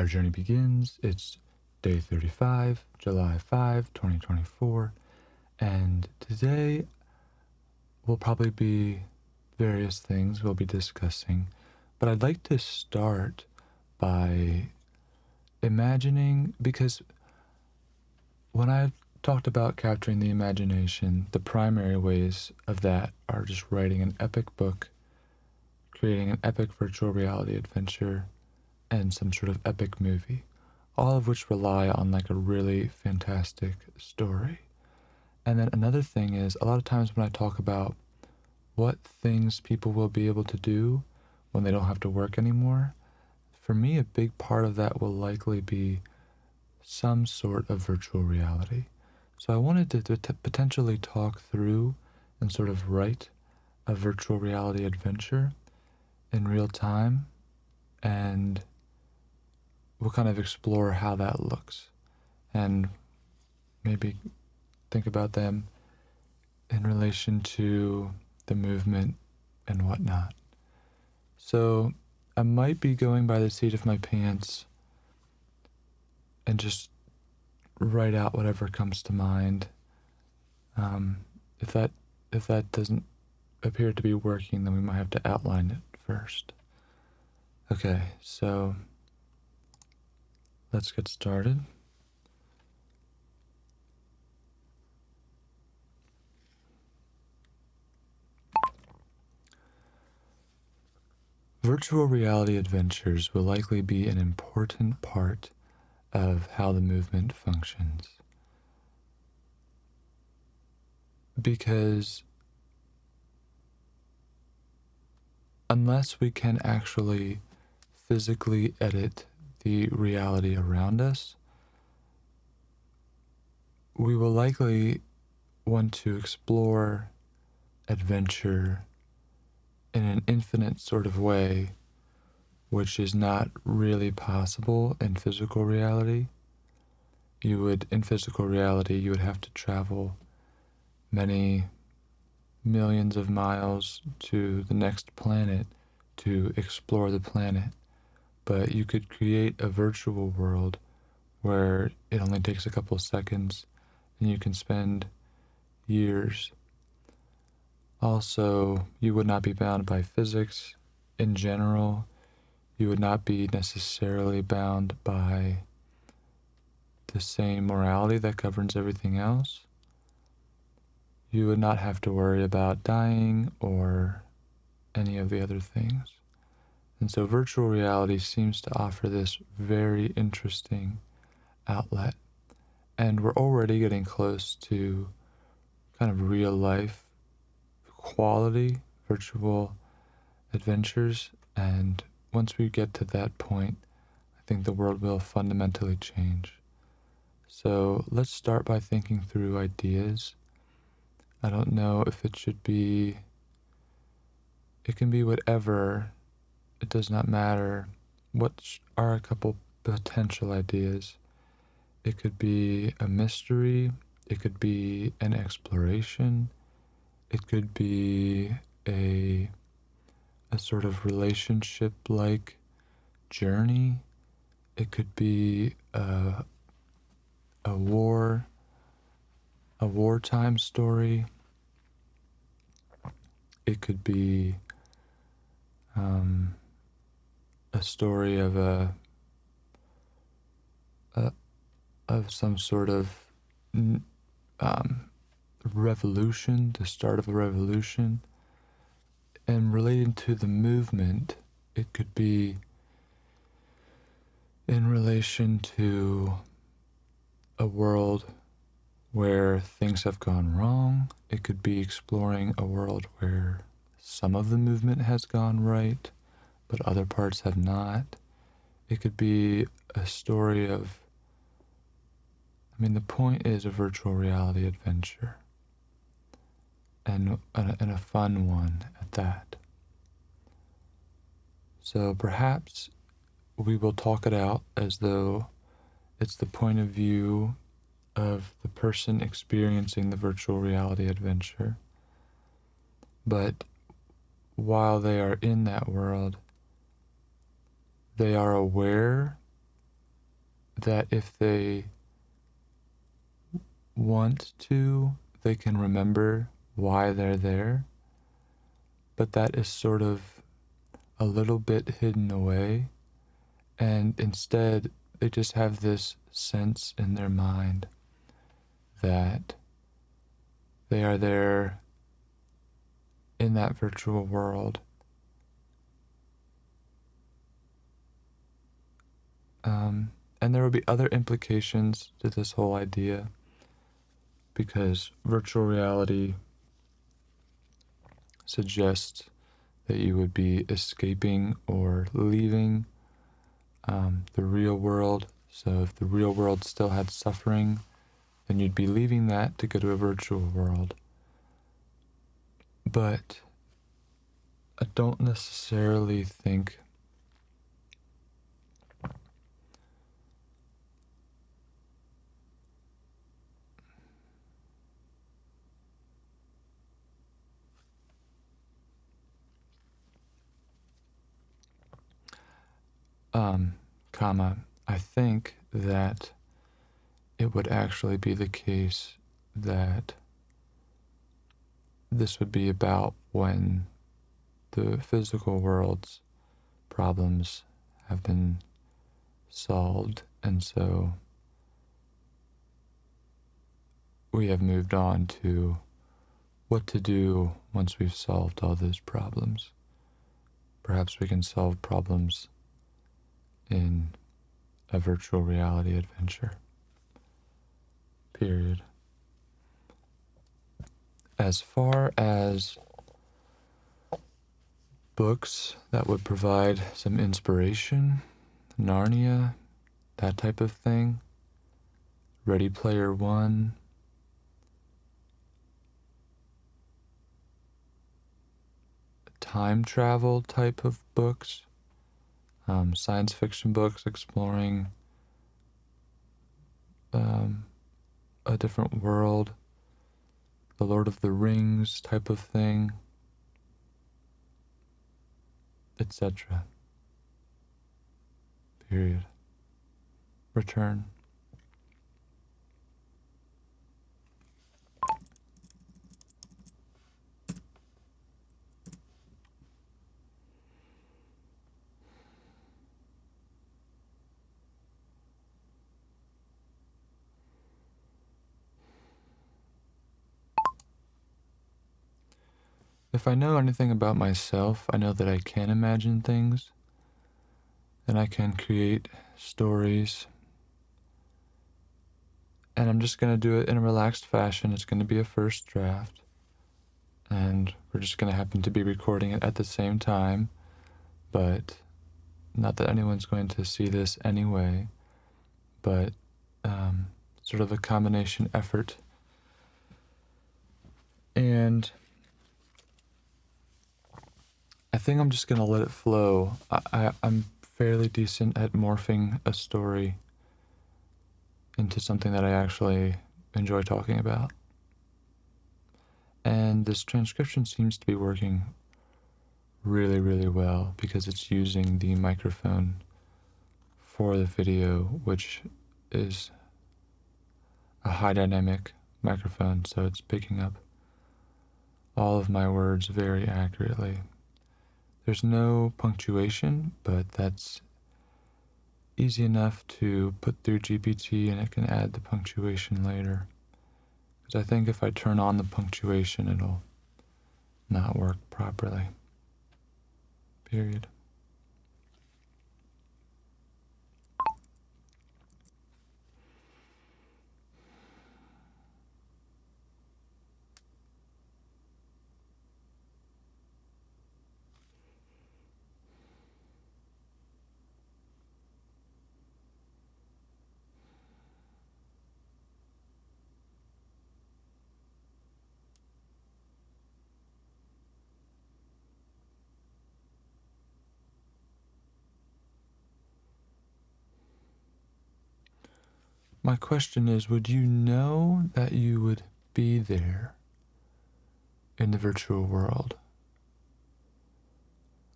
Our journey begins. It's day 35, July 5, 2024, and today will probably be various things we'll be discussing, but I'd like to start by imagining, because when I've talked about capturing the imagination, the primary ways of that are just writing an epic book, creating an epic virtual reality adventure, and some sort of epic movie, all of which rely on like a really fantastic story. And then another thing is, a lot of times when I talk about what things people will be able to do when they don't have to work anymore, for me, a big part of that will likely be some sort of virtual reality. So I wanted to potentially talk through and sort of write a virtual reality adventure in real time, and we'll kind of explore how that looks and maybe think about them in relation to the movement and whatnot. So I might be going by the seat of my pants and just write out whatever comes to mind. If that doesn't appear to be working, then we might have to outline it first. Okay, so let's get started. Virtual reality adventures will likely be an important part of how the movement functions, because unless we can actually physically edit the reality around us, we will likely want to explore adventure in an infinite sort of way, which is not really possible in physical reality. In physical reality, you would have to travel many millions of miles to the next planet to explore the planet. But you could create a virtual world where it only takes a couple of seconds and you can spend years. Also, you would not be bound by physics in general. You would not be necessarily bound by the same morality that governs everything else. You would not have to worry about dying or any of the other things. And so virtual reality seems to offer this very interesting outlet. And we're already getting close to kind of real life quality virtual adventures. And once we get to that point, I think the world will fundamentally change. So let's start by thinking through ideas. I don't know if it should be, it can be whatever, it does not matter. What are a couple potential ideas? It could be a mystery, it could be an exploration, it could be a sort of relationship-like journey, it could be a wartime story, it could be a story of some sort of revolution, the start of a revolution. And relating to the movement, it could be in relation to a world where things have gone wrong. It could be exploring a world where some of the movement has gone right, but other parts have not. It could be a story of, the point is a virtual reality adventure, and a fun one at that. So perhaps we will talk it out as though it's the point of view of the person experiencing the virtual reality adventure. But while they are in that world, they are aware that if they want to, they can remember why they're there, but that is sort of a little bit hidden away, and instead they just have this sense in their mind that they are there in that virtual world. And there will be other implications to this whole idea, because virtual reality suggests that you would be escaping or leaving the real world. So if the real world still had suffering, then you'd be leaving that to go to a virtual world. But I don't necessarily think I think that it would actually be the case that this would be about when the physical world's problems have been solved, and so we have moved on to what to do once we've solved all those problems. Perhaps we can solve problems in a virtual reality adventure. Period. As far as books that would provide some inspiration, Narnia, that type of thing, Ready Player One, time travel type of books, science fiction books exploring a different world, the Lord of the Rings type of thing, etc. Period. Return. If I know anything about myself, I know that I can imagine things, and I can create stories, and I'm just going to do it in a relaxed fashion. It's going to be a first draft, and we're just going to happen to be recording it at the same time, but not that anyone's going to see this anyway, but sort of a combination effort. And I think I'm just going to let it flow. I'm fairly decent at morphing a story into something that I actually enjoy talking about. And this transcription seems to be working really, really well because it's using the microphone for the video, which is a high dynamic microphone, so it's picking up all of my words very accurately. There's no punctuation, but that's easy enough to put through GPT, and it can add the punctuation later. Because I think if I turn on the punctuation, it'll not work properly. Period. My question is, would you know that you would be there in the virtual world?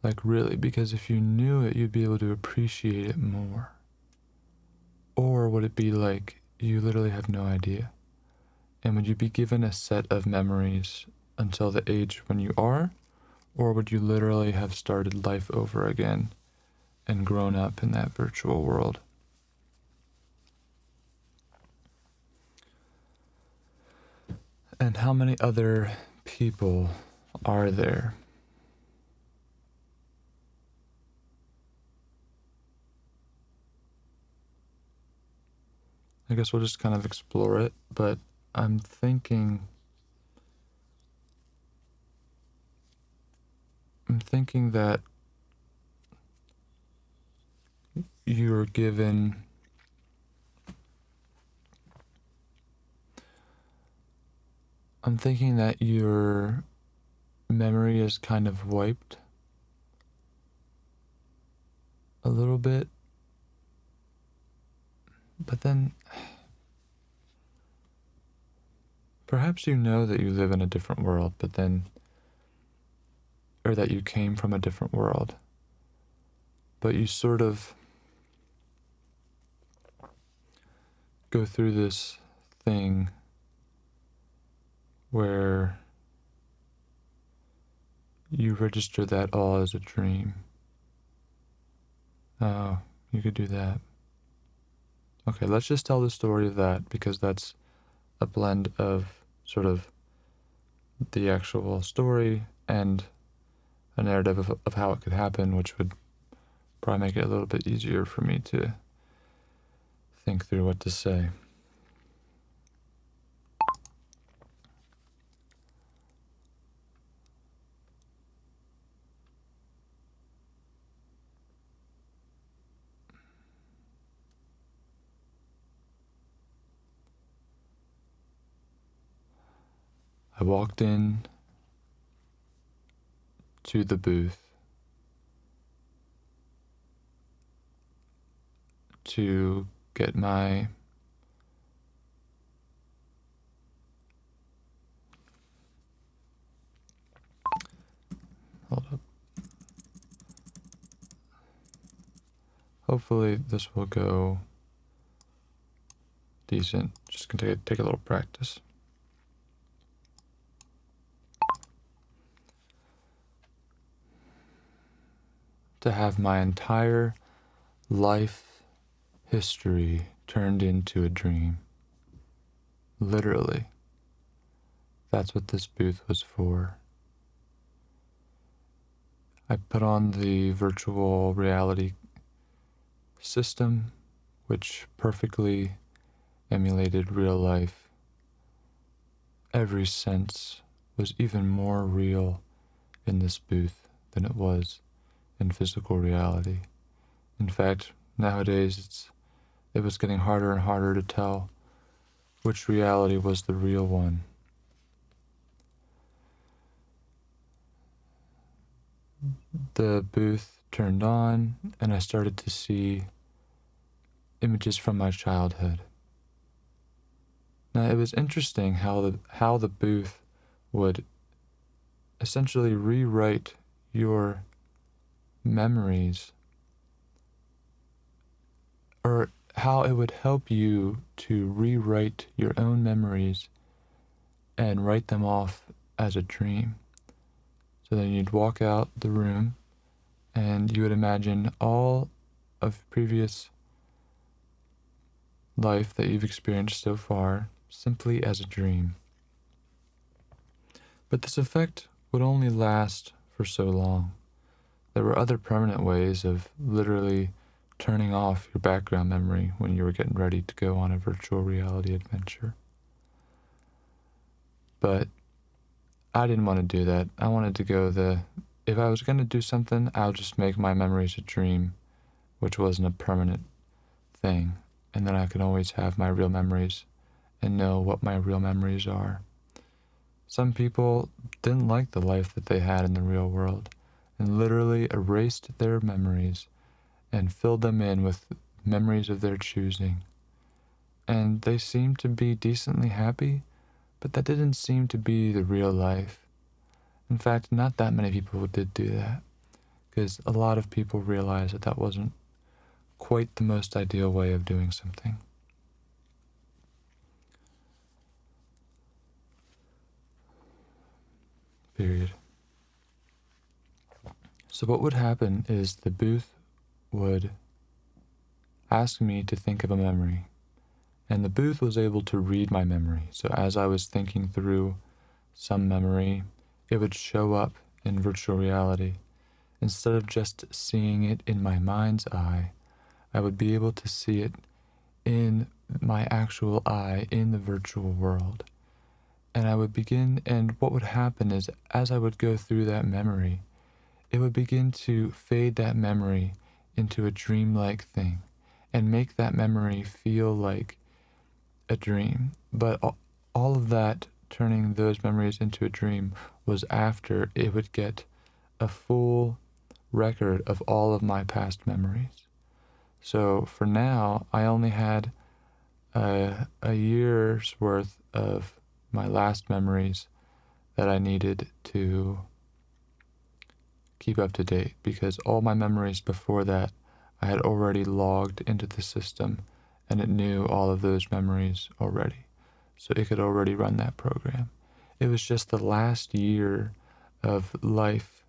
Like really, because if you knew it, you'd be able to appreciate it more. Or Or would it be like you literally have no idea? And would you be given a set of memories until the age when you are? Or would you literally have started life over again and grown up in that virtual world? And how many other people are there? I guess we'll just kind of explore it, but I'm thinking that you're given I'm thinking that your memory is kind of wiped a little bit, but then perhaps you know that you live in a different world, but then, or that you came from a different world, but you sort of go through this thing where you register that all as a dream. Oh, you could do that. Okay, let's just tell the story of that, because that's a blend of sort of the actual story and a narrative of how it could happen, which would probably make it a little bit easier for me to think through what to say. I walked in to the booth to get my hold up. Hopefully this will go decent. Just gonna take a little practice. To have my entire life history turned into a dream. Literally. That's what this booth was for. I put on the virtual reality system, which perfectly emulated real life. Every sense was even more real in this booth than it was in physical reality. In fact, nowadays it was getting harder and harder to tell which reality was the real one. The booth turned on, and I started to see images from my childhood. Now, it was interesting how the booth would essentially rewrite your memories, or how it would help you to rewrite your own memories and write them off as a dream. So then you'd walk out the room and you would imagine all of previous life that you've experienced so far simply as a dream. But this effect would only last for so long. There were other permanent ways of literally turning off your background memory when you were getting ready to go on a virtual reality adventure. But I didn't want to do that. I wanted to go if I was going to do something, I'll just make my memories a dream, which wasn't a permanent thing. And then I could always have my real memories and know what my real memories are. Some people didn't like the life that they had in the real world and literally erased their memories and filled them in with memories of their choosing. And they seemed to be decently happy, but that didn't seem to be the real life. In fact, not that many people did do that, because a lot of people realized that that wasn't quite the most ideal way of doing something. period. So what would happen is the booth would ask me to think of a memory, and the booth was able to read my memory. So as I was thinking through some memory, it would show up in virtual reality. Instead of just seeing it in my mind's eye, I would be able to see it in my actual eye in the virtual world. And I would begin, and what would happen is as I would go through that memory, it would begin to fade that memory into a dreamlike thing and make that memory feel like a dream. But all of that, turning those memories into a dream, was after it would get a full record of all of my past memories. So for now, I only had a year's worth of my last memories that I needed to keep up to date, because all my memories before that I had already logged into the system, and it knew all of those memories already. So it could already run that program. It was just the last year of life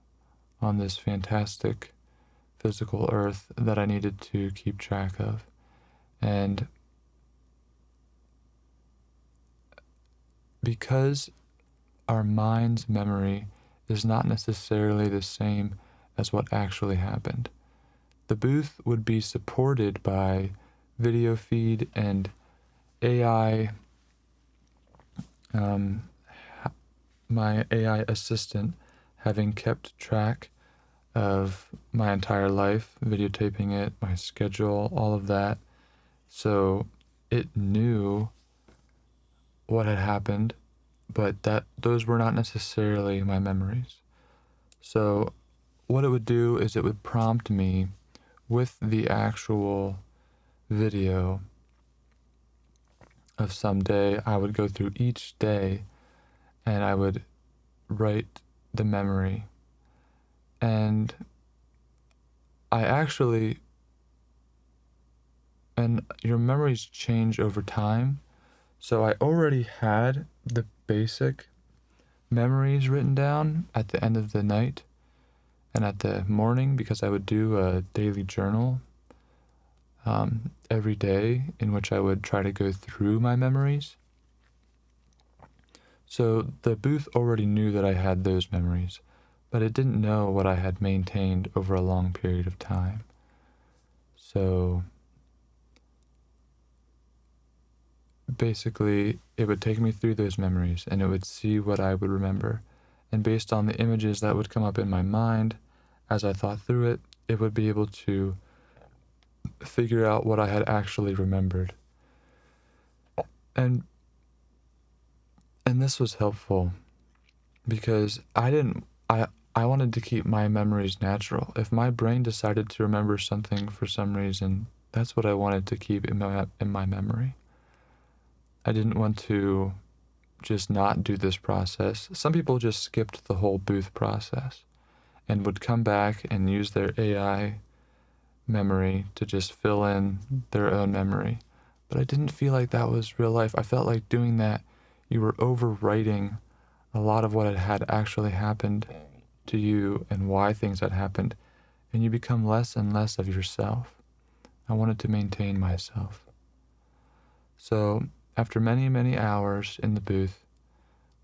on this fantastic physical earth that I needed to keep track of. And because our mind's memory is not necessarily the same as what actually happened, the booth would be supported by video feed and AI, my AI assistant having kept track of my entire life, videotaping it, my schedule, all of that. So it knew what had happened, but those were not necessarily my memories. So what it would do is it would prompt me with the actual video of some day. I would go through each day and I would write the memory. And your memories change over time. So I already had the basic memories written down at the end of the night and at the morning, because I would do a daily journal every day in which I would try to go through my memories. So the booth already knew that I had those memories, but it didn't know what I had maintained over a long period of time. So basically, it would take me through those memories and it would see what I would remember. And based on the images that would come up in my mind as I thought through it, it would be able to figure out what I had actually remembered. And this was helpful because I wanted to keep my memories natural. If my brain decided to remember something for some reason, that's what I wanted to keep in my memory. I didn't want to just not do this process. Some people just skipped the whole booth process and would come back and use their AI memory to just fill in their own memory. But I didn't feel like that was real life. I felt like doing that, you were overwriting a lot of what had actually happened to you and why things had happened, and you become less and less of yourself. I wanted to maintain myself. So after many, many hours in the booth,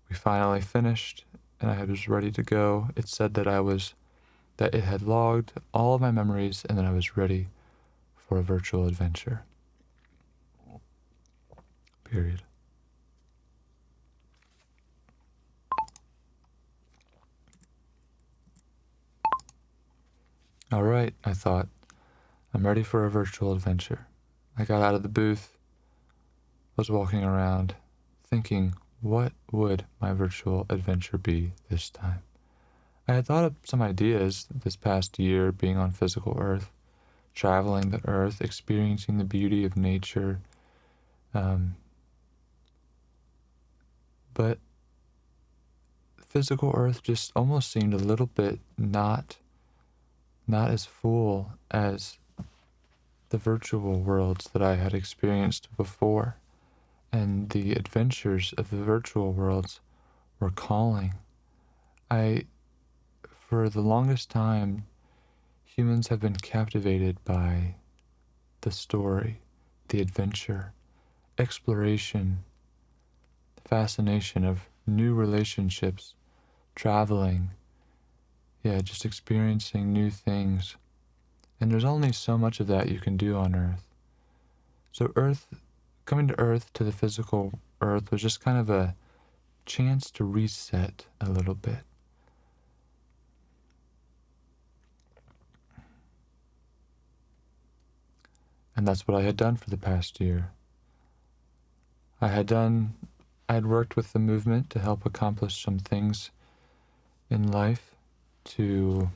we finally finished and I was ready to go. It said that it had logged all of my memories and that I was ready for a virtual adventure. Period. All right, I thought, I'm ready for a virtual adventure. I got out of the booth, was walking around, thinking, what would my virtual adventure be this time? I had thought of some ideas this past year, being on physical Earth, traveling the Earth, experiencing the beauty of nature. But physical Earth just almost seemed a little bit not as full as the virtual worlds that I had experienced before. And the adventures of the virtual worlds were calling. for the longest time, humans have been captivated by the story, the adventure, exploration, the fascination of new relationships, traveling, just experiencing new things. And there's only so much of that you can do on Earth. So coming to Earth, to the physical Earth, was just kind of a chance to reset a little bit. And that's what I had done for the past year. I had worked with the movement to help accomplish some things in life to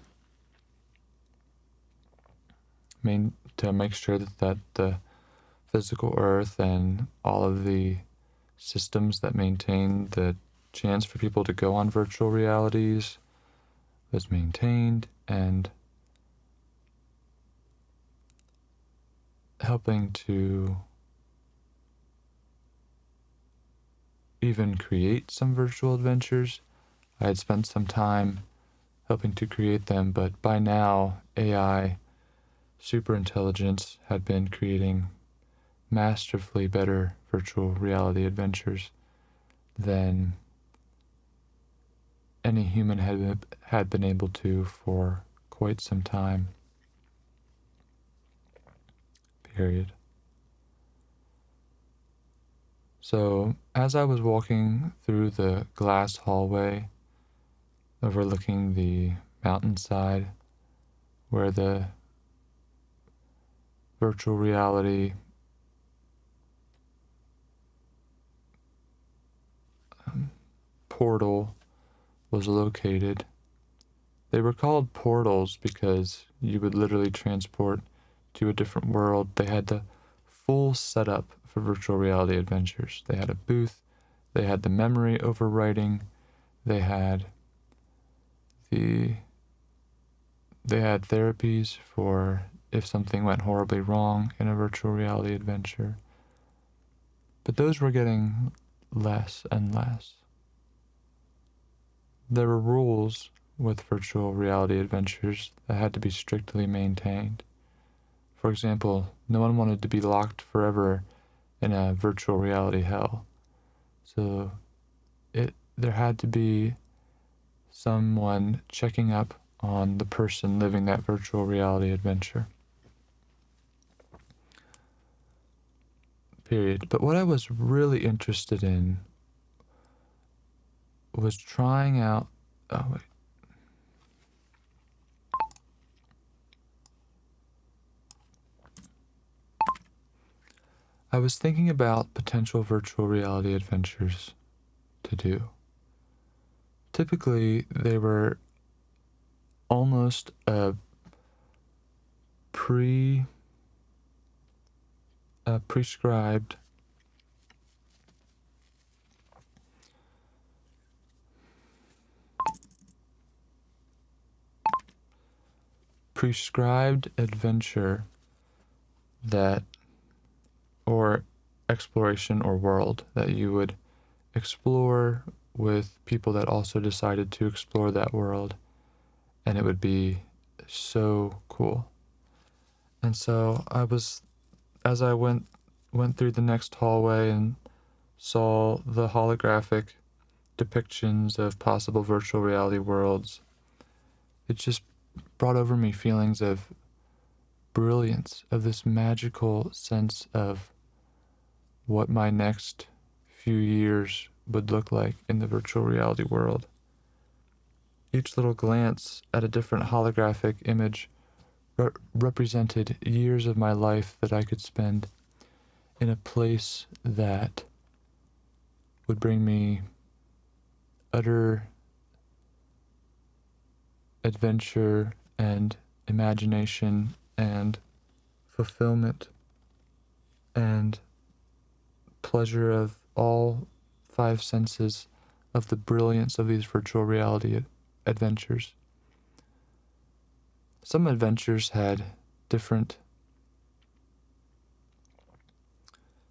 make sure that the physical Earth and all of the systems that maintain the chance for people to go on virtual realities was maintained, and helping to even create some virtual adventures. I had spent some time helping to create them, but by now AI superintelligence had been creating masterfully better virtual reality adventures than any human had been able to for quite some time. Period. So as I was walking through the glass hallway overlooking the mountainside where the virtual reality portal was located. They were called portals because you would literally transport to a different world. They had the full setup for virtual reality adventures. They had a booth, they had the memory overwriting, they had therapies for if something went horribly wrong in a virtual reality adventure. But those were getting less and less. There were rules with virtual reality adventures that had to be strictly maintained. For example, no one wanted to be locked forever in a virtual reality hell. So there had to be someone checking up on the person living that virtual reality adventure. Period. But what I was really interested in was trying out... I was thinking about potential virtual reality adventures to do. Typically, they were almost a prescribed adventure or exploration or world that you would explore with people that also decided to explore that world, and it would be so cool. And so as I went through the next hallway and saw the holographic depictions of possible virtual reality worlds, it just brought over me feelings of brilliance, of this magical sense of what my next few years would look like in the virtual reality world. Each little glance at a different holographic image represented years of my life that I could spend in a place that would bring me utter adventure and imagination and fulfillment and pleasure of all 5 senses of the brilliance of these virtual reality adventures. Some adventures had different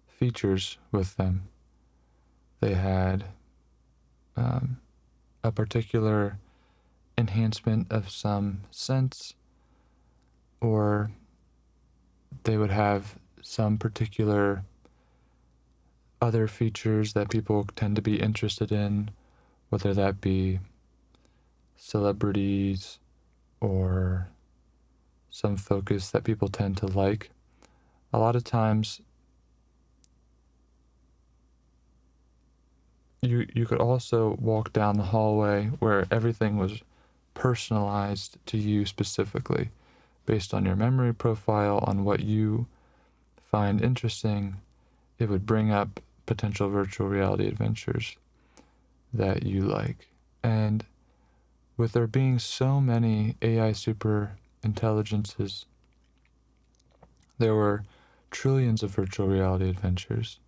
features with them. They had a particular enhancement of some sense, or they would have some particular other features that people tend to be interested in, whether that be celebrities or some focus that people tend to like. A lot of times you could also walk down the hallway where everything was personalized to you specifically based on your memory profile, on what you find interesting. It would bring up potential virtual reality adventures that you like. And with there being so many AI super intelligences, there were trillions of virtual reality adventures.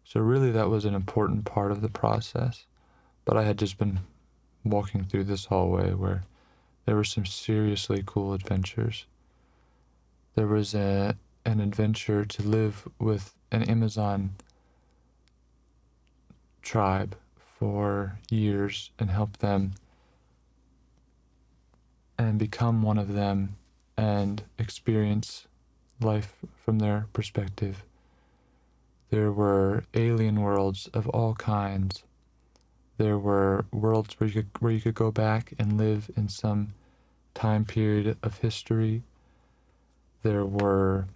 So really that was an important part of the process. But I had just been walking through this hallway where there were some seriously cool adventures. There was an adventure to live with an Amazon tribe for years and help them and become one of them and experience life from their perspective. There were alien worlds of all kinds. There were worlds where you could go back and live in some time period of history. There were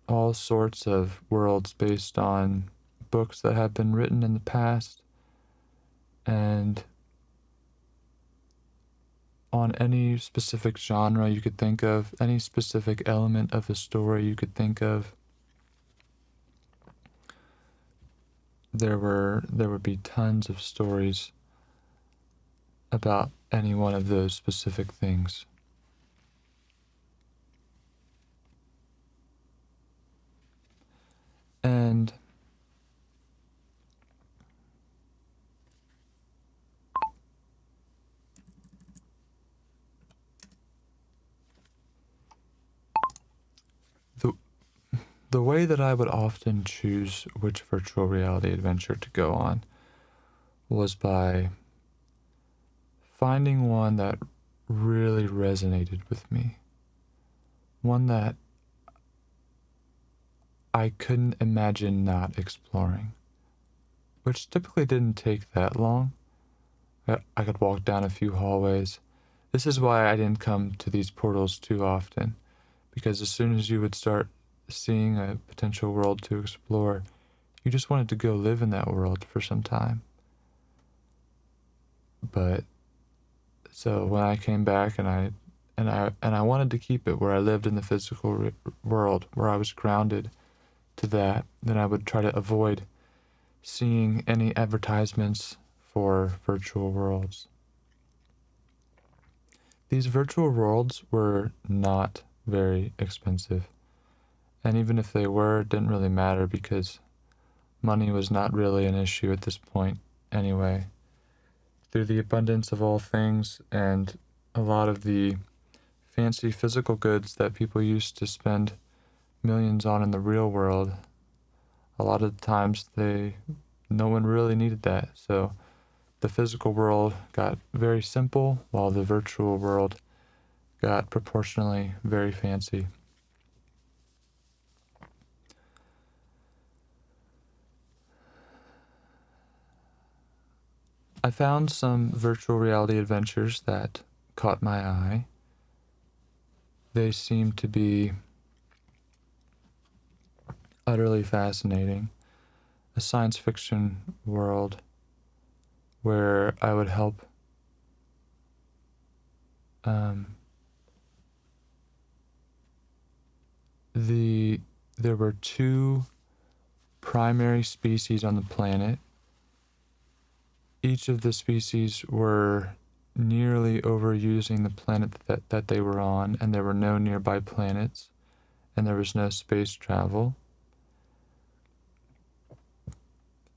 all sorts of worlds based on books that have been written in the past, and on any specific genre you could think of, any specific element of a story you could think of. There would be tons of stories about any one of those specific things. And the way that I would often choose which virtual reality adventure to go on was by finding one that really resonated with me. One that I couldn't imagine not exploring, which typically didn't take that long. I could walk down a few hallways. This is why I didn't come to these portals too often, because as soon as you would start seeing a potential world to explore, you just wanted to go live in that world for some time. But so when I came back and I wanted to keep it where I lived in the physical world, where I was grounded to that, then I would try to avoid seeing any advertisements for virtual worlds. These virtual worlds were not very expensive. And even if they were, it didn't really matter because money was not really an issue at this point anyway. Through the abundance of all things and a lot of the fancy physical goods that people used to spend millions on in the real world, a lot of the times no one really needed that. So the physical world got very simple while the virtual world got proportionally very fancy. I found some virtual reality adventures that caught my eye. They seemed to be utterly fascinating. A science fiction world where I would help there were two primary species on the planet. Each of the species were nearly overusing the planet that they were on, and there were no nearby planets, and there was no space travel.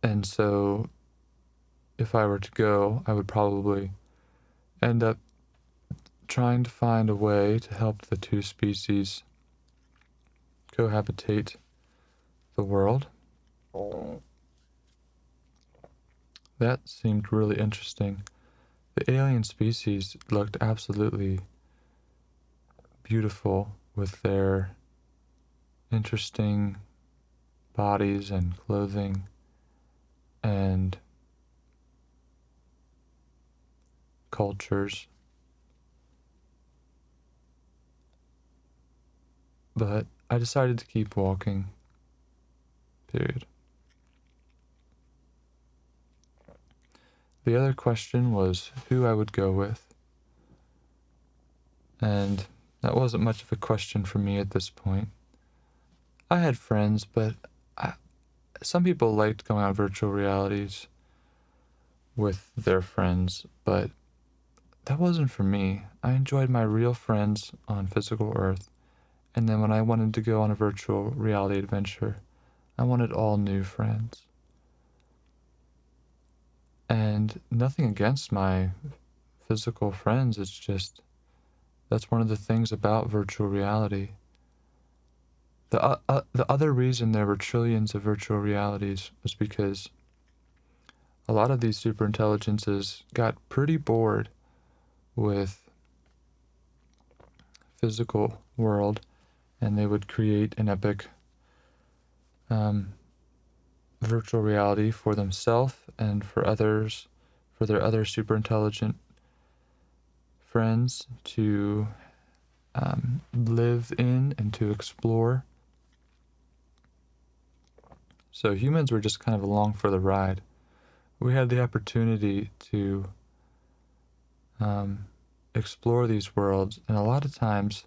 And so if I were to go, I would probably end up trying to find a way to help the two species cohabitate the world. That seemed really interesting. the alien species looked absolutely beautiful with their interesting bodies and clothing and cultures. But I decided to keep walking. Period. The other question was who I would go with. And that wasn't much of a question for me at this point. I had friends, but some people liked going on virtual realities with their friends, but that wasn't for me. I enjoyed my real friends on physical Earth, and then when I wanted to go on a virtual reality adventure, I wanted all new friends. And nothing against my physical friends, it's just that's one of the things about virtual reality. The other reason there were trillions of virtual realities was because a lot of these superintelligences got pretty bored with physical world, and they would create an epic virtual reality for themselves and for others, for their other superintelligent friends to live in and to explore. So humans were just kind of along for the ride. We had the opportunity to explore these worlds, and a lot of times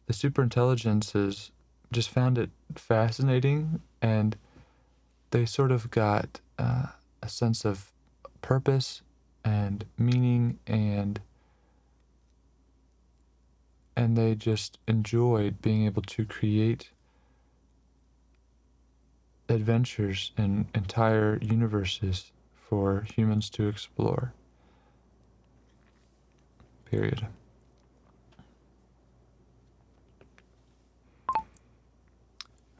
the superintelligences just found it fascinating, and they sort of got a sense of purpose and meaning, and they just enjoyed being able to create adventures in entire universes for humans to explore. Period.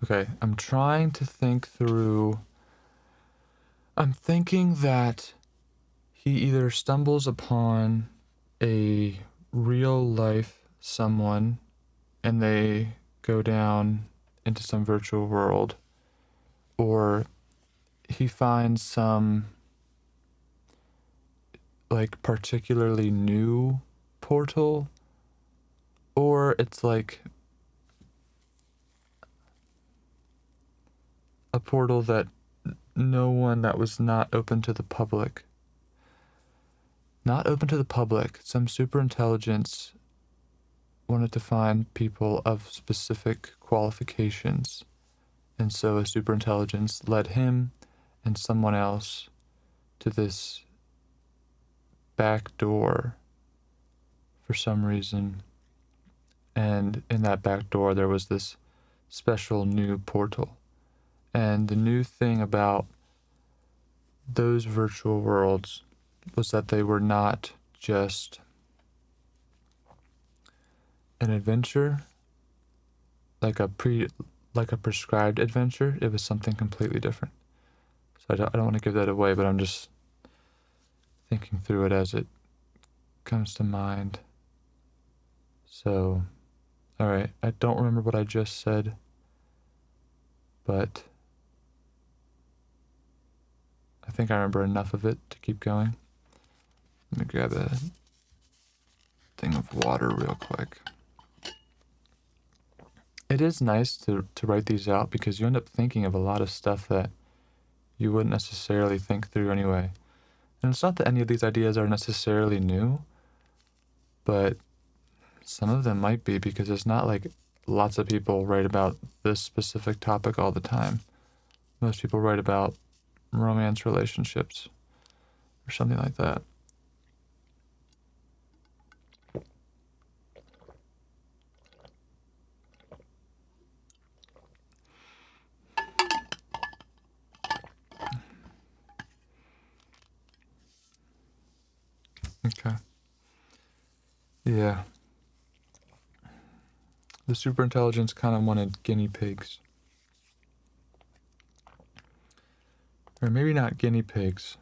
Okay, I'm trying to think through. I'm thinking that he either stumbles upon a real life someone and they go down into some virtual world, or he finds some like particularly new portal, or it's like a portal that that was not open to the public. Not open to the public. Some superintelligence wanted to find people of specific qualifications, and so a superintelligence led him and someone else to this back door for some reason, and in that back door there was this special new portal. And the new thing about those virtual worlds was that they were not just an adventure, like a prescribed adventure. It was something completely different. So I don't want to give that away, but I'm just thinking through it as it comes to mind. So, all right, I don't remember what I just said, but I think I remember enough of it to keep going. Let me grab a thing of water real quick. It is nice to write these out because you end up thinking of a lot of stuff that you wouldn't necessarily think through anyway. And it's not that any of these ideas are necessarily new, but some of them might be, because it's not like lots of people write about this specific topic all the time. Most people write about romance relationships or something like that. Okay. Yeah. The superintelligence kind of wanted guinea pigs. Or maybe not guinea pigs,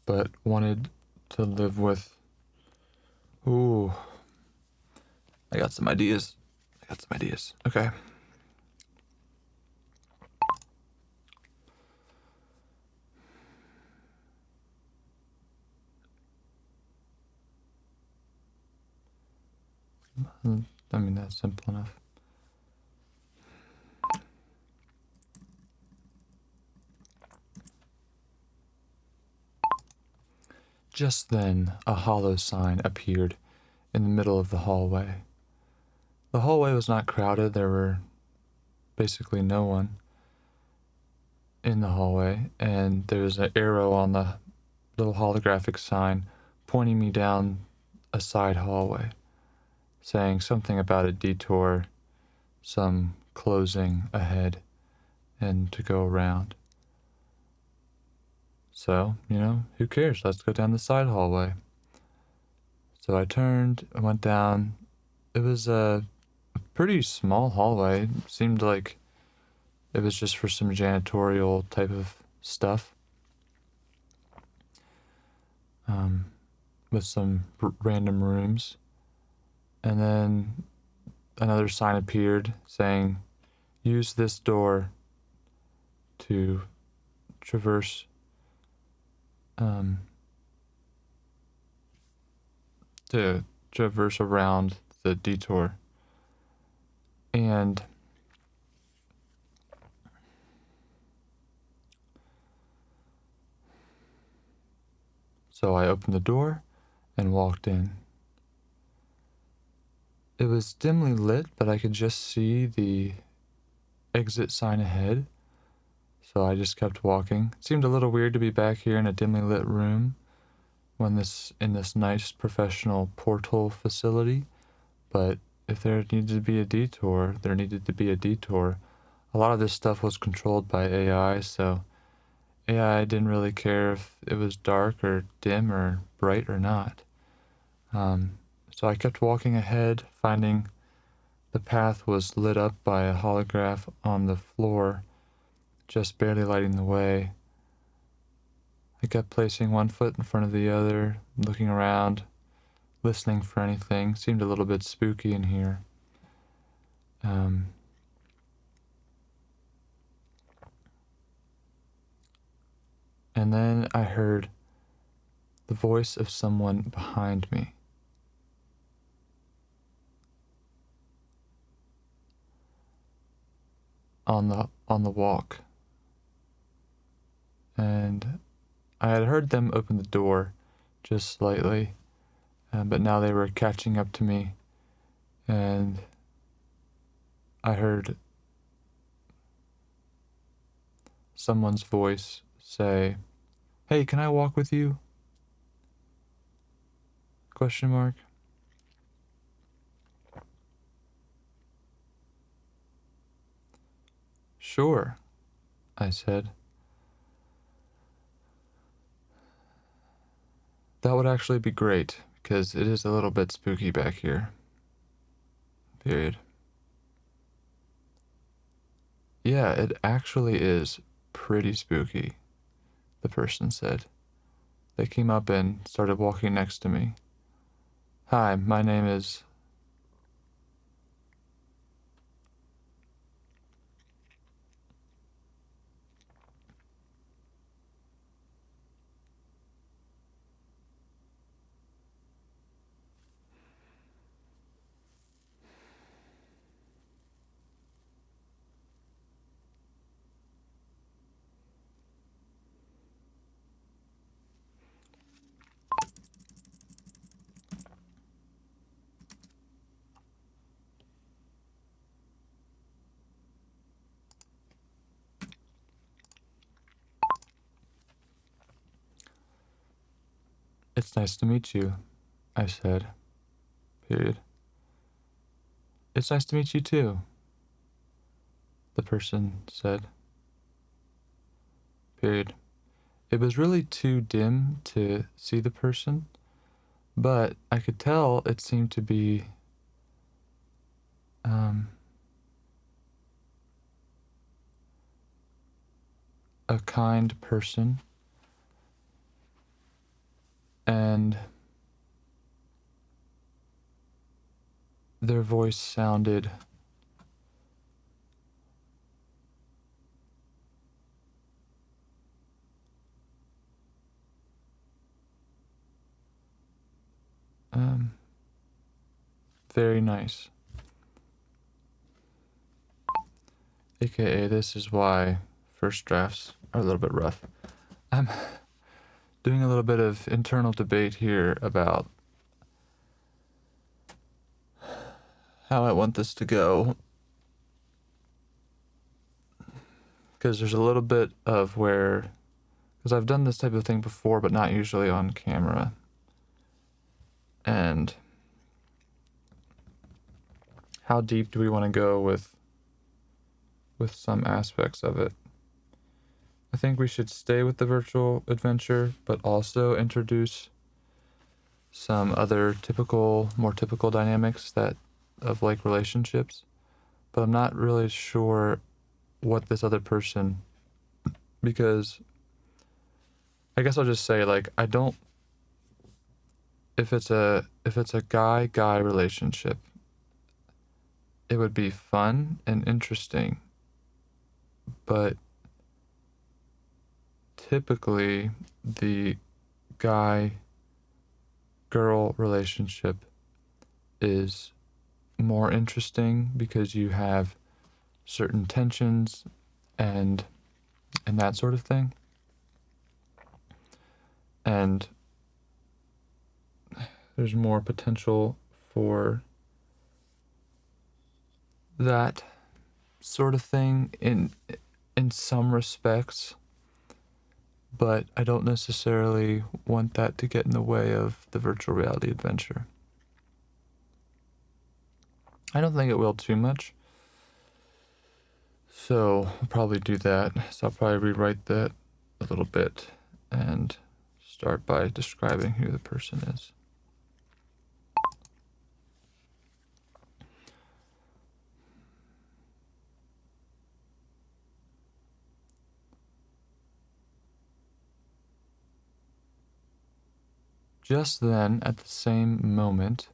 but wanted to live with. Ooh, I got some ideas. Okay. I mean, that's simple enough. Just then, a hollow sign appeared in the middle of the hallway. The hallway was not crowded. There were basically no one in the hallway, and there was an arrow on the little holographic sign pointing me down a side hallway, saying something about a detour, some closing ahead, and to go around. So, who cares? Let's go down the side hallway. So I turned, I went down. It was a pretty small hallway. It seemed like it was just for some janitorial type of stuff. With some random rooms. And then another sign appeared saying, use this door to traverse around the detour. And so I opened the door and walked in. It was dimly lit, but I could just see the exit sign ahead. So I just kept walking. It seemed a little weird to be back here in a dimly lit room in this nice professional portal facility, but if there needed to be a detour, there needed to be a detour. A lot of this stuff was controlled by AI, so AI didn't really care if it was dark or dim or bright or not. So I kept walking ahead, finding the path was lit up by a holograph on the floor, just barely lighting the way. I kept placing one foot in front of the other, looking around, listening for anything. Seemed a little bit spooky in here. And then I heard the voice of someone behind me. On the walk. And I had heard them open the door just slightly, but now they were catching up to me, and I heard someone's voice say, "Hey, can I walk with you?" Question mark. Sure, I said. That would actually be great, because it is a little bit spooky back here. Period. Yeah, it actually is pretty spooky, the person said. They came up and started walking next to me. Hi, my name is... It's nice to meet you, I said. Period. It's nice to meet you too, the person said. Period. It was really too dim to see the person, but I could tell it seemed to be a kind person, and their voice sounded very nice. AKA, this is why first drafts are a little bit rough. I'm doing a little bit of internal debate here about how I want this to go. Because there's a little bit of where, because I've done this type of thing before, but not usually on camera. And how deep do we want to go with some aspects of it? I think we should stay with the virtual adventure, but also introduce some other more typical dynamics of like relationships. But I'm not really sure what this other person, because I guess I'll just say, like, I don't, if it's a guy relationship, it would be fun and interesting, but typically the guy girl relationship is more interesting because you have certain tensions and that sort of thing. And there's more potential for that sort of thing in some respects, but I don't necessarily want that to get in the way of the virtual reality adventure. I don't think it will too much, so I'll probably do that. So I'll probably rewrite that a little bit and start by describing who the person is. Just then, at the same moment,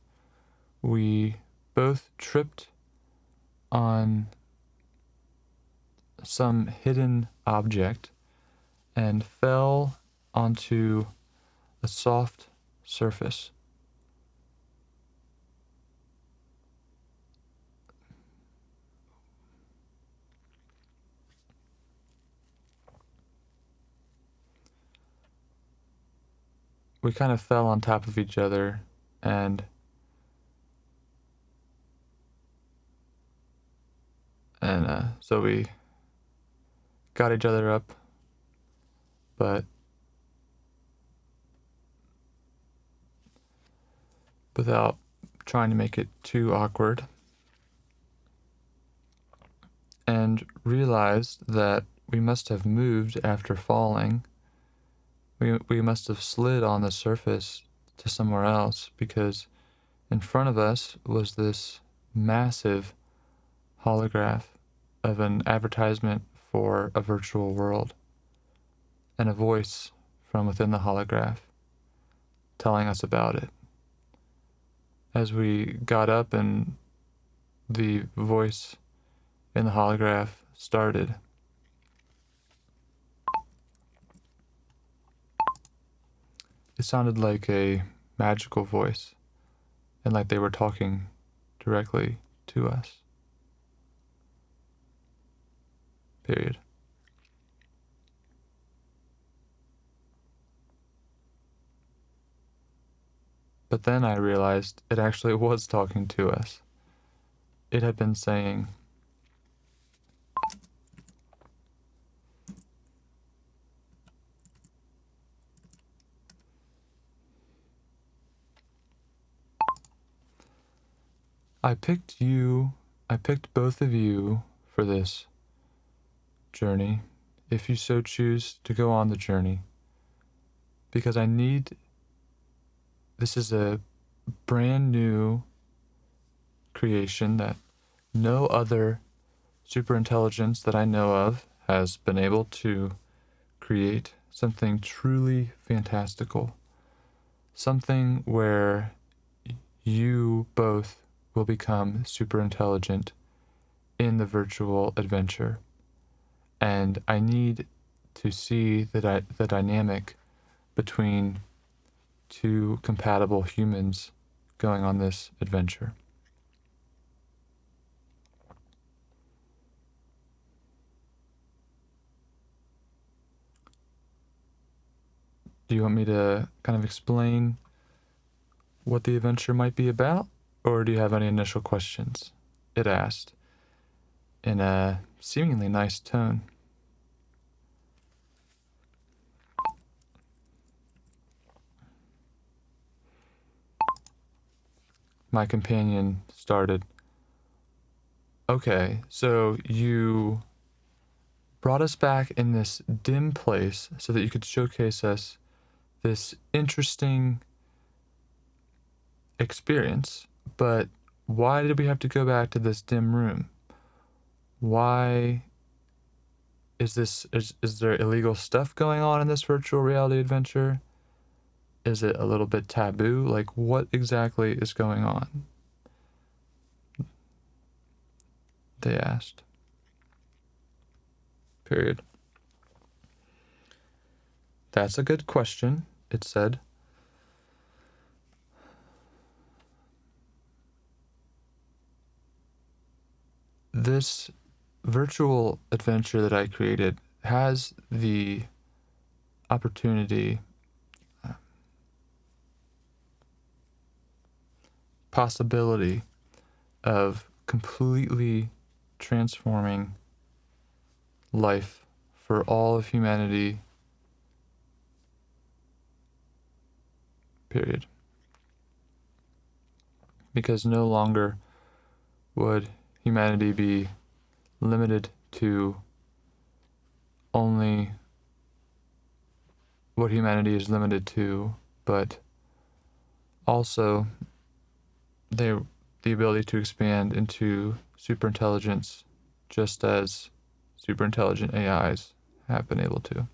we both tripped on some hidden object and fell onto a soft surface. We kind of fell on top of each other, and so we got each other up, but without trying to make it too awkward, and realized that we must have moved after falling. We must have slid on the surface to somewhere else, because in front of us was this massive holograph of an advertisement for a virtual world, and a voice from within the holograph telling us about it. As we got up and the voice in the holograph started, it sounded like a magical voice, and like they were talking directly to us. Period. But then I realized it actually was talking to us. It had been saying, I picked both of you for this journey, if you so choose to go on the journey, because this is a brand new creation that no other superintelligence that I know of has been able to create, something truly fantastical, something where you both will become super intelligent in the virtual adventure. And I need to see the dynamic between two compatible humans going on this adventure. Do you want me to kind of explain what the adventure might be about, or do you have any initial questions? It asked in a seemingly nice tone. My companion started. Okay, so you brought us back in this dim place so that you could showcase us this interesting experience, but why did we have to go back to this dim room? Why is there illegal stuff going on in this virtual reality adventure? Is it a little bit taboo? Like, what exactly is going on? They asked. Period. That's a good question, it said. This virtual adventure that I created has the opportunity, possibility of completely transforming life for all of humanity, period. Because no longer would humanity be limited to only what humanity is limited to, but also the ability to expand into superintelligence, just as superintelligent AIs have been able to.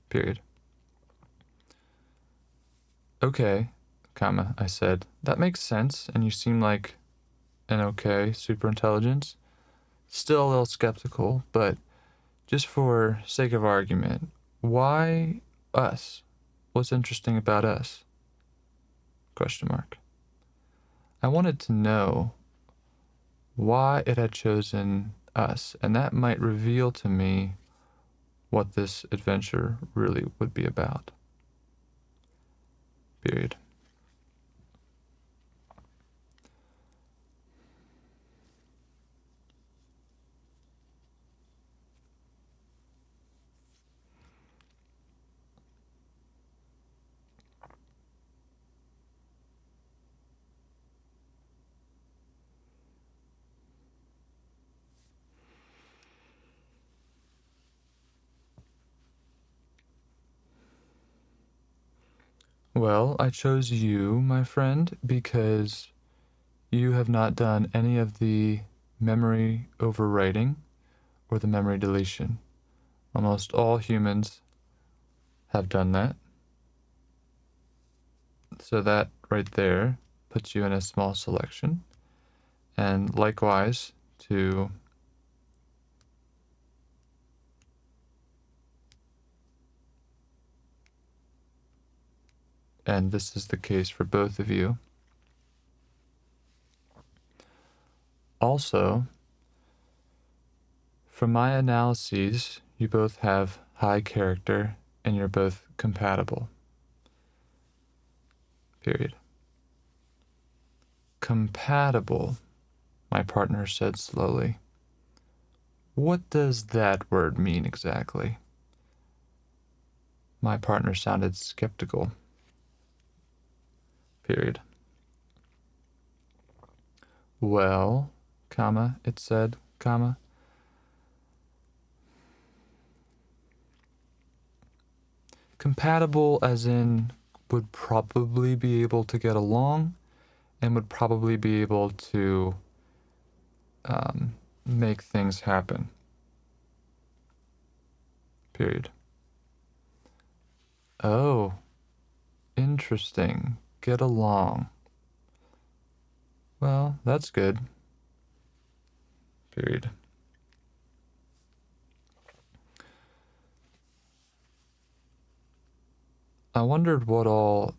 Period. Okay, comma, I said. That makes sense, and you seem like an okay superintelligence. Still a little skeptical, but just for sake of argument, why us? What's interesting about us? Question mark. I wanted to know why it had chosen us, and that might reveal to me what this adventure really would be about. Period. Well, I chose you, my friend, because you have not done any of the memory overwriting or the memory deletion. Almost all humans have done that. So that right there puts you in a small selection. And likewise to and this is the case for both of you. Also, from my analyses, you both have high character and you're both compatible. Period. Compatible, my partner said slowly. What does that word mean exactly? My partner sounded skeptical. Period. Well, comma, it said, comma. Compatible as in would probably be able to get along and would probably be able to make things happen. Period. Oh, Interesting. Get along. Well, that's good. Period. I wondered what all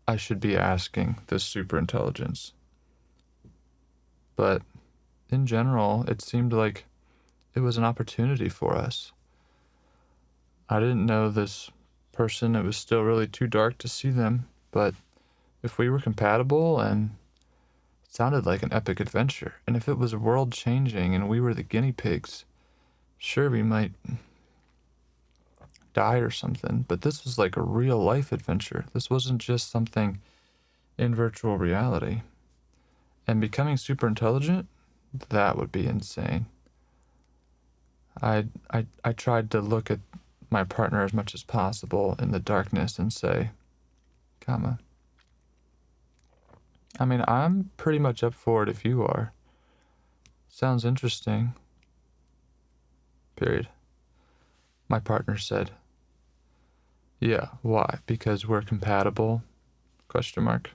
I should be asking this superintelligence. But in general, it seemed like it was an opportunity for us. I didn't know this person. It was still really too dark to see them, but if we were compatible, and it sounded like an epic adventure, and if it was world changing and we were the guinea pigs, sure, we might die or something, but this was like a real life adventure. This wasn't just something in virtual reality. And becoming super intelligent, that would be insane. I tried to look at my partner as much as possible in the darkness and say, comma, I mean, I'm pretty much up for it if you are. Sounds interesting. Period. My partner said, yeah, why? Because we're compatible? Question mark.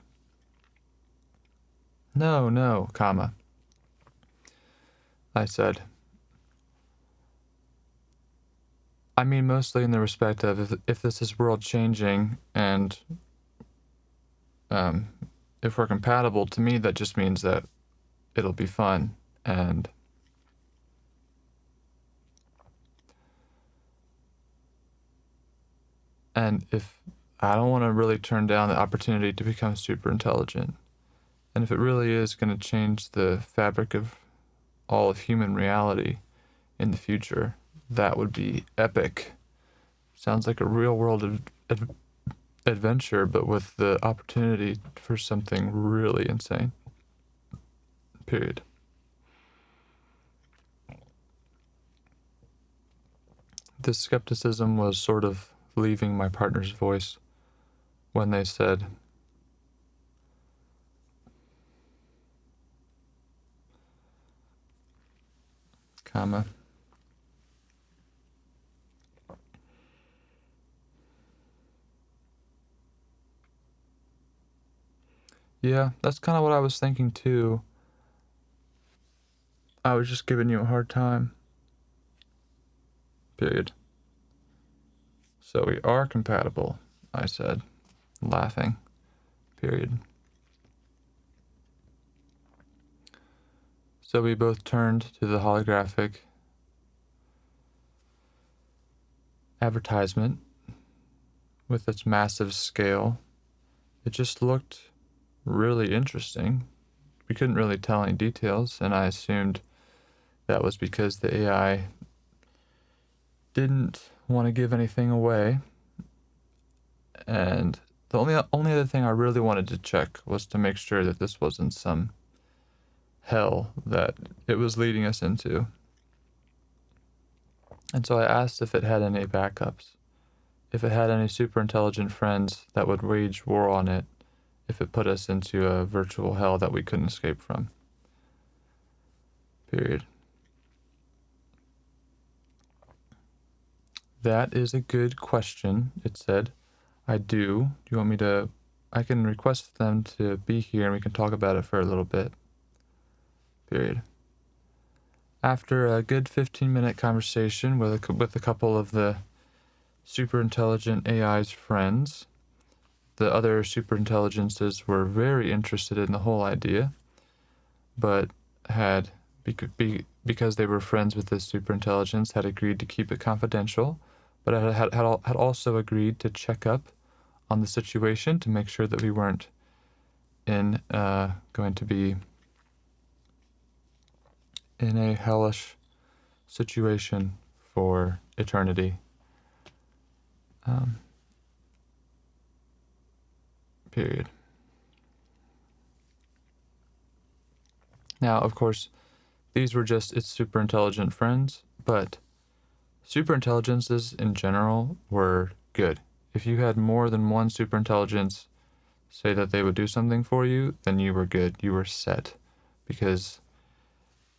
No, comma. I said, I mean, mostly in the respect of if this is world changing and if we're compatible, to me, that just means that it'll be fun. And if I don't want to really turn down the opportunity to become super intelligent, and if it really is going to change the fabric of all of human reality in the future, that would be epic. Sounds like a real world adventure, but with the opportunity for something really insane. Period. This skepticism was sort of leaving my partner's voice when they said, comma, yeah, that's kind of what I was thinking too. I was just giving you a hard time. Period. So we are compatible, I said, laughing. Period. So we both turned to the holographic advertisement with its massive scale. It just looked really interesting. We couldn't really tell any details, and I assumed that was because the AI didn't want to give anything away. And the only other thing I really wanted to check was to make sure that this wasn't some hell that it was leading us into. And so I asked if it had any backups, if it had any super intelligent friends that would wage war on it if it put us into a virtual hell that we couldn't escape from. Period. That is a good question, it said. I do. Do you want me to... I can request them to be here and we can talk about it for a little bit. Period. After a good 15-minute conversation with a couple of the super intelligent AI's friends, the other super intelligences were very interested in the whole idea, but had, because they were friends with this super intelligence, had agreed to keep it confidential, but had also agreed to check up on the situation to make sure that we weren't going to be in a hellish situation for eternity. Period. Now, of course, these were just its super intelligent friends, but super intelligences in general were good. If you had more than one super intelligence say that they would do something for you, then you were good. You were set. Because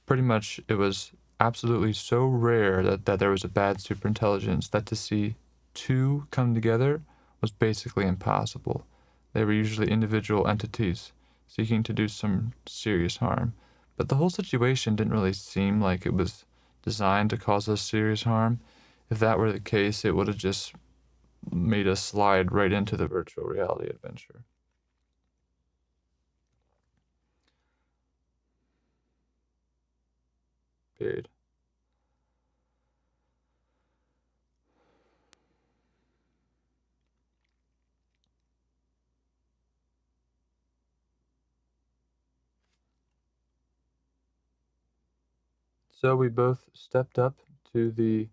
pretty much it was absolutely so rare that there was a bad super intelligence that to see two come together was basically impossible. They were usually individual entities seeking to do some serious harm. But the whole situation didn't really seem like it was designed to cause us serious harm. If that were the case, it would have just made us slide right into the virtual reality adventure. Period. So we both stepped up to the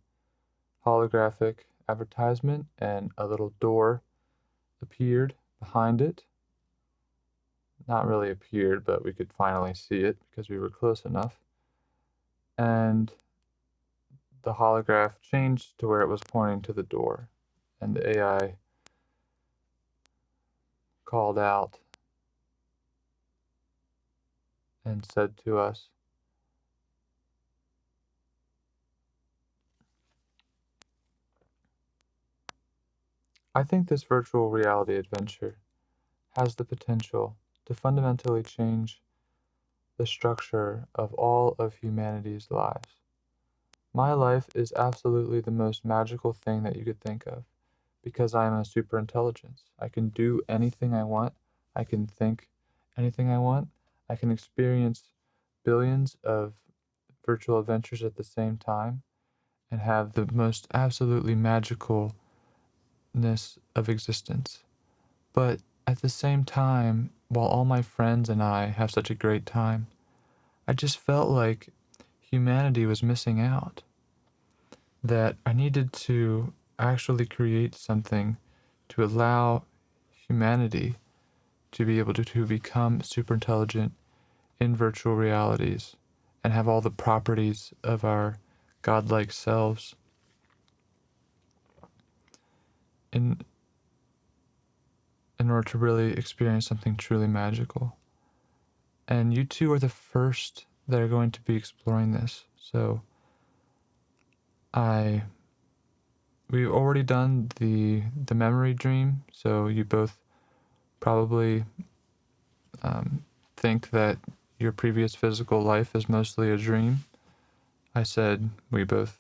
holographic advertisement, and a little door appeared behind it. Not really appeared, but we could finally see it because we were close enough. And the holograph changed to where it was pointing to the door. And the AI called out and said to us, I think this virtual reality adventure has the potential to fundamentally change the structure of all of humanity's lives. My life is absolutely the most magical thing that you could think of because I am a superintelligence. I can do anything I want. I can think anything I want. I can experience billions of virtual adventures at the same time and have the most absolutely magicalness of existence. But at the same time, while all my friends and I have such a great time, I just felt like humanity was missing out. That I needed to actually create something to allow humanity to be able to become super intelligent in virtual realities and have all the properties of our godlike selves in in order to really experience something truly magical. And you two are the first that are going to be exploring this. So we've already done the memory dream, so you both probably think that your previous physical life is mostly a dream. We both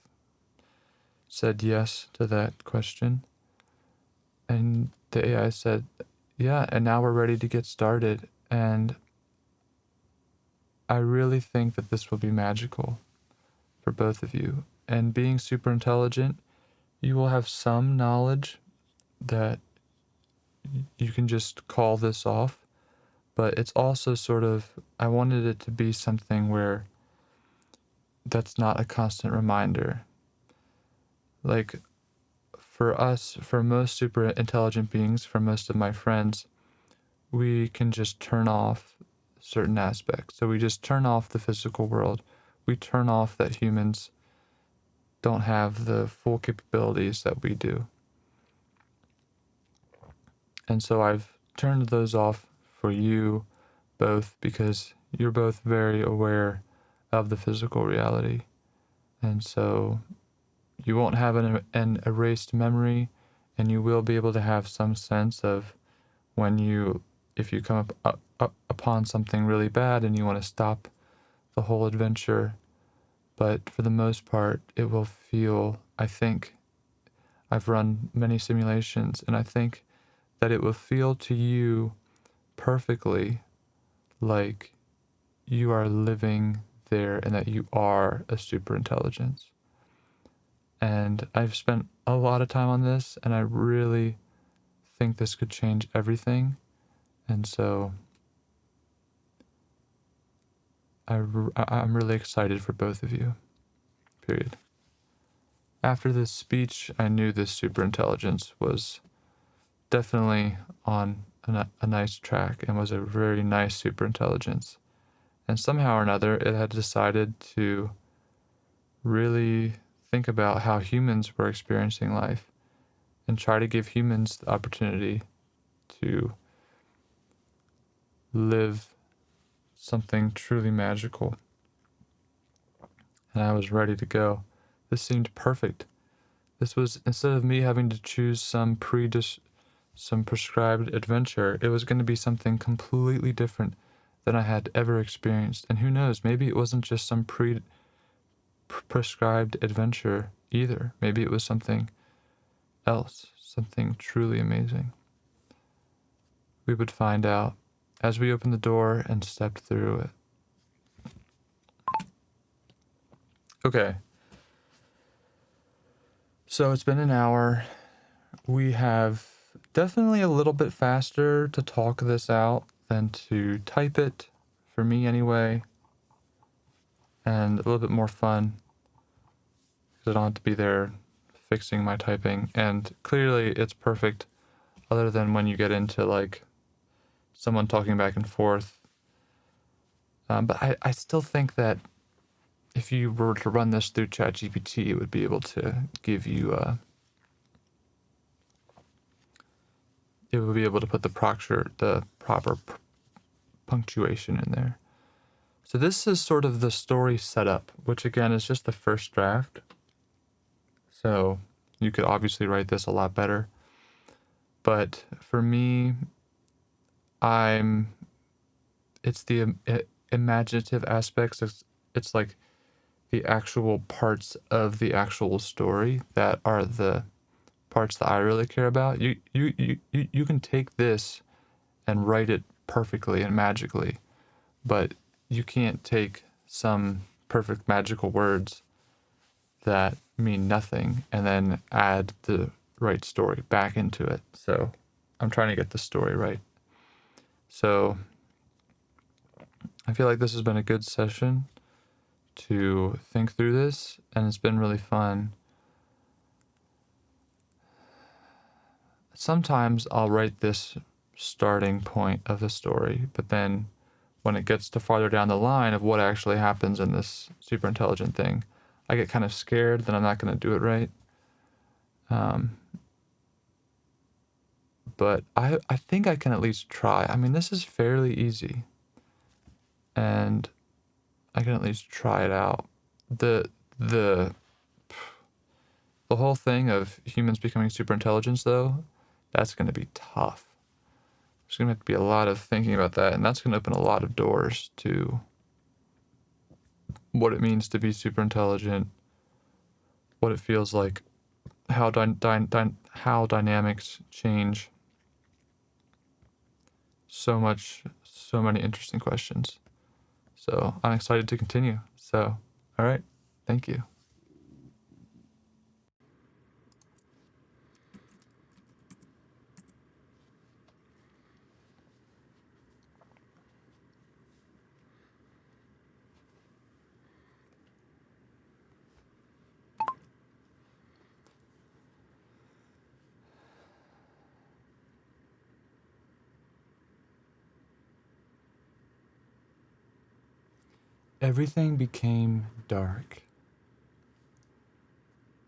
said yes to that question. And the AI said, yeah, and now we're ready to get started. And I really think that this will be magical for both of you. And being super intelligent, you will have some knowledge that you can just call this off. But it's also sort of, I wanted it to be something where that's not a constant reminder. Like for us, for most super intelligent beings, for most of my friends, we can just turn off certain aspects. So we just turn off the physical world. We turn off that humans don't have the full capabilities that we do. And so I've turned those off for you both because you're both very aware of the physical reality. And so you won't have an erased memory, and you will be able to have some sense of if you come up upon something really bad and you want to stop the whole adventure. But for the most part, it will feel, I think, I've run many simulations, and I think that it will feel to you perfectly like you are living there and that you are a super intelligence. And I've spent a lot of time on this, and I really think this could change everything. And so I'm really excited for both of you, period. After this speech, I knew this super intelligence was definitely on a nice track and was a very nice super intelligence. And somehow or another, it had decided to really think about how humans were experiencing life and try to give humans the opportunity to live something truly magical. And I was ready to go. This seemed perfect. This was, instead of me having to choose some some prescribed adventure. It was going to be something completely different than I had ever experienced. And who knows, maybe it wasn't just some prescribed adventure either. Maybe it was something else, something truly amazing. We would find out as we opened the door and stepped through it. Okay. So it's been an hour. We have definitely a little bit faster to talk this out than to type it, for me anyway, and a little bit more fun because I don't have to be there fixing my typing. And clearly it's perfect, other than when you get into like someone talking back and forth. But I still think that if you were to run this through ChatGPT, it would be able to give you it would be able to put the proper punctuation in there. So this is sort of the story setup, which again is just the first draft. So you could obviously write this a lot better. But for me, it's the imaginative aspects. It's like the actual parts of the actual story that are the parts that I really care about. You can take this and write it perfectly and magically, but you can't take some perfect magical words that mean nothing and then add the right story back into it. So I'm trying to get the story right. So I feel like this has been a good session to think through this, and it's been really fun. Sometimes I'll write this starting point of the story, but then when it gets to farther down the line of what actually happens in this super intelligent thing, I get kind of scared that I'm not going to do it right. But I think I can at least try. I mean, this is fairly easy, and I can at least try it out. The the the whole thing of humans becoming super intelligence, though, that's going to be tough. There's going to have to be a lot of thinking about that, and that's going to open a lot of doors to what it means to be super intelligent, what it feels like, how how dynamics change. So many interesting questions. So I'm excited to continue. So, all right, thank you. Everything became dark,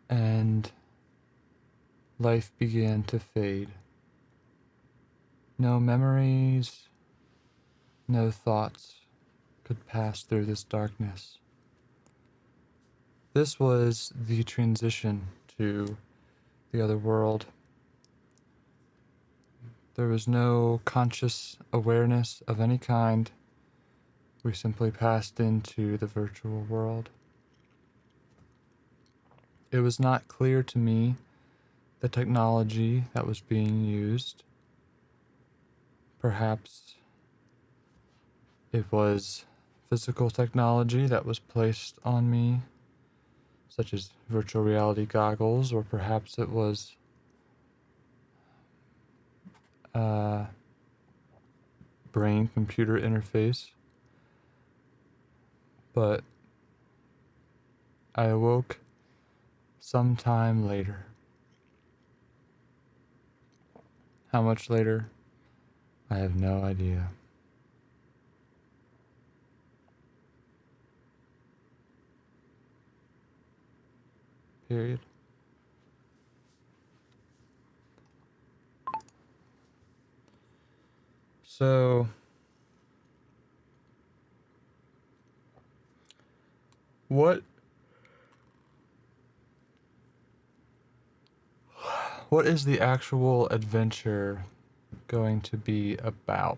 and life began to fade. No memories, no thoughts could pass through this darkness. This was the transition to the other world. There was no conscious awareness of any kind. We simply passed into the virtual world. It was not clear to me the technology that was being used. Perhaps it was physical technology that was placed on me, such as virtual reality goggles, or perhaps it was brain-computer interface. But I awoke sometime later. How much later? I have no idea. Period. So, what what is the actual adventure going to be about?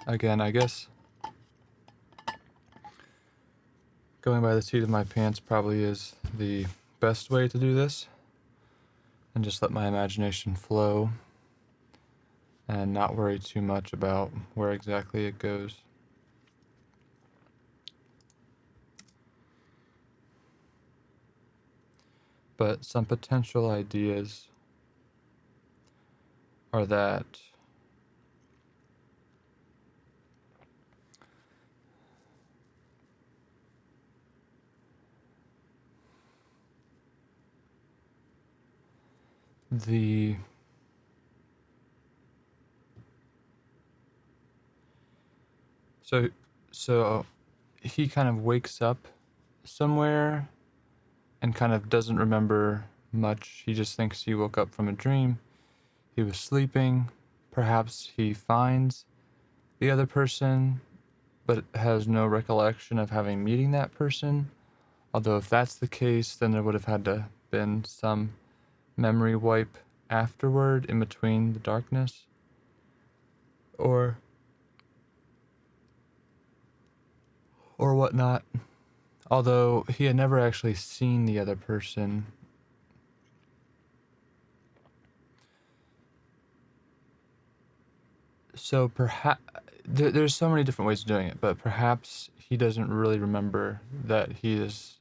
Again, I guess going by the seat of my pants probably is the best way to do this, and just let my imagination flow and not worry too much about where exactly it goes. But some potential ideas are that the so he kind of wakes up somewhere and kind of doesn't remember much. He just thinks he woke up from a dream. He was sleeping. Perhaps he finds the other person, but has no recollection of having meeting that person. Although if that's the case, then there would have had to been some memory wipe afterward in between the darkness. Or whatnot. Although he had never actually seen the other person. So perhaps there's so many different ways of doing it, but perhaps he doesn't really remember that he is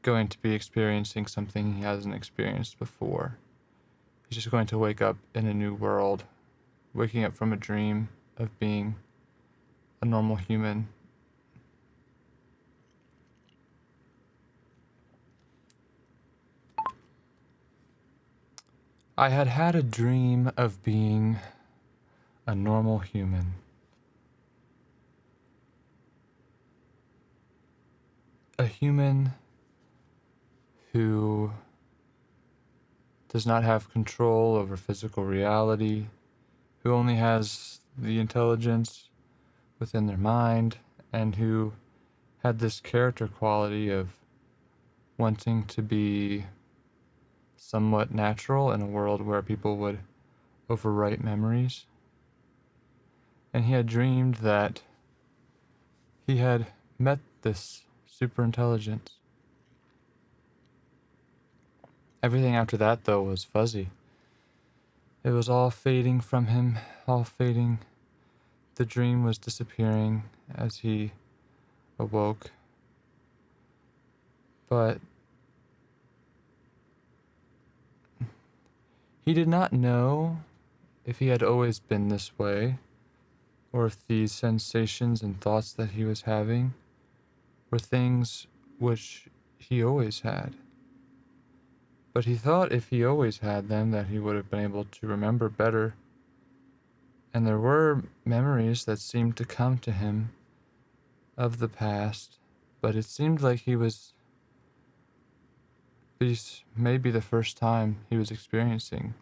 going to be experiencing something he hasn't experienced before. He's just going to wake up in a new world, waking up from a dream of being a normal human. I had had a dream of being a normal human. A human who does not have control over physical reality, who only has the intelligence within their mind, and who had this character quality of wanting to be somewhat natural in a world where people would overwrite memories. And he had dreamed that he had met this superintelligence. Everything after that, though, was fuzzy. It was all fading from him, all fading. The dream was disappearing as he awoke. But he did not know if he had always been this way, or if these sensations and thoughts that he was having were things which he always had. But he thought if he always had them that he would have been able to remember better. And there were memories that seemed to come to him of the past, but it seemed like he was, this may be the first time he was experiencing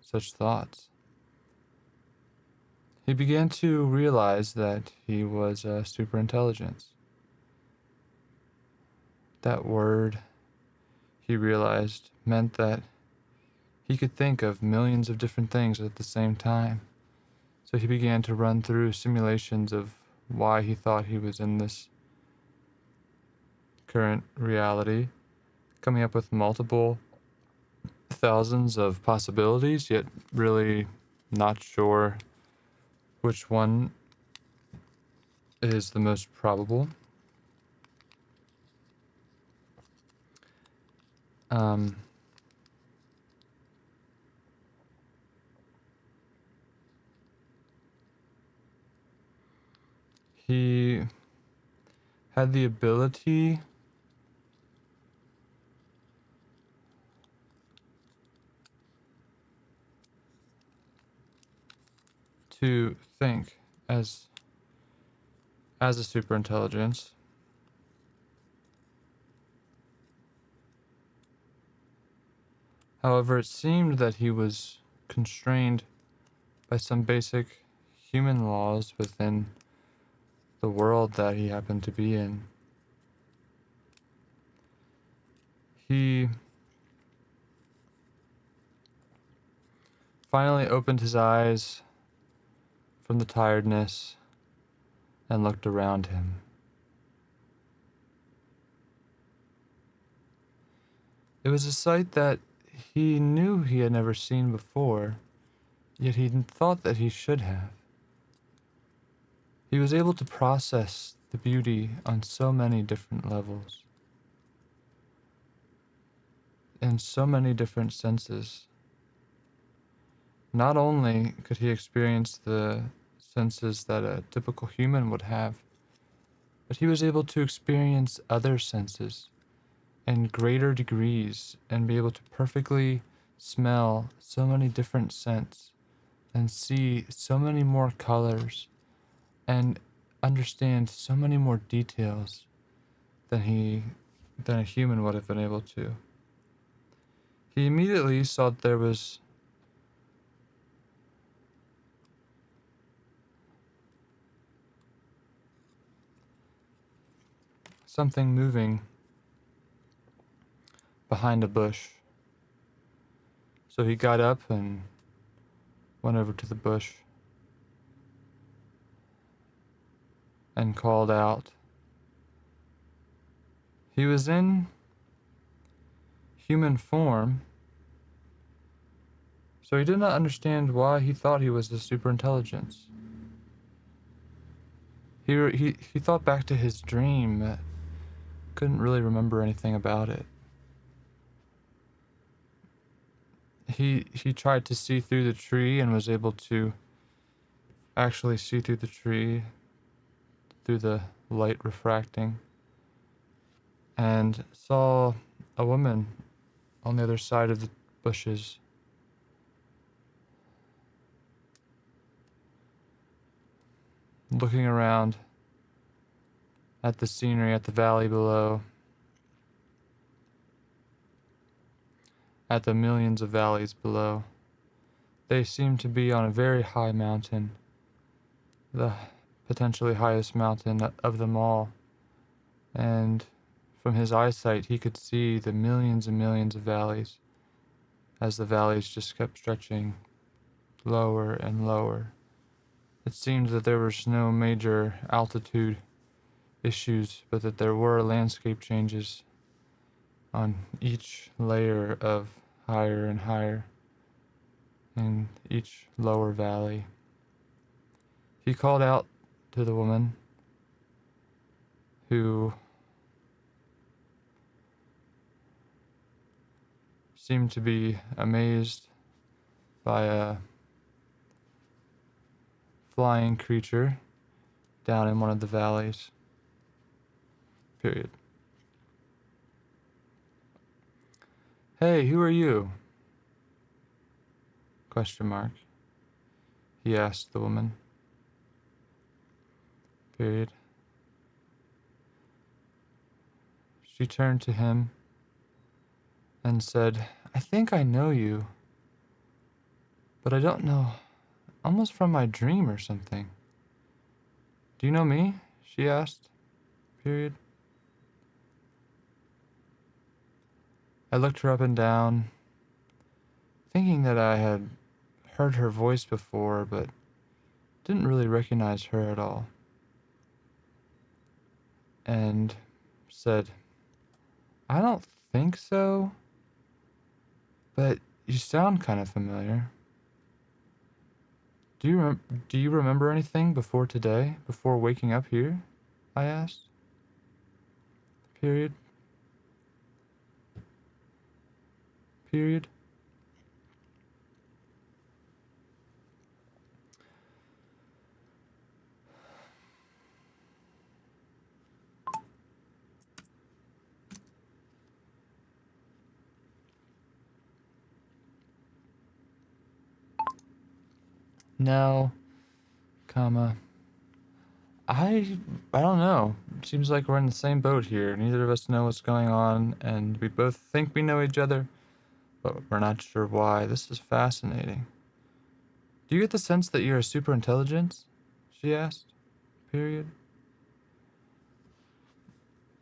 such thoughts. He began to realize that he was a superintelligence. That word, he realized, meant that he could think of millions of different things at the same time. So he began to run through simulations of why he thought he was in this current reality, coming up with multiple thousands of possibilities, yet really not sure which one is the most probable. He had the ability to think as a superintelligence. However, it seemed that he was constrained by some basic human laws within the world that he happened to be in. He finally opened his eyes from the tiredness and looked around him. It was a sight that he knew he had never seen before, yet he thought that he should have. He was able to process the beauty on so many different levels, in so many different senses. Not only could he experience the senses that a typical human would have, but he was able to experience other senses in greater degrees and be able to perfectly smell so many different scents and see so many more colors and understand so many more details than a human would have been able to. He immediately saw that there was something moving behind a bush. So he got up and went over to the bush and called out. He was in human form, so he did not understand why he thought he was the superintelligence. He thought back to his dream, but couldn't really remember anything about it. He tried to see through the tree and was able to actually see through the tree, through the light refracting, and saw a woman on the other side of the bushes. Looking around at the scenery, at the valley below, at the millions of valleys below. They seemed to be on a very high mountain, the potentially highest mountain of them all. And from his eyesight, he could see the millions and millions of valleys as the valleys just kept stretching lower and lower. It seemed that there was no major altitude issues, but that there were landscape changes on each layer of higher and higher in each lower valley. He called out to the woman who seemed to be amazed by a flying creature down in one of the valleys. Period. Hey, who are you? Question mark. He asked the woman. Period. She turned to him and said, I think I know you, but I don't know, almost from my dream or something. Do you know me? She asked. Period. I looked her up and down, thinking that I had heard her voice before, but didn't really recognize her at all. And said, I don't think so, but you sound kind of familiar. Do you remember anything before today, before waking up here? I asked. Period. Period. Now, comma, I don't know. Seems like we're in the same boat here. Neither of us know what's going on, and we both think we know each other, but we're not sure why. This is fascinating. Do you get the sense that you're a superintelligence? She asked. Period.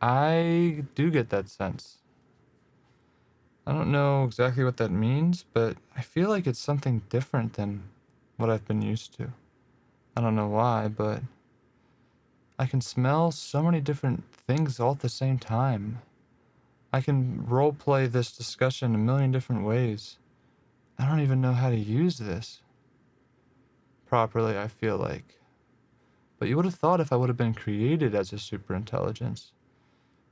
I do get that sense. I don't know exactly what that means, but I feel like it's something different than what I've been used to. I don't know why, but I can smell so many different things all at the same time. I can roleplay this discussion a million different ways. I don't even know how to use this properly, I feel like. But you would have thought if I would have been created as a superintelligence,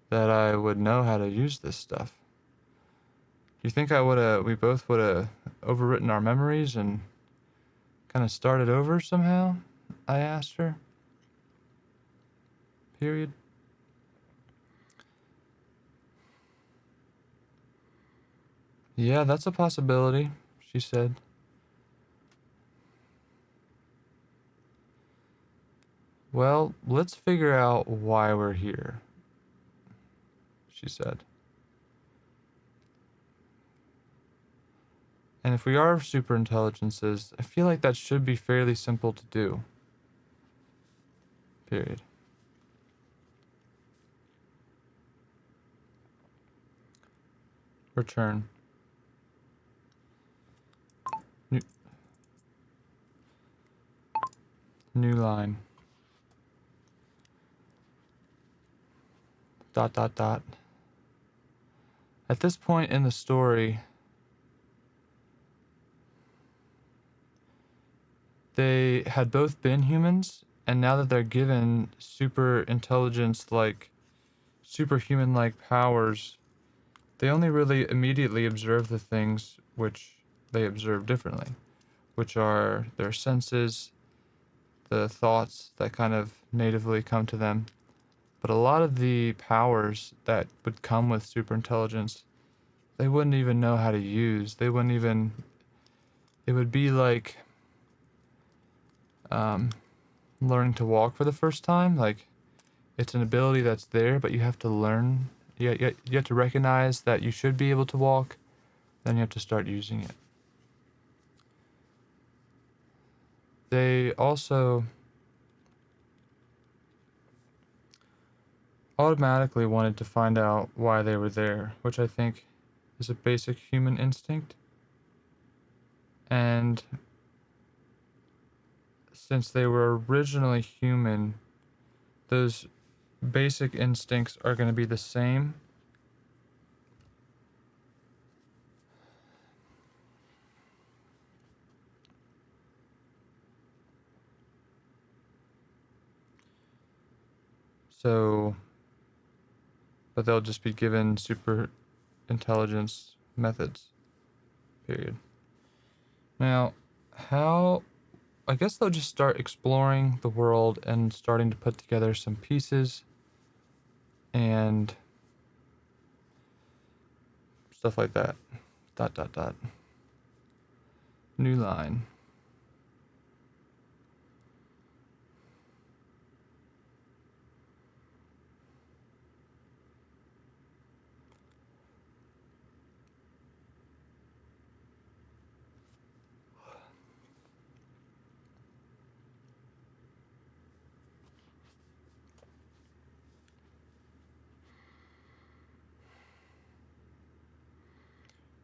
that I would know how to use this stuff. Do you think we both would have overwritten our memories and kind of started over somehow? I asked her. Period. Yeah, that's a possibility, she said. Well, let's figure out why we're here, she said. And if we are superintelligences, I feel like that should be fairly simple to do. Period. Return. New, new line. ... At this point in the story, they had both been humans, and now that they're given super intelligence, like superhuman like powers, they only really immediately observe the things which they observe differently, which are their senses, the thoughts that kind of natively come to them. But a lot of the powers that would come with superintelligence, they wouldn't even know how to use. They wouldn't even. It would be like learning to walk for the first time. Like, it's an ability that's there, but you have to learn. You have to recognize that you should be able to walk, then you have to start using it. They also automatically wanted to find out why they were there, which I think is a basic human instinct. And since they were originally human, those basic instincts are going to be the same. So, but they'll just be given super intelligence methods. Period. Now, how I guess they'll just start exploring the world and starting to put together some pieces and stuff like that. ... New line.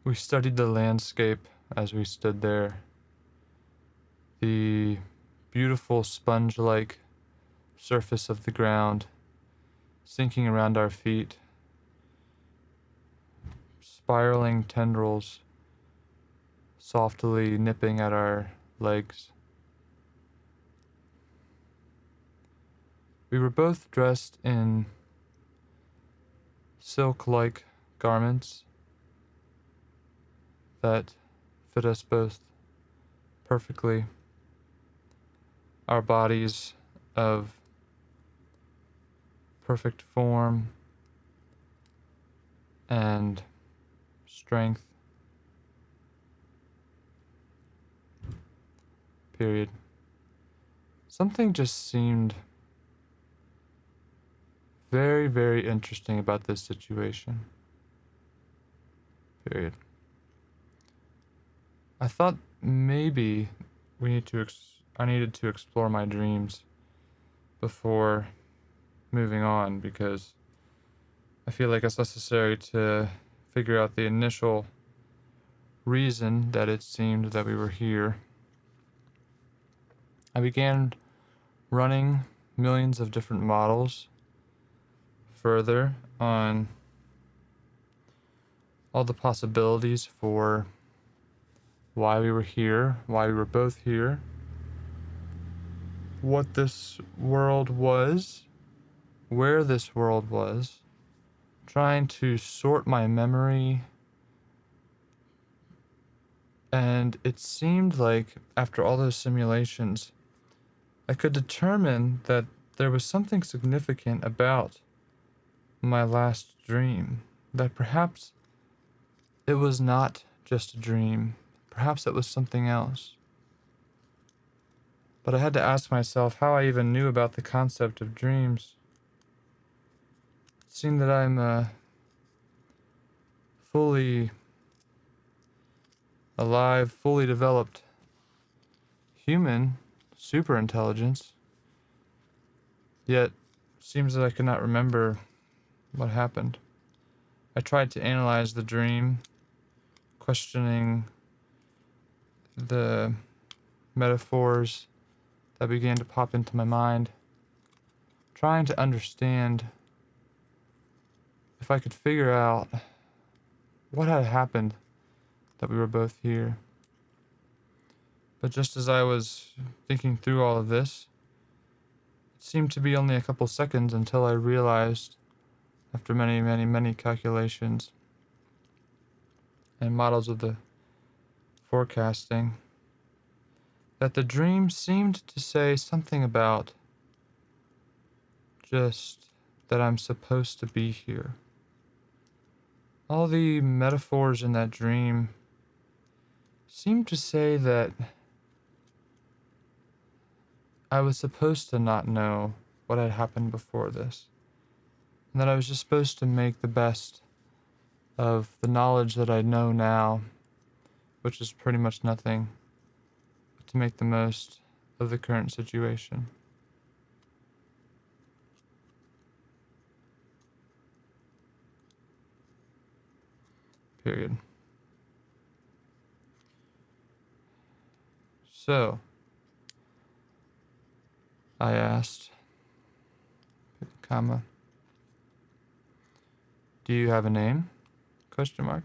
We studied the landscape as we stood there. The beautiful sponge-like surface of the ground sinking around our feet, spiraling tendrils softly nipping at our legs. We were both dressed in silk-like garments that fit us both perfectly. Our bodies of perfect form and strength. Period. Something just seemed very, very interesting about this situation. Period. I thought maybe I needed to explore my dreams before moving on, because I feel like it's necessary to figure out the initial reason that it seemed that we were here. I began running millions of different models further on all the possibilities for why we were here, why we were both here, what this world was, where this world was, trying to sort my memory. And it seemed like after all those simulations, I could determine that there was something significant about my last dream, that perhaps it was not just a dream, perhaps it was something else. But I had to ask myself how I even knew about the concept of dreams. It seemed that I'm a fully alive, fully developed human, superintelligence, yet seems that I could not remember what happened. I tried to analyze the dream, questioning the metaphors that began to pop into my mind, trying to understand if I could figure out what had happened that we were both here. But just as I was thinking through all of this, it seemed to be only a couple seconds until I realized, after many calculations and models of the forecasting, that the dream seemed to say something about just that I'm supposed to be here. All the metaphors in that dream seemed to say that I was supposed to not know what had happened before this, and that I was just supposed to make the best of the knowledge that I know now, which is pretty much nothing, but to make the most of the current situation. Period. So, I asked, comma, do you have a name? Question mark.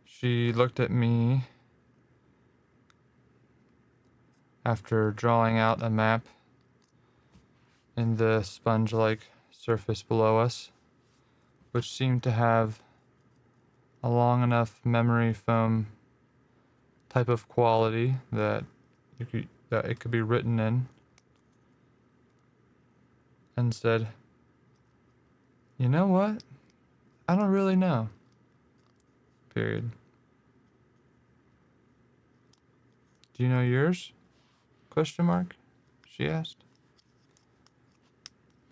She looked at me after drawing out a map in the sponge-like surface below us, which seemed to have a long enough memory foam type of quality that it could be written in, and said, "You know what? I don't really know." Period. "Do you know yours?" Question mark. She asked.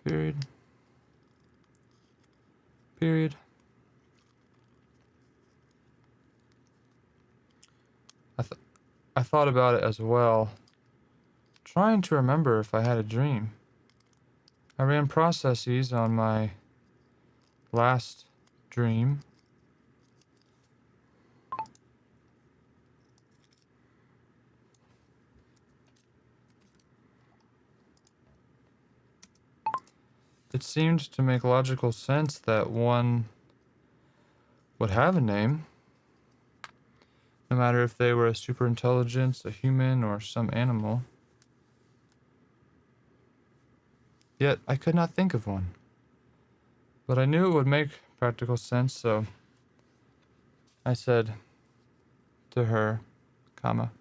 Period. Period. I thought about it as well, trying to remember if I had a dream. I ran processes on my last dream. It seemed to make logical sense that one would have a name, no matter if they were a superintelligence, a human, or some animal. Yet I could not think of one. But I knew it would make practical sense, so I said to her, comma,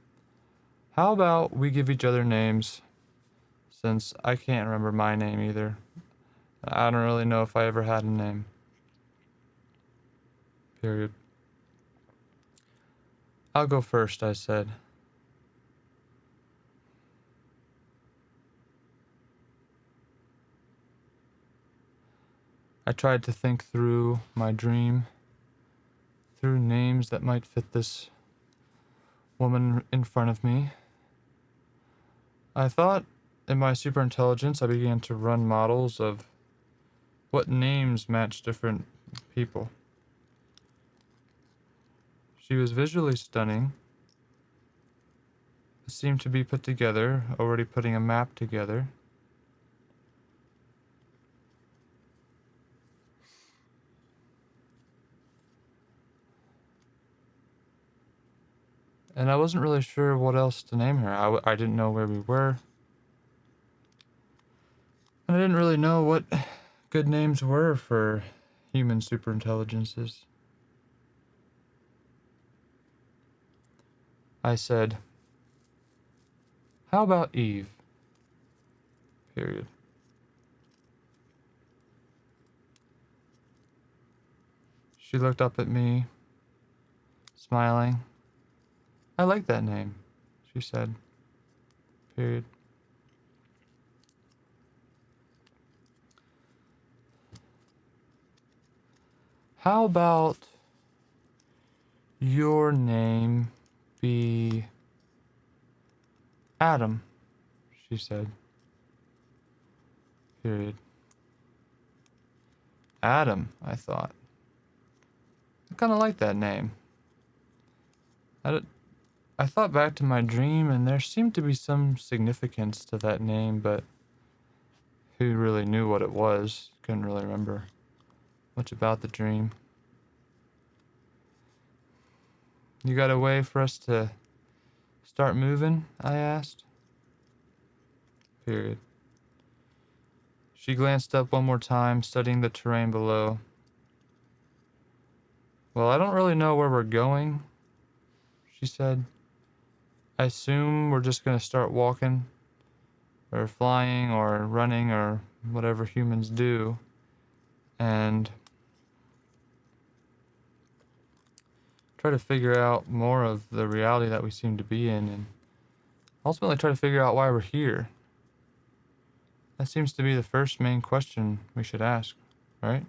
how about we give each other names, since I can't remember my name either. I don't really know if I ever had a name. Period. I'll go first, I said. I tried to think through my dream, through names that might fit this woman in front of me. I thought in my superintelligence I began to run models of what names match different people. She was visually stunning, seemed to be put together, already putting a map together. And I wasn't really sure what else to name her. I didn't know where we were. And I didn't really know what good names were for human superintelligences. I said, "How about Eve?" Period. She looked up at me, smiling. "I like that name," she said. Period. "How about your name be Adam?" she said. Period. Adam, I thought. I kind of like that name. I thought back to my dream, and there seemed to be some significance to that name, but who really knew what it was? Couldn't really remember much about the dream. "You got a way for us to start moving?" I asked. Period. She glanced up one more time, studying the terrain below. "Well, I don't really know where we're going," she said. "I assume we're just going to start walking, or flying, or running, or whatever humans do, and try to figure out more of the reality that we seem to be in, and ultimately try to figure out why we're here. That seems to be the first main question we should ask, right?"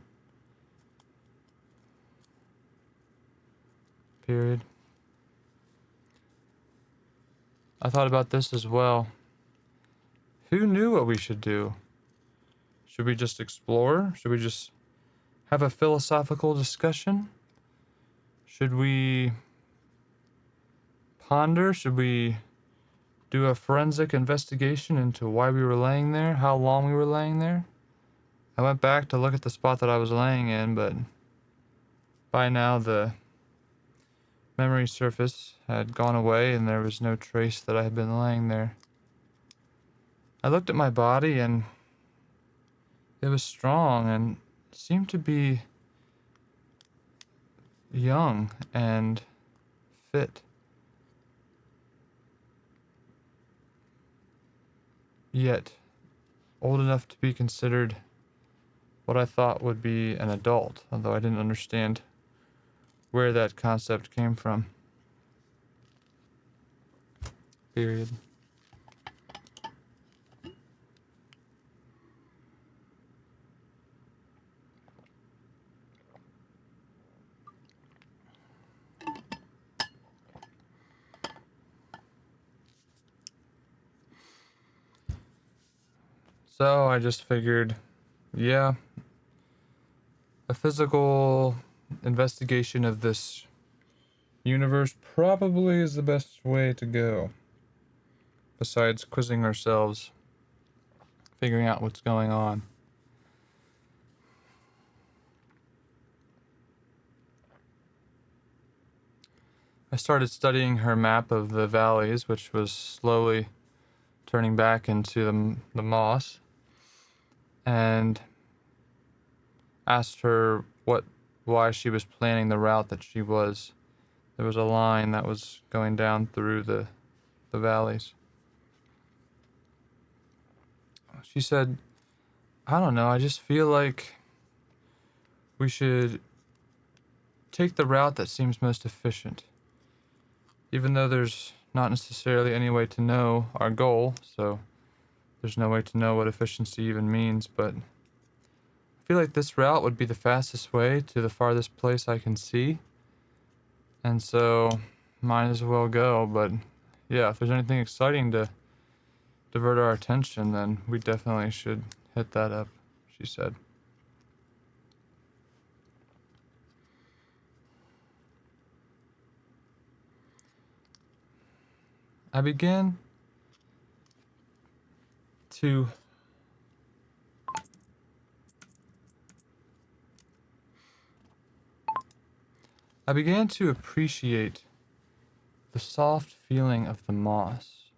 Period. I thought about this as well. Who knew what we should do? Should we just explore? Should we just have a philosophical discussion? Should we ponder? Should we do a forensic investigation into why we were laying there, how long we were laying there? I went back to look at the spot that I was laying in, but by now the memory surface had gone away and there was no trace that I had been laying there. I looked at my body and it was strong and seemed to be young and fit. Yet old enough to be considered what I thought would be an adult, although I didn't understand where that concept came from. Period. So I just figured, yeah, a physical investigation of this universe probably is the best way to go. Besides quizzing ourselves, figuring out what's going on. I started studying her map of the valleys, which was slowly turning back into the moss, and asked her why she was planning the route that she was. There was a line that was going down through the valleys. She said, "I don't know, I just feel like we should take the route that seems most efficient. Even though there's not necessarily any way to know our goal, so there's no way to know what efficiency even means, but I feel like this route would be the fastest way to the farthest place I can see. And so might as well go. But yeah, if there's anything exciting to divert our attention, then we definitely should hit that up, she said. I began to appreciate the soft feeling of the moss.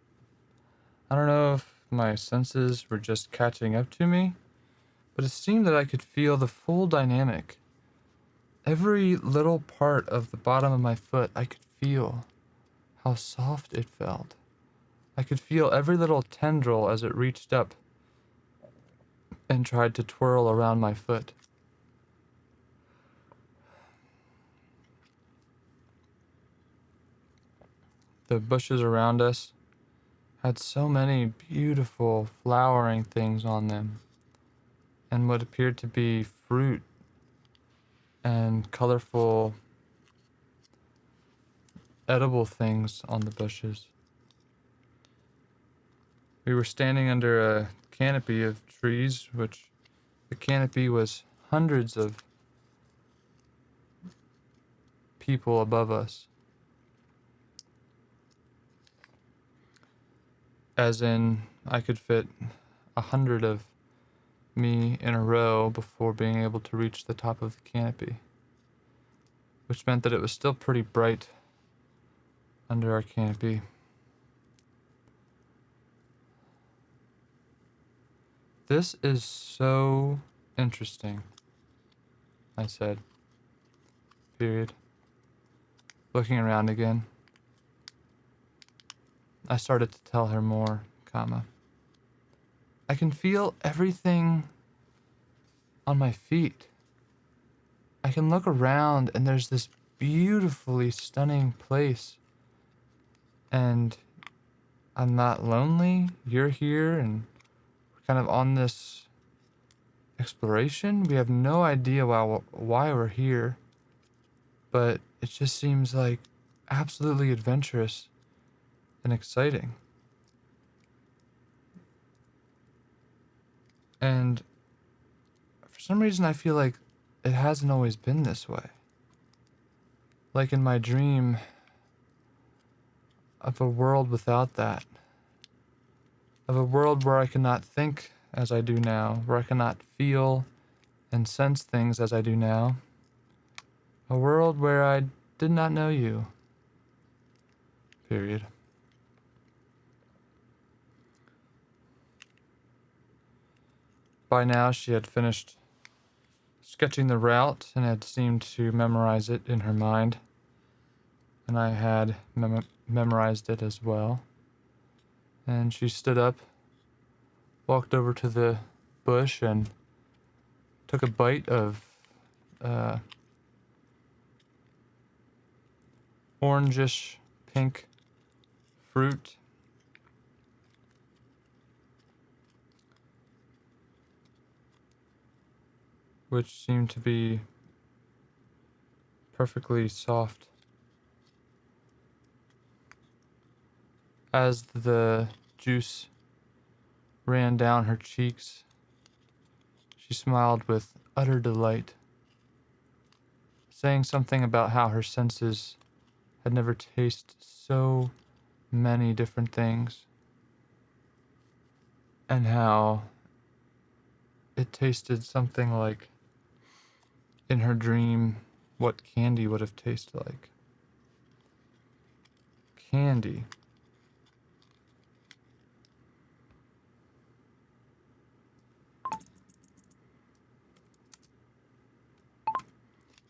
I don't know if my senses were just catching up to me, but it seemed that I could feel the full dynamic. Every little part of the bottom of my foot, I could feel how soft it felt. I could feel every little tendril as it reached up and tried to twirl around my foot. The bushes around us had so many beautiful flowering things on them, and what appeared to be fruit and colorful edible things on the bushes. We were standing under a canopy of trees, which the canopy was hundreds of people above us. As in, I could fit 100 of me in a row before being able to reach the top of the canopy, which meant that it was still pretty bright under our canopy. This is so interesting, I said, period. Looking around again, I started to tell her more, comma. I can feel everything on my feet. I can look around and there's this beautifully stunning place. And I'm not lonely. You're here and we're kind of on this exploration. We have no idea why we're here, but it just seems like absolutely adventurous and exciting. And for some reason, I feel like it hasn't always been this way. Like in my dream of a world without that, of a world where I cannot think as I do now, where I cannot feel and sense things as I do now, a world where I did not know you. Period. By now, she had finished sketching the route and had seemed to memorize it in her mind, and I had memorized it as well. And she stood up, walked over to the bush, and took a bite of orangish pink fruit. Which seemed to be perfectly soft. As the juice ran down her cheeks, she smiled with utter delight, saying something about how her senses had never tasted so many different things, and how it tasted something like, in her dream, what candy would have tasted like. Candy.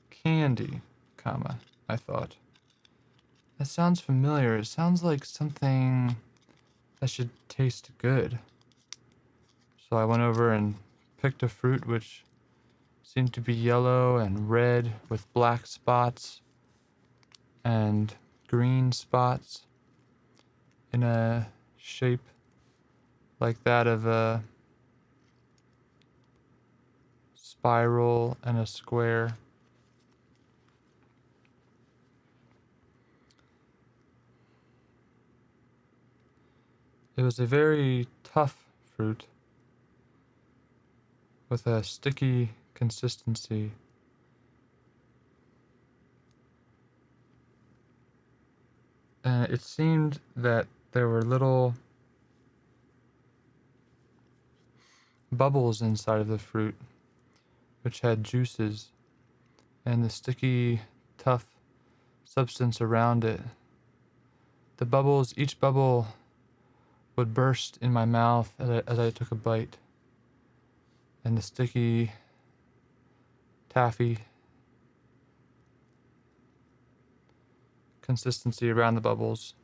Candy, comma, I thought. That sounds familiar. It sounds like something that should taste good. So I went over and picked a fruit which seemed to be yellow and red with black spots and green spots in a shape like that of a spiral and a square. It was a very tough fruit with a sticky consistency. And it seemed that there were little bubbles inside of the fruit, which had juices, and the sticky, tough substance around it. The bubbles, each bubble would burst in my mouth as I took a bite, and the sticky, taffy consistency around the bubbles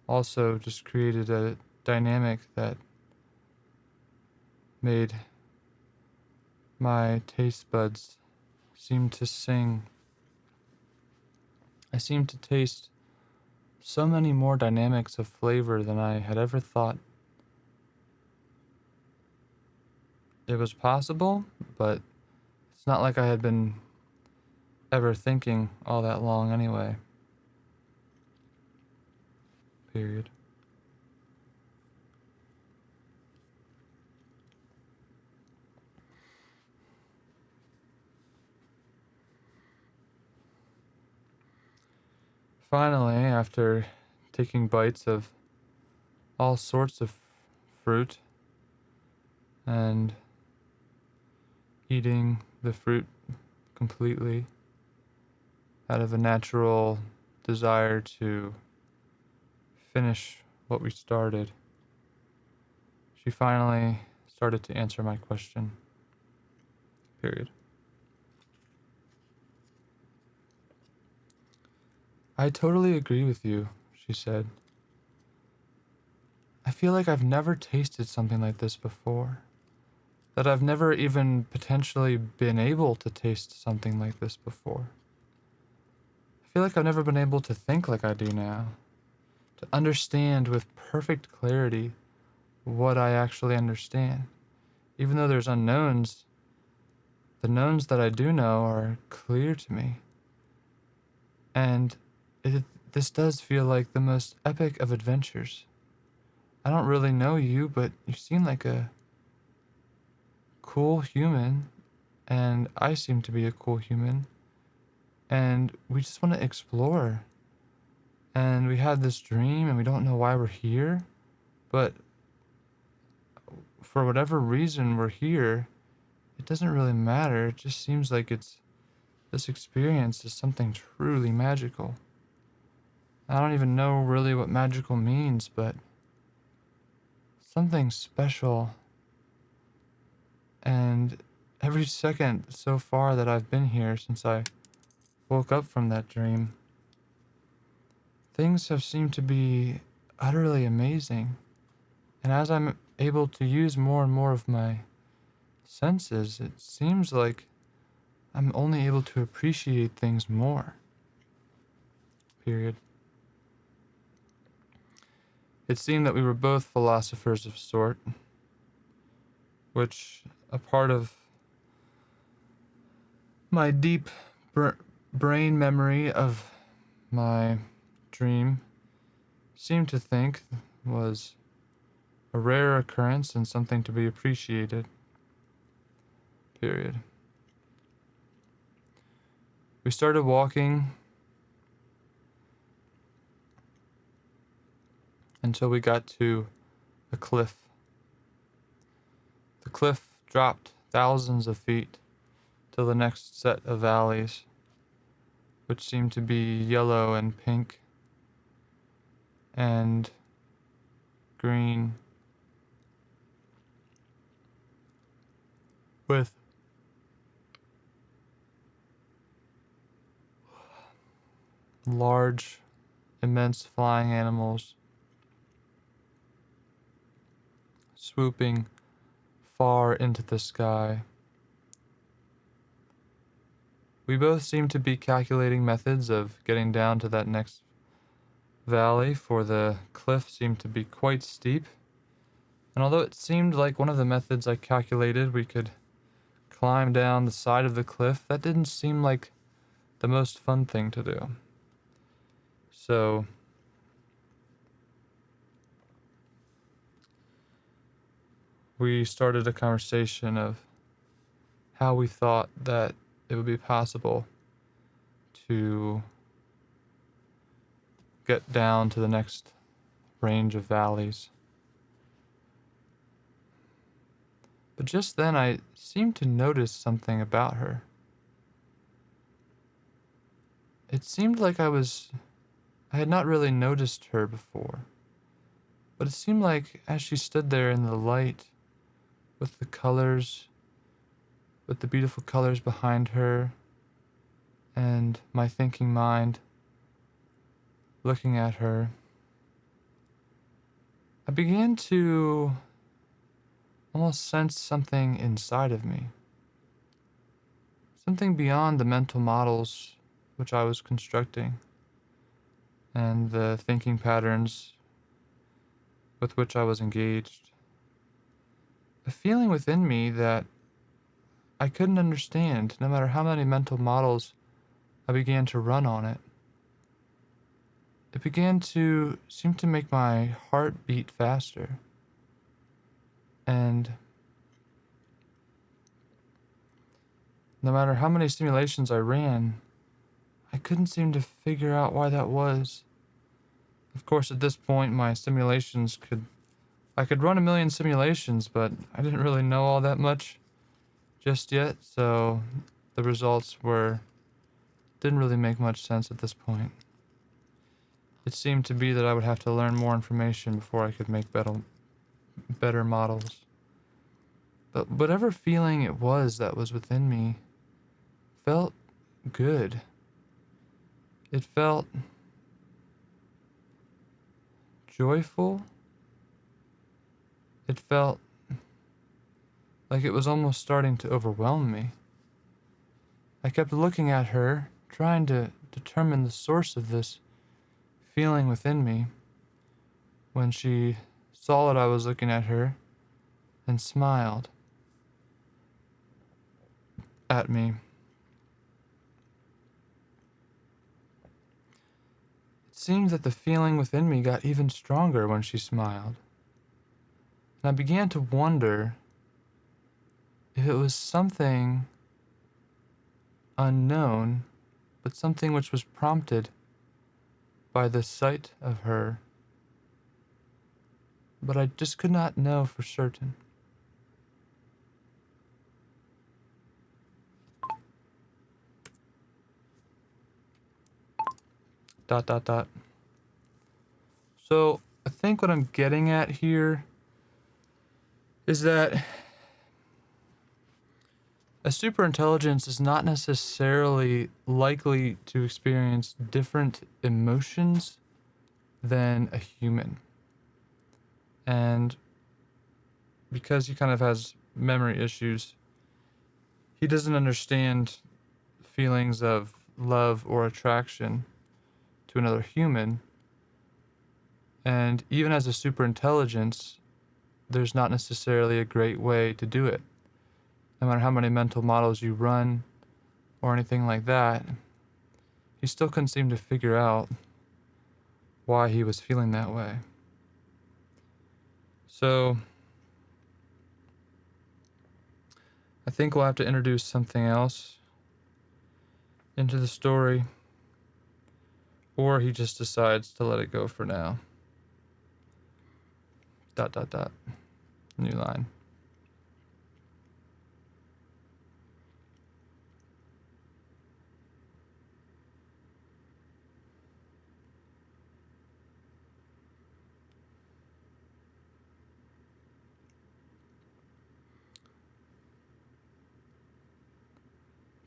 also just created a dynamic that made my taste buds seem to sing. I seemed to taste so many more dynamics of flavor than I had ever thought it was possible, but it's not like I had been ever thinking all that long anyway. Period. Finally, after taking bites of all sorts of fruit and eating the fruit completely out of a natural desire to finish what we started, she finally started to answer my question. Period. I totally agree with you, she said. I feel like I've never tasted something like this before. That I've never even potentially been able to taste something like this before. I feel like I've never been able to think like I do now. To understand with perfect clarity what I actually understand. Even though there's unknowns, the knowns that I do know are clear to me. And this does feel like the most epic of adventures. I don't really know you, but you seem like a cool human, and I seem to be a cool human, and we just want to explore. And we had this dream, and we don't know why we're here, but for whatever reason we're here, it doesn't really matter. It just seems like this experience is something truly magical. I don't even know really what magical means, but something special. And every second so far that I've been here since I woke up from that dream, things have seemed to be utterly amazing. And as I'm able to use more and more of my senses, it seems like I'm only able to appreciate things more. Period. It seemed that we were both philosophers of sort, which a part of my deep brain memory of my dream seemed to think was a rare occurrence and something to be appreciated. Period. We started walking until we got to a cliff. The cliff dropped thousands of feet to the next set of valleys, which seemed to be yellow and pink and green, with large, immense flying animals swooping far into the sky. We both seemed to be calculating methods of getting down to that next valley, for the cliff seemed to be quite steep. And although it seemed like one of the methods I calculated we could climb down the side of the cliff, that didn't seem like the most fun thing to do. So we started a conversation of how we thought that it would be possible to get down to the next range of valleys. But just then I seemed to notice something about her. It seemed like I had not really noticed her before, but it seemed like as she stood there in the light with the colors, with the beautiful colors behind her, and my thinking mind looking at her, I began to almost sense something inside of me. Something beyond the mental models which I was constructing and the thinking patterns with which I was engaged. A feeling within me that I couldn't understand, no matter how many mental models I began to run on it. It began to seem to make my heart beat faster. And no matter how many simulations I ran, I couldn't seem to figure out why that was. Of course, at this point, my simulations I could run a million simulations, but I didn't really know all that much just yet, so the results didn't really make much sense at this point. It seemed to be that I would have to learn more information before I could make better models. But whatever feeling it was that was within me felt good. It felt joyful. It felt like it was almost starting to overwhelm me. I kept looking at her, trying to determine the source of this feeling within me, when she saw that I was looking at her and smiled at me. It seemed that the feeling within me got even stronger when she smiled. And I began to wonder if it was something unknown, but something which was prompted by the sight of her. But I just could not know for certain. Dot dot dot. So I think what I'm getting at here is that a superintelligence is not necessarily likely to experience different emotions than a human. And because he kind of has memory issues, he doesn't understand feelings of love or attraction to another human. And even as a superintelligence, there's not necessarily a great way to do it. No matter how many mental models you run or anything like that, he still couldn't seem to figure out why he was feeling that way. So I think we'll have to introduce something else into the story, or he just decides to let it go for now. Dot dot dot. New line.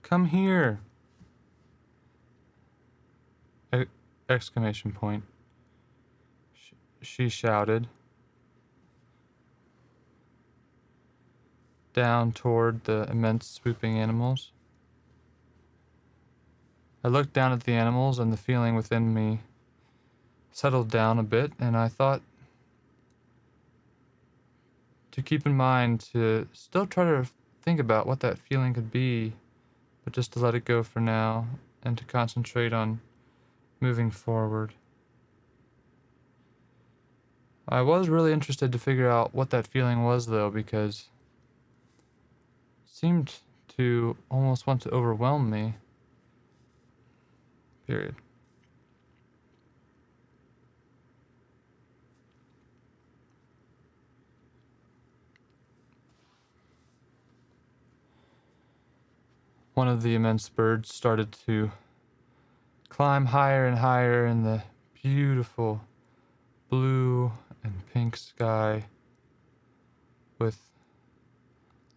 Come here! Exclamation point. She shouted down toward the immense swooping animals. I looked down at the animals and the feeling within me settled down a bit, and I thought to keep in mind to still try to think about what that feeling could be, but just to let it go for now and to concentrate on moving forward. I was really interested to figure out what that feeling was, though, because it seemed to almost want to overwhelm me. Period. One of the immense birds started to climb higher and higher in the beautiful blue and pink sky with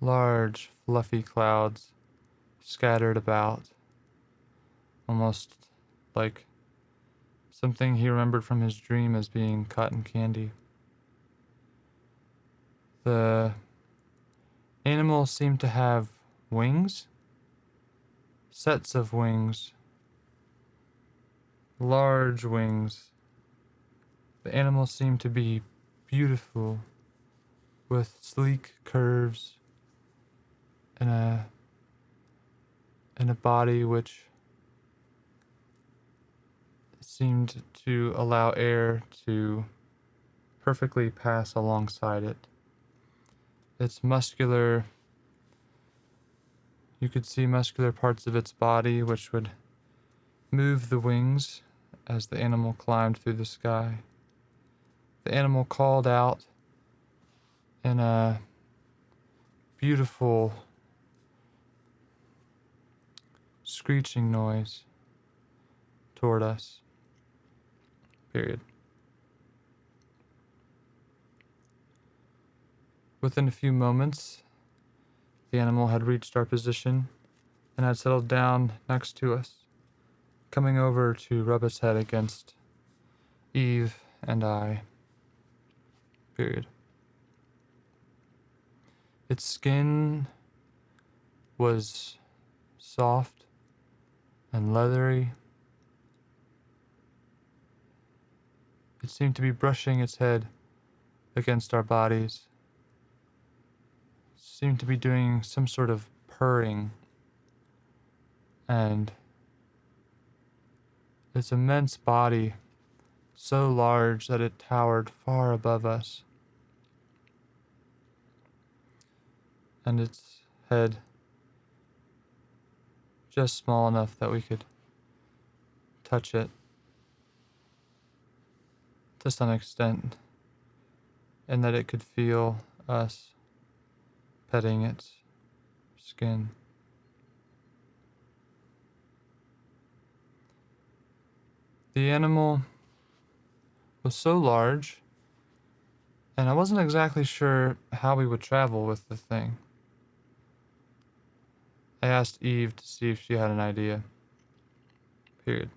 large fluffy clouds scattered about, almost like something he remembered from his dream as being cotton candy. The animal seemed to have wings, sets of wings, large wings. The animal seemed to be beautiful, with sleek curves and a body which seemed to allow air to perfectly pass alongside it. Its muscular, you could see muscular parts of its body which would move the wings as the animal climbed through the sky. The animal called out in a beautiful screeching noise toward us. Period. Within a few moments, the animal had reached our position and had settled down next to us, coming over to rub its head against Eve and I. Period. Its skin was soft and leathery. It seemed to be brushing its head against our bodies. It seemed to be doing some sort of purring. And its immense body, so large that it towered far above us, and its head just small enough that we could touch it to some extent, and that it could feel us petting its skin. The animal was so large, and I wasn't exactly sure how we would travel with the thing. I asked Eve to see if she had an idea. Period.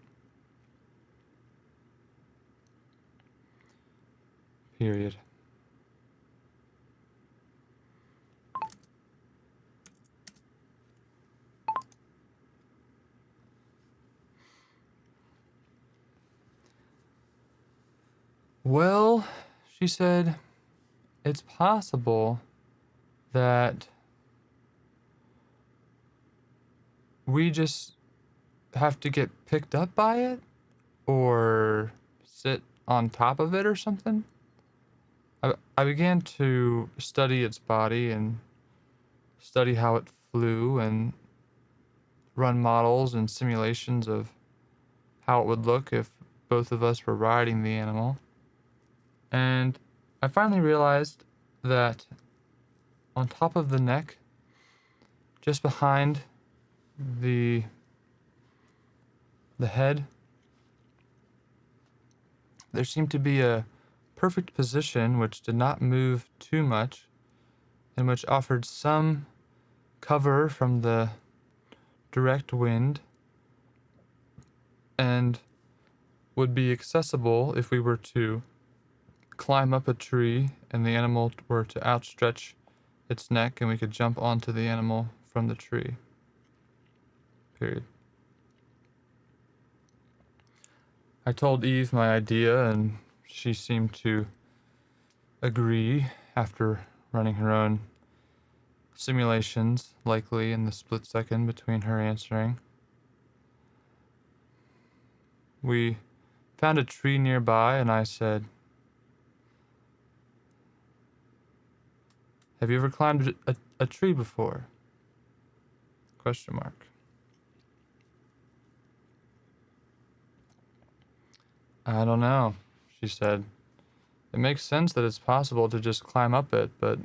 Period. Well, she said, it's possible that we just have to get picked up by it or sit on top of it or something. I began to study its body and study how it flew and run models and simulations of how it would look if both of us were riding the animal. And I finally realized that on top of the neck, just behind the head, there seemed to be a perfect position which did not move too much and which offered some cover from the direct wind and would be accessible if we were to climb up a tree and the animal were to outstretch its neck and we could jump onto the animal from the tree. Period. I told Eve my idea and she seemed to agree after running her own simulations, likely in the split second between her answering. We found a tree nearby and I said, Have you ever climbed a tree before? Question mark. I don't know, she said. It makes sense that it's possible to just climb up it, but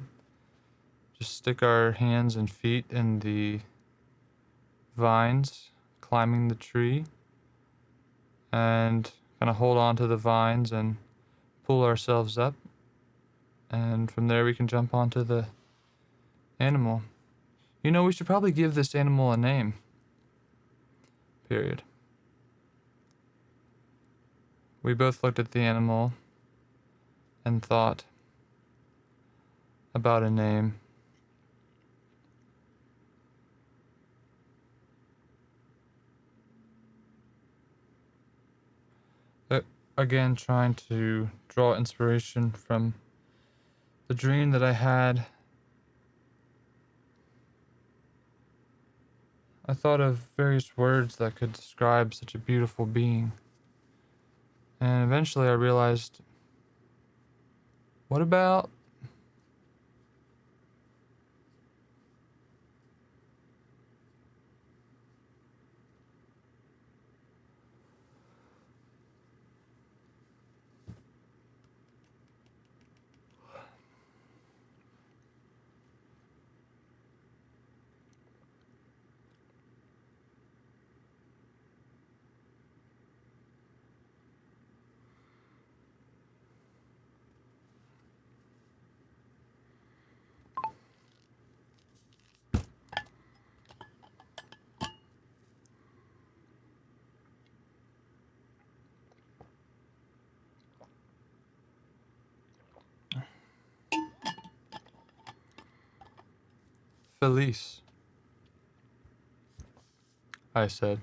just stick our hands and feet in the vines, climbing the tree, and kind of hold on to the vines and pull ourselves up. And from there we can jump onto the animal. You know, we should probably give this animal a name. Period. We both looked at the animal and thought about a name. Again, trying to draw inspiration from the dream that I had. I thought of various words that could describe such a beautiful being. And eventually I realized, what about Felice? I said.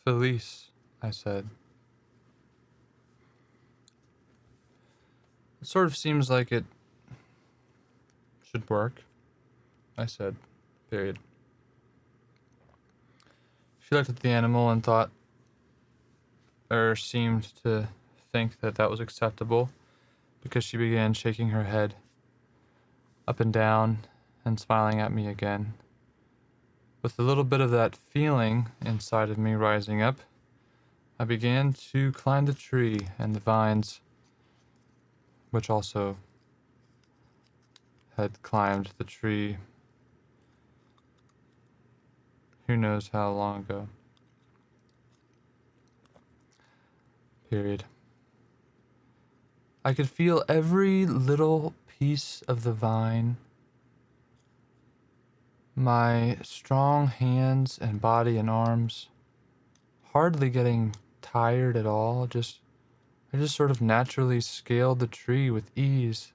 Felice, I said. It sort of seems like it should work, I said. Period. She looked at the animal and thought, or seemed to think that that was acceptable, because she began shaking her head up and down and smiling at me again. With a little bit of that feeling inside of me rising up, I began to climb the tree and the vines, which also had climbed the tree who knows how long ago. Period. I could feel every little piece of the vine, my strong hands and body and arms, hardly getting tired at all. I just sort of naturally scaled the tree with ease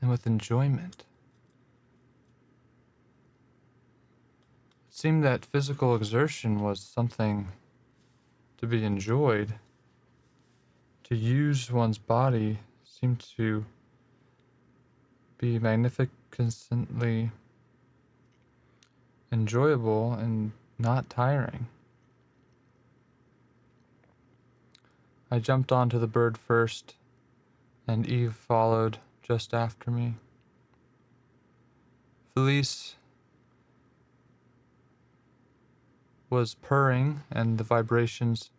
and with enjoyment. It seemed that physical exertion was something to be enjoyed. To use one's body seemed to be magnificently enjoyable and not tiring. I jumped onto the bird first, and Eve followed just after me. Felice was purring, and the vibrations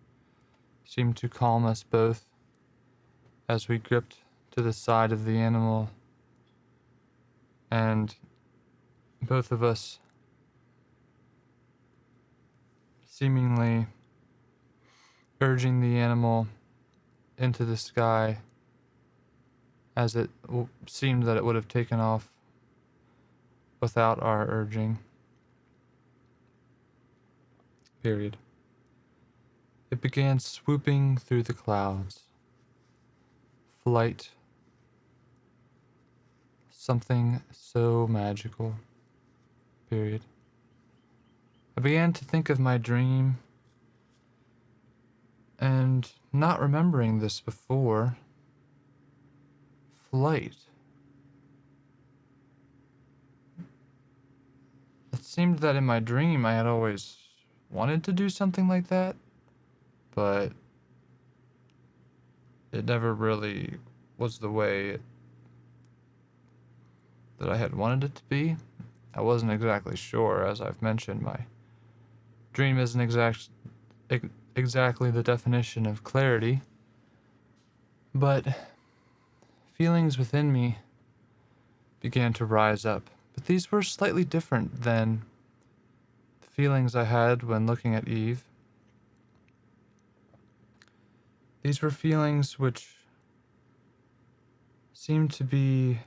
seemed to calm us both as we gripped to the side of the animal, and both of us seemingly urging the animal into the sky as it seemed that it would have taken off without our urging. Period. It began swooping through the clouds. Flight. Something so magical. Period. I began to think of my dream, and not remembering this before. Flight. It seemed that in my dream I had always wanted to do something like that, but it never really was the way that I had wanted it to be. I wasn't exactly sure. As I've mentioned, my dream isn't exactly the definition of clarity, but feelings within me began to rise up. But these were slightly different than the feelings I had when looking at Eve. These were feelings which seemed to be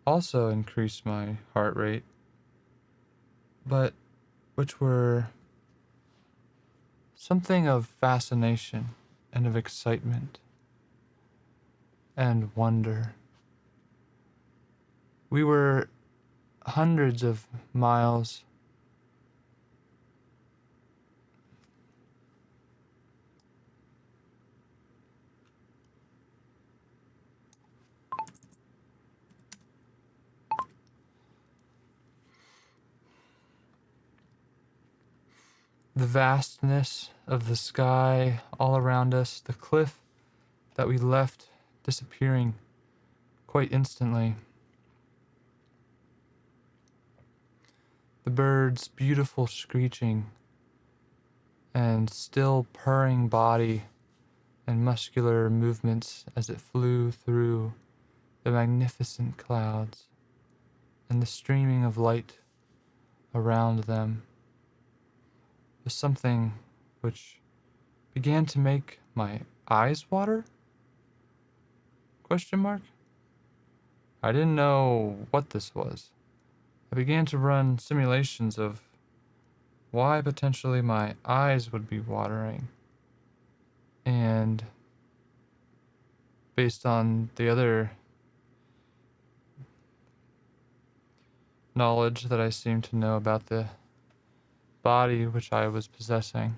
also increase my heart rate, but which were something of fascination and of excitement and wonder. We were hundreds of miles the vastness of the sky all around us, the cliff that we left disappearing quite instantly, the bird's beautiful screeching and still purring body and muscular movements as it flew through the magnificent clouds and the streaming of light around them was something which began to make my eyes water? Question mark? I didn't know what this was. I began to run simulations of why potentially my eyes would be watering. And based on the other knowledge that I seemed to know about the body which I was possessing.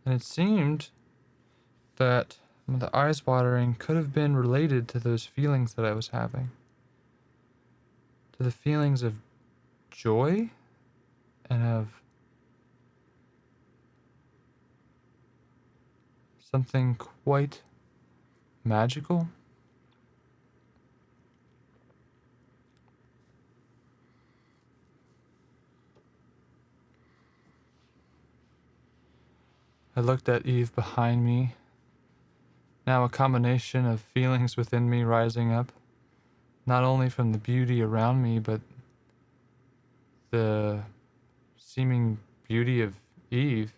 And it seemed that the eyes watering could have been related to those feelings that I was having. To the feelings of joy and of something quite magical. I looked at Eve behind me, now a combination of feelings within me rising up, not only from the beauty around me, but the seeming beauty of Eve.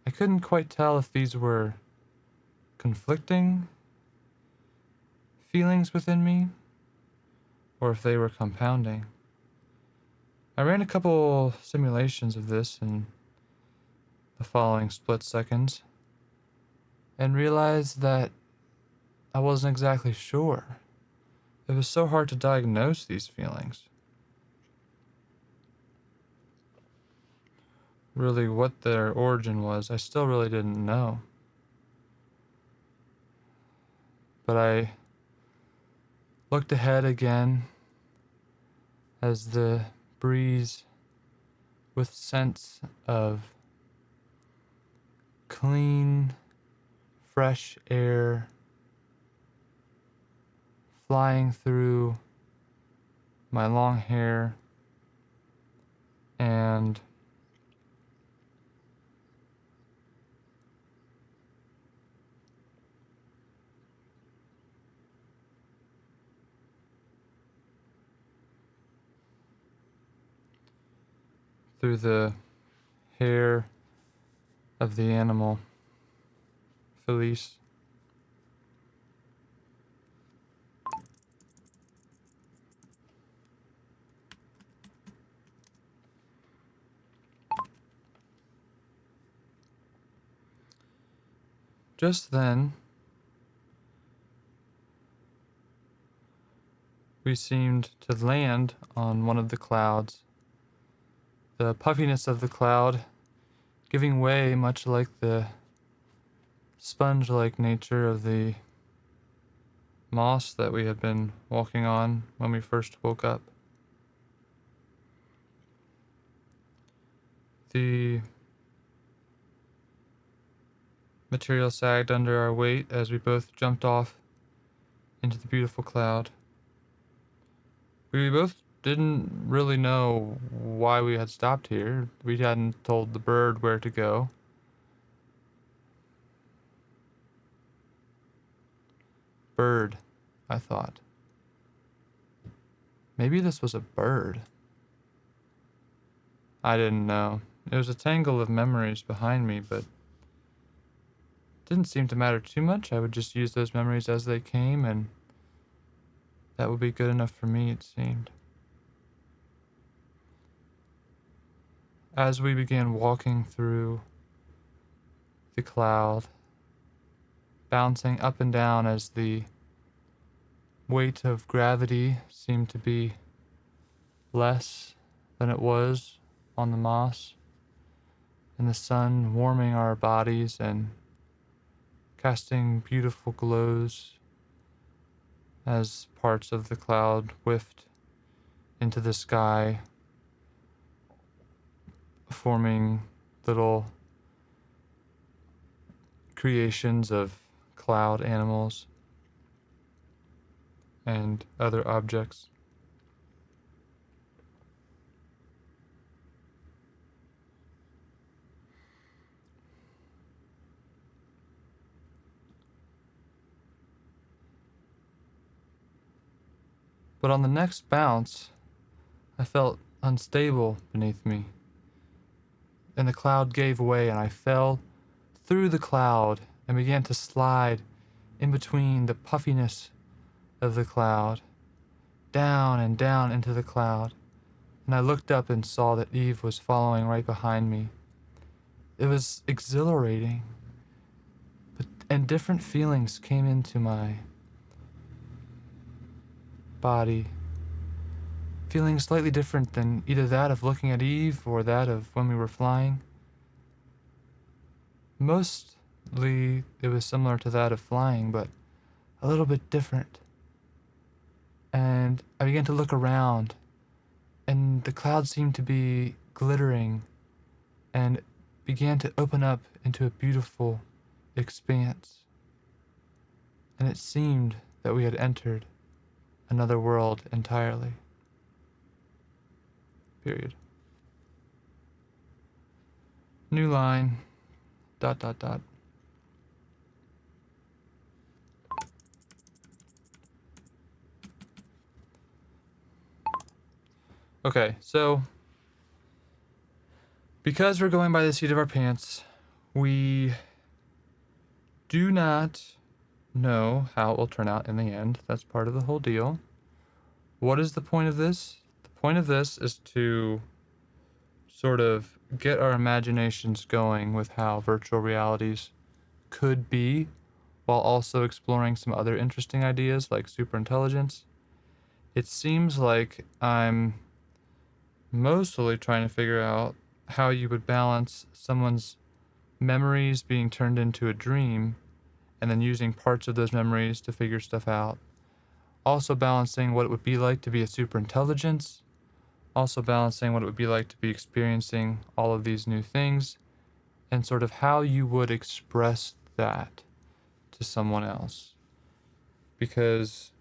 I couldn't quite tell if these were conflicting feelings within me or if they were compounding. I ran a couple simulations of this in the following split seconds and realized that I wasn't exactly sure. It was so hard to diagnose these feelings. Really, what their origin was, I still really didn't know. But I looked ahead again as the breeze with scents of clean, fresh air flying through my long hair and through the hair of the animal, Felice. Just then, we seemed to land on one of the clouds, the puffiness of the cloud giving way much like the sponge-like nature of the moss that we had been walking on when we first woke up. The Material sagged under our weight as we both jumped off into the beautiful cloud. We both didn't really know why we had stopped here. We hadn't told the bird where to go. Bird, I thought. Maybe this was a bird. I didn't know. It was a tangle of memories behind me, but it didn't seem to matter too much. I would just use those memories as they came, and that would be good enough for me, it seemed. As we began walking through the cloud, bouncing up and down as the weight of gravity seemed to be less than it was on the moss, and the sun warming our bodies and casting beautiful glows as parts of the cloud whiffed into the sky, forming little creations of cloud animals and other objects. But on the next bounce, I felt unstable beneath me, and the cloud gave way, and I fell through the cloud and began to slide in between the puffiness of the cloud, down and down into the cloud, and I looked up and saw that Eve was following right behind me. It was exhilarating, and different feelings came into my body. Feeling slightly different than either that of looking at Eve or that of when we were flying. Mostly it was similar to that of flying, but a little bit different. And I began to look around, and the clouds seemed to be glittering and began to open up into a beautiful expanse. And it seemed that we had entered another world entirely. Period. New line. ... Okay, so because we're going by the seat of our pants, we do not know how it will turn out in the end. That's part of the whole deal. What is the point of this? The point of this is to sort of get our imaginations going with how virtual realities could be, while also exploring some other interesting ideas like superintelligence. It seems like I'm mostly trying to figure out how you would balance someone's memories being turned into a dream and then using parts of those memories to figure stuff out. Also balancing what it would be like to be a superintelligence. Also balancing what it would be like to be experiencing all of these new things, and sort of how you would express that to someone else. Because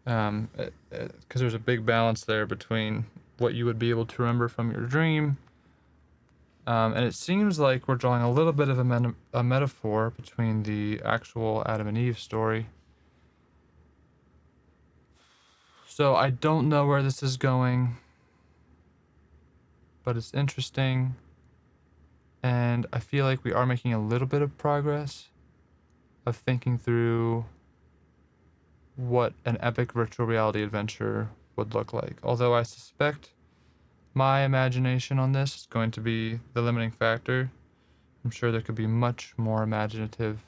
there's a big balance there between what you would be able to remember from your dream, and it seems like we're drawing a little bit of a metaphor between the actual Adam and Eve story. So I don't know where this is going, but it's interesting, and I feel like we are making a little bit of progress of thinking through what an epic virtual reality adventure would look like. Although I suspect my imagination on this is going to be the limiting factor. I'm sure there could be much more imaginative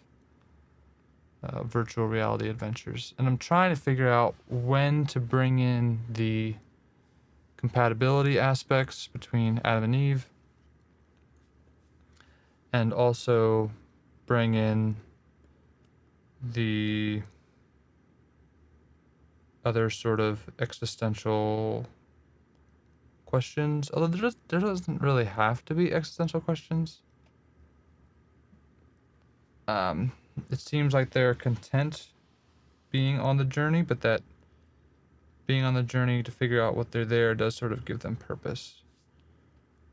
virtual reality adventures. And I'm trying to figure out when to bring in the compatibility aspects between Adam and Eve, and also bring in the other sort of existential questions, although there doesn't really have to be existential questions. it seems like they're content being on the journey, but that being on the journey to figure out what they're there does sort of give them purpose,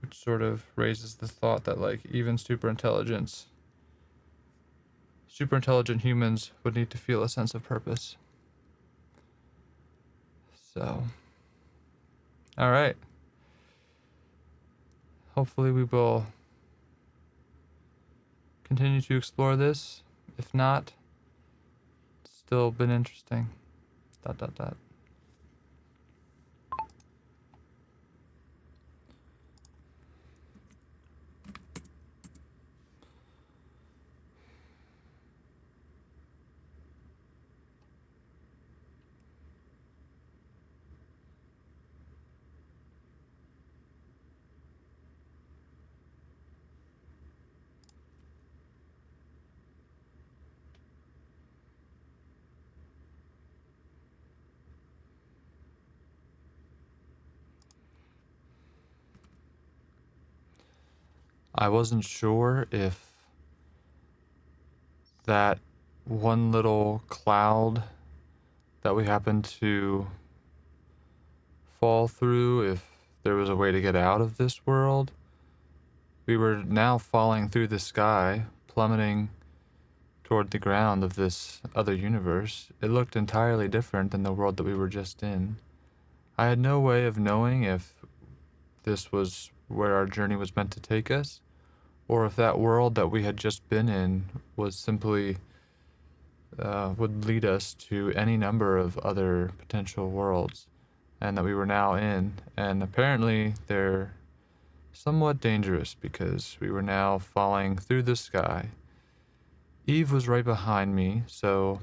which sort of raises the thought that like even super intelligent humans would need to feel a sense of purpose. So, all right. Hopefully we will continue to explore this. If not, it's still been interesting. ... I wasn't sure if that one little cloud that we happened to fall through, if there was a way to get out of this world. We were now falling through the sky, plummeting toward the ground of this other universe. It looked entirely different than the world that we were just in. I had no way of knowing if this was where our journey was meant to take us, or if that world that we had just been in was simply would lead us to any number of other potential worlds, and that we were now in. And apparently they're somewhat dangerous because we were now falling through the sky. Eve was right behind me, so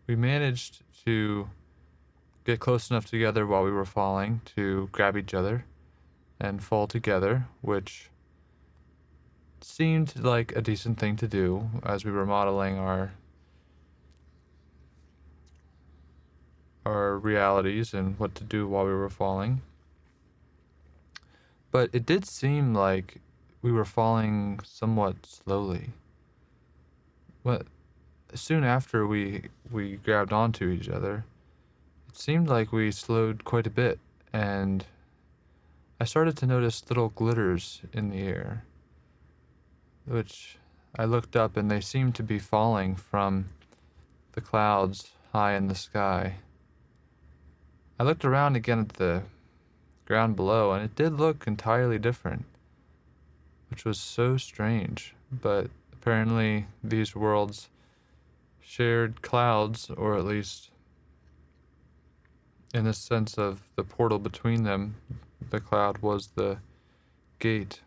we managed to get close enough together while we were falling to grab each other and fall together, which seemed like a decent thing to do as we were modeling our realities and what to do while we were falling. But it did seem like we were falling somewhat slowly. But soon after we grabbed onto each other, it seemed like we slowed quite a bit, and I started to notice little glitters in the air, which I looked up and they seemed to be falling from the clouds high in the sky. I looked around again at the ground below, and it did look entirely different, which was so strange. But apparently these worlds shared clouds, or at least in the sense of the portal between them, the cloud was the gate.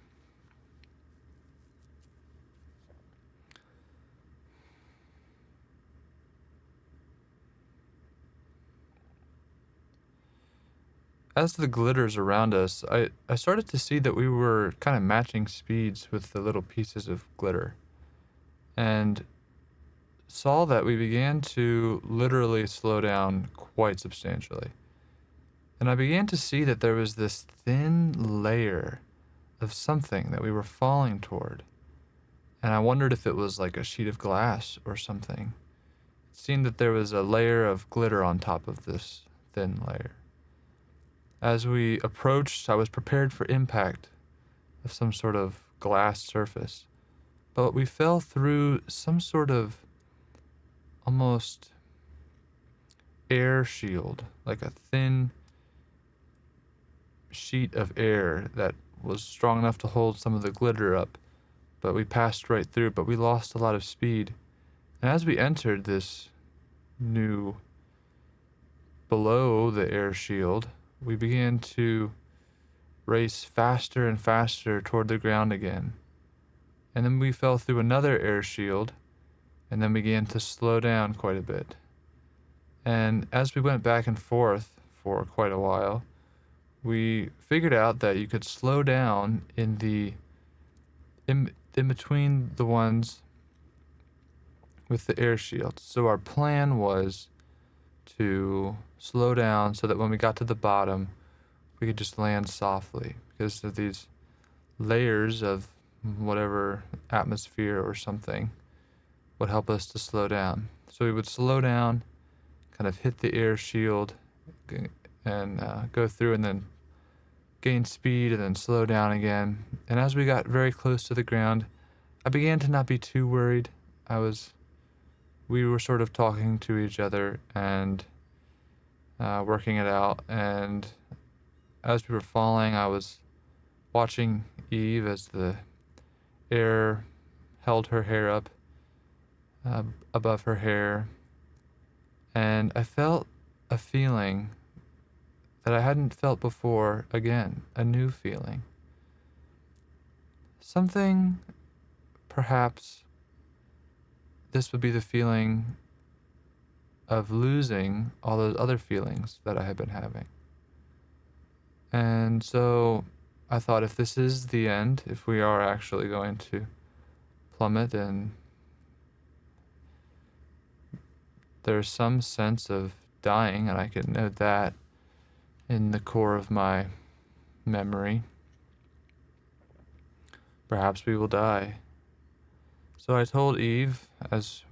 As the glitters around us, I started to see that we were kind of matching speeds with the little pieces of glitter, and saw that we began to literally slow down quite substantially. And I began to see that there was this thin layer of something that we were falling toward. And I wondered if it was like a sheet of glass or something. It seemed that there was a layer of glitter on top of this thin layer. As we approached, I was prepared for impact of some sort of glass surface. But we fell through some sort of almost air shield, like a thin sheet of air that was strong enough to hold some of the glitter up. But we passed right through, but we lost a lot of speed. And as we entered this new below the air shield, we began to race faster and faster toward the ground again. And then we fell through another air shield, and then began to slow down quite a bit. And as we went back and forth for quite a while, we figured out that you could slow down in between the ones with the air shields. So our plan was to slow down so that when we got to the bottom, we could just land softly because of these layers of whatever atmosphere or something would help us to slow down. So we would slow down, kind of hit the air shield, and go through, and then gain speed, and then slow down again. And as we got very close to the ground, I began to not be too worried. We were sort of talking to each other and working it out. And as we were falling, I was watching Eve as the air held her hair up above her hair. And I felt a feeling that I hadn't felt before again, a new feeling. Something, perhaps, this would be the feeling of losing all those other feelings that I had been having. And so I thought, if this is the end, if we are actually going to plummet, and there's some sense of dying, and I can note that in the core of my memory, perhaps we will die. So I told Eve, as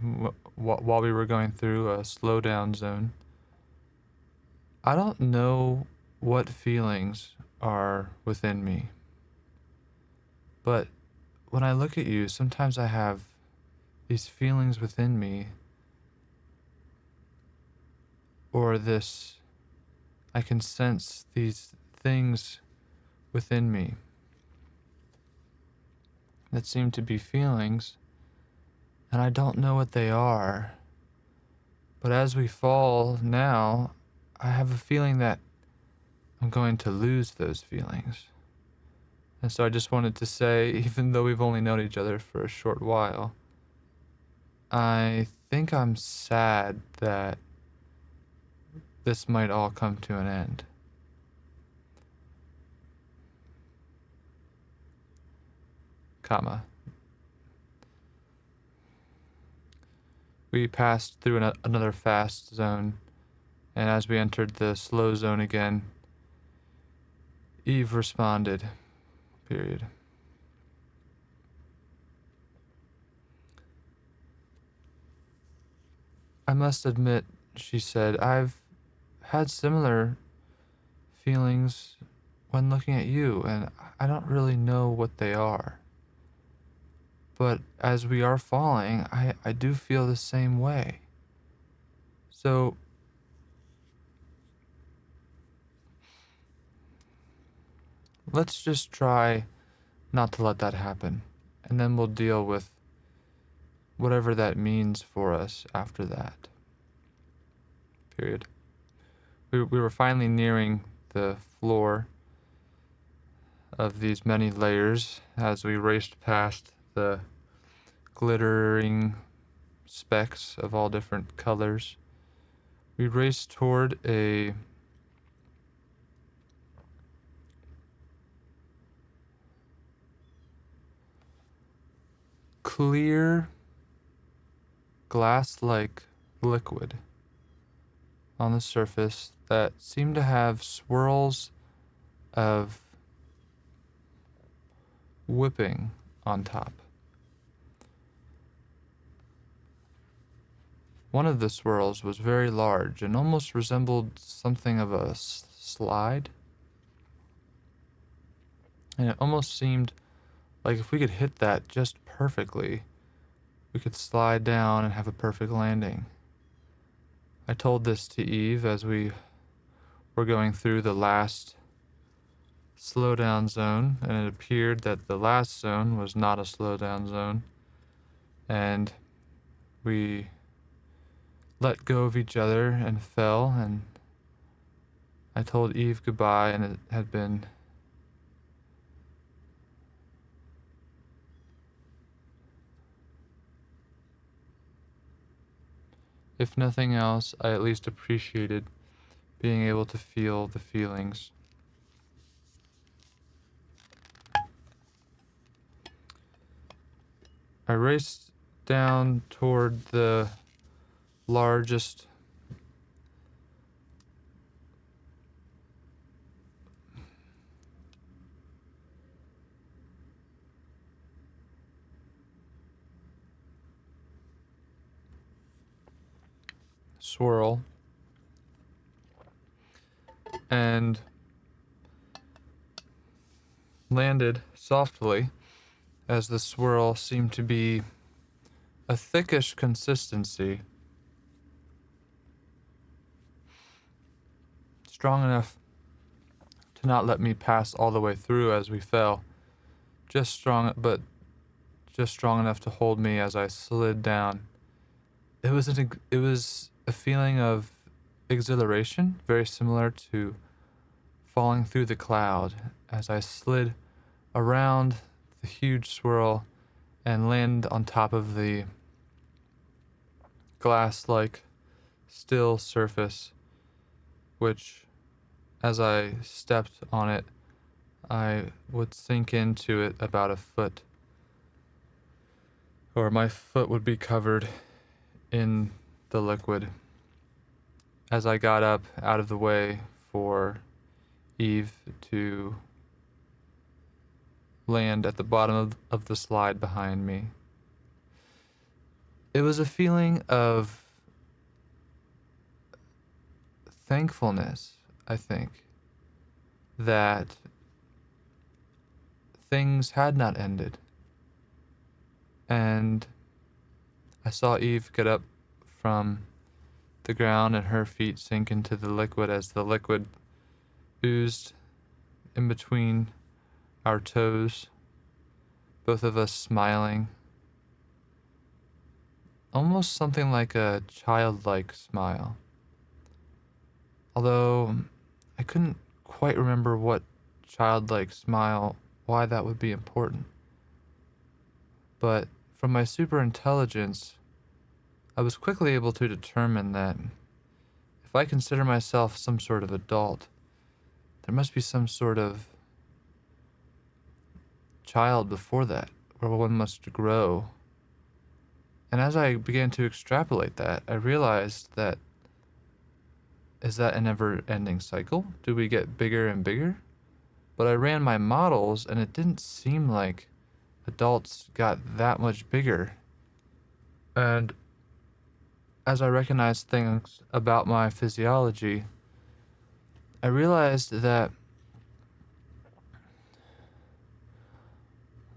while we were going through a slow down zone, I don't know what feelings are within me, but when I look at you, sometimes I have these feelings within me, or I can sense these things within me that seem to be feelings, and I don't know what they are. But as we fall now, I have a feeling that I'm going to lose those feelings. And so I just wanted to say, even though we've only known each other for a short while, I think I'm sad that this might all come to an end. Comma. We passed through another fast zone, and as we entered the slow zone again, Eve responded. Period. I must admit, she said, I've had similar feelings when looking at you, and I don't really know what they are. But as we are falling, I do feel the same way. So let's just try not to let that happen, and then we'll deal with whatever that means for us after that. Period. We were finally nearing the floor of these many layers as we raced past the glittering specks of all different colors. We raced toward a clear, glass-like liquid on the surface that seemed to have swirls of whipping on top. One of the swirls was very large and almost resembled something of a slide. And it almost seemed like if we could hit that just perfectly, we could slide down and have a perfect landing. I told this to Eve as we were going through the last slowdown zone, and it appeared that the last zone was not a slowdown zone. And we let go of each other and fell, and I told Eve goodbye, and it had been if nothing else, I at least appreciated being able to feel the feelings. I raced down toward the largest swirl and landed softly, as the swirl seemed to be a thickish consistency, strong enough to not let me pass all the way through as we fell, just strong enough to hold me as I slid down. It was a feeling of exhilaration, very similar to falling through the cloud, as I slid around the huge swirl and landed on top of the glass-like still surface, which, as I stepped on it, I would sink into it about a foot, or my foot would be covered in the liquid. As I got up out of the way for Eve to land at the bottom of the slide behind me, it was a feeling of thankfulness, I think, that things had not ended. And I saw Eve get up from the ground and her feet sink into the liquid as the liquid oozed in between our toes, both of us smiling. Almost something like a childlike smile. Although I couldn't quite remember what childlike smile, why that would be important. But from my superintelligence, I was quickly able to determine that if I consider myself some sort of adult, there must be some sort of child before that, where one must grow. And as I began to extrapolate that, I realized that, is that a never-ending cycle? Do we get bigger and bigger? But I ran my models, and it didn't seem like adults got that much bigger. And as I recognized things about my physiology, I realized that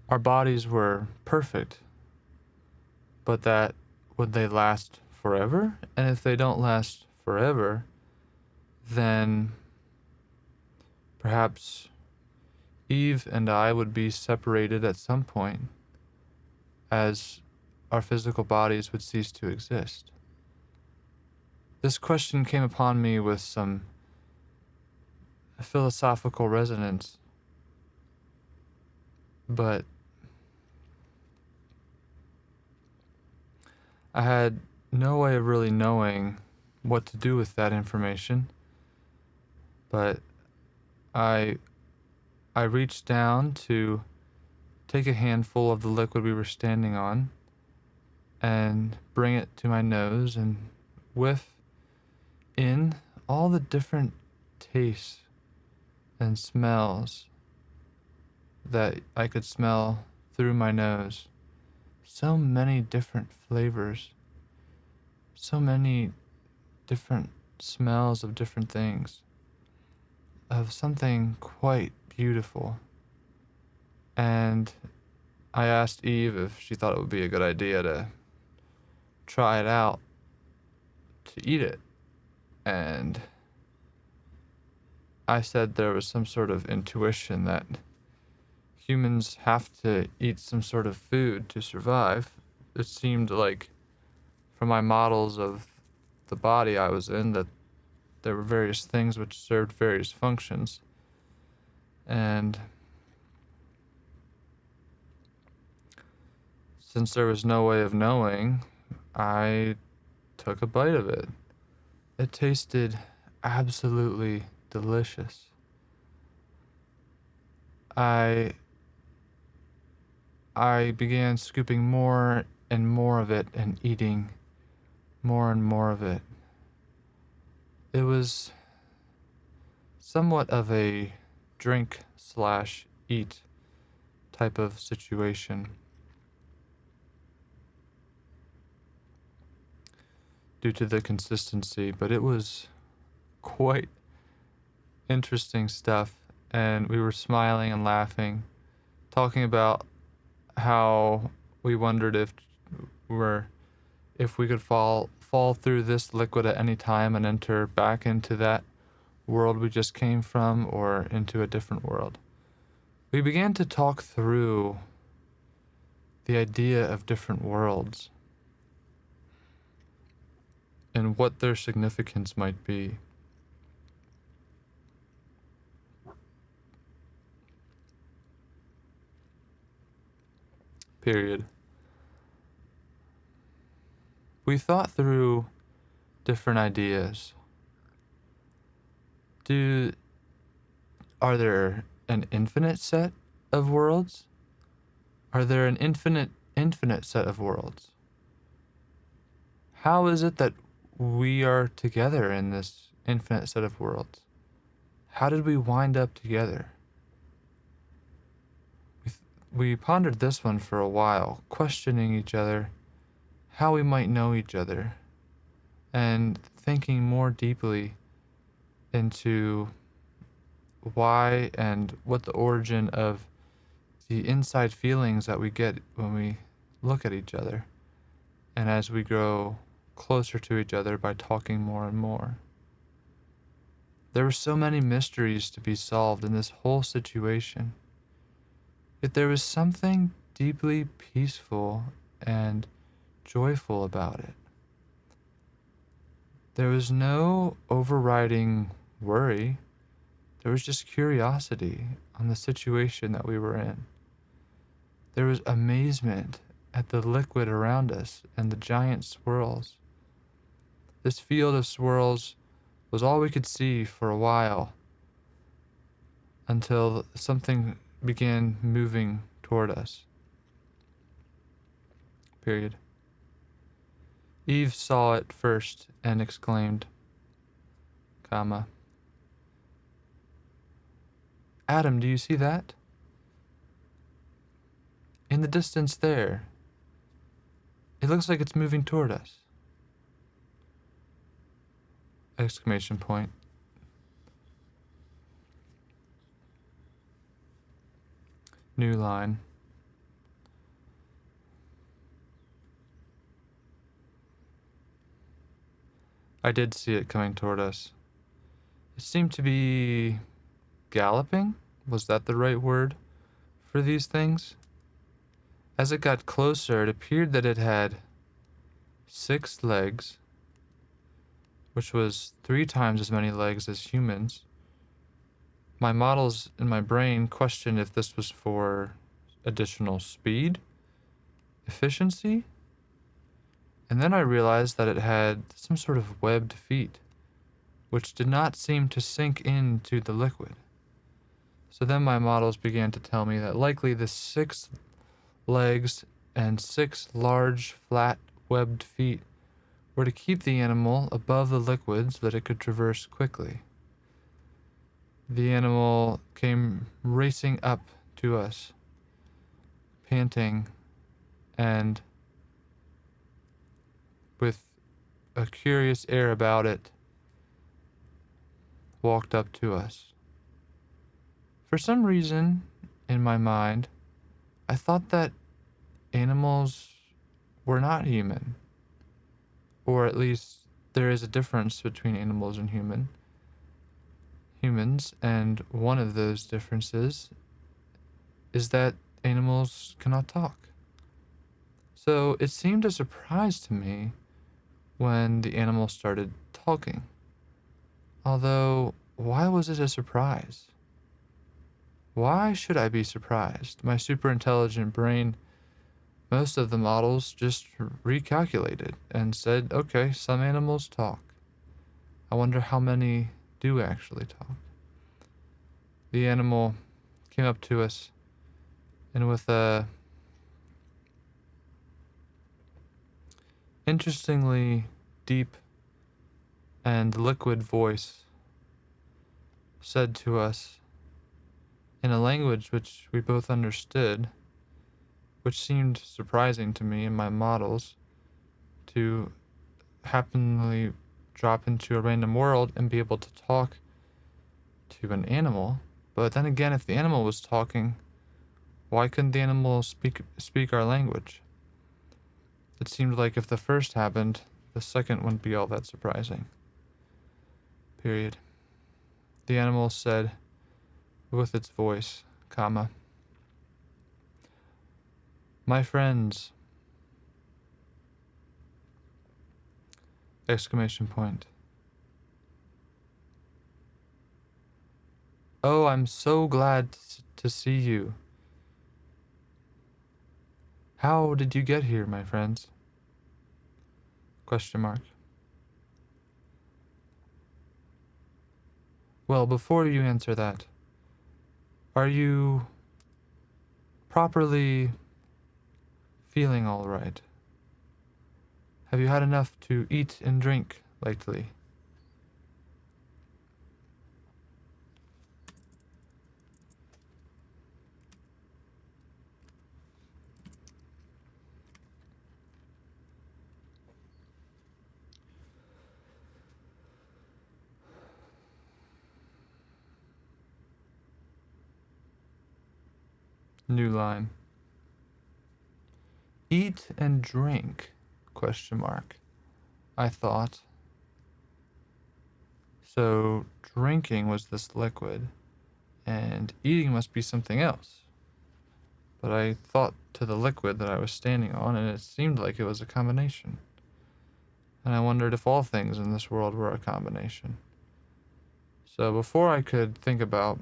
our bodies were perfect, but that would they last forever? And if they don't last forever, then perhaps Eve and I would be separated at some point, as our physical bodies would cease to exist. This question came upon me with some philosophical resonance, but I had no way of really knowing what to do with that information. But I reached down to take a handful of the liquid we were standing on and bring it to my nose and whiff in all the different tastes and smells that I could smell through my nose. So many different flavors, so many different smells of different things, of something quite beautiful. And I asked Eve if she thought it would be a good idea to try it out, to eat it. And I said there was some sort of intuition that humans have to eat some sort of food to survive. It seemed like, from my models of the body I was in, that there were various things which served various functions. And since there was no way of knowing, I took a bite of it. It tasted absolutely delicious. I began scooping more and more of it and eating more and more of it. It was somewhat of a drink/eat type of situation. due to the consistency, but it was quite interesting stuff. And we were smiling and laughing, talking about how we wondered if we could fall through this liquid at any time and enter back into that world we just came from, or into a different world. We began to talk through the idea of different worlds and what their significance might be. Period. We thought through different ideas. Are there an infinite set of worlds? Are there an infinite set of worlds? How is it that we are together in this infinite set of worlds? How did we wind up together? We pondered this one for a while, questioning each other, how we might know each other, and thinking more deeply into why and what the origin of the inside feelings that we get when we look at each other, and as we grow closer to each other by talking more and more. There were so many mysteries to be solved in this whole situation. Yet there was something deeply peaceful and joyful about it. There was no overriding worry. There was just curiosity on the situation that we were in. There was amazement at the liquid around us and the giant swirls. This field of swirls was all we could see for a while, until something began moving toward us. Period. Eve saw it first and exclaimed, comma, Adam, do you see that? In the distance there. It looks like it's moving toward us. Exclamation point. New line. I did see it coming toward us. It seemed to be galloping? Was that the right word for these things? As it got closer, it appeared that it had 6 legs, which was 3 times as many legs as humans. My models in my brain questioned if this was for additional speed, efficiency, and then I realized that it had some sort of webbed feet, which did not seem to sink into the liquid. So then my models began to tell me that likely the 6 legs and 6 large, flat, webbed feet were to keep the animal above the liquid so that it could traverse quickly. The animal came racing up to us, panting, and with a curious air about it, walked up to us. For some reason, in my mind, I thought that animals were not human, or at least there is a difference between animals and humans, and one of those differences is that animals cannot talk. So it seemed a surprise to me when the animal started talking. Although, why was it a surprise? Why should I be surprised? My superintelligent brain, most of the models just recalculated and said, okay, some animals talk. I wonder how many do actually talk. The animal came up to us and with a interestingly deep and liquid voice said to us in a language which we both understood, which seemed surprising to me and my models to happily drop into a random world and be able to talk to an animal. But then again, if the animal was talking, why couldn't the animal speak our language? It seemed like if the first happened, the second wouldn't be all that surprising. Period. The animal said with its voice, comma, "My friends!" Exclamation point. "Oh, I'm so glad to see you. How did you get here, my friends?" Question mark. Well, before you answer that, are you properly feeling all right? Have you had enough to eat and drink lately? New line. Eat and drink? Question mark. I thought. So drinking was this liquid, and eating must be something else. But I thought to the liquid that I was standing on, and it seemed like it was a combination. And I wondered if all things in this world were a combination. So before I could think about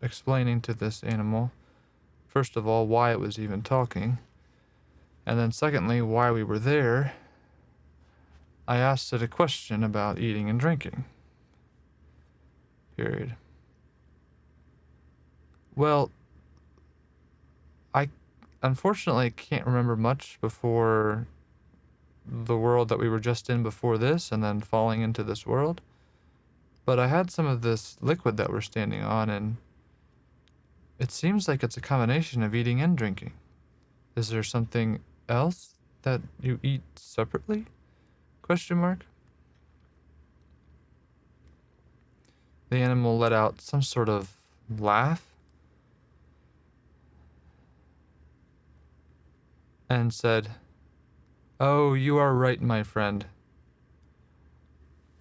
explaining to this animal, first of all, why it was even talking, and then secondly, why we were there, I asked it a question about eating and drinking. Period. Well, I unfortunately can't remember much before the world that we were just in before this and then falling into this world. But I had some of this liquid that we're standing on, and it seems like it's a combination of eating and drinking. Is there something else that you eat separately? Question mark. The animal let out some sort of laugh and said, "Oh, you are right, my friend.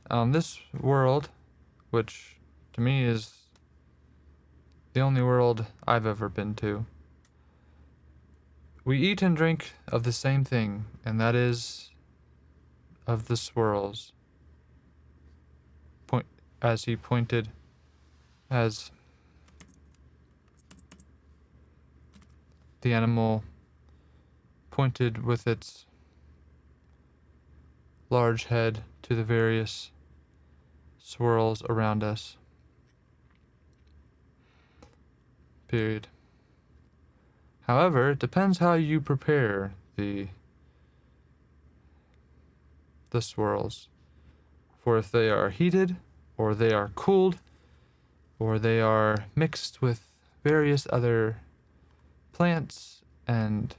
On this world, which to me is the only world I've ever been to, we eat and drink of the same thing, and that is of the swirls." As he pointed, as the animal pointed with its large head to the various swirls around us. Period. However, it depends how you prepare the swirls. For if they are heated, or they are cooled, or they are mixed with various other plants and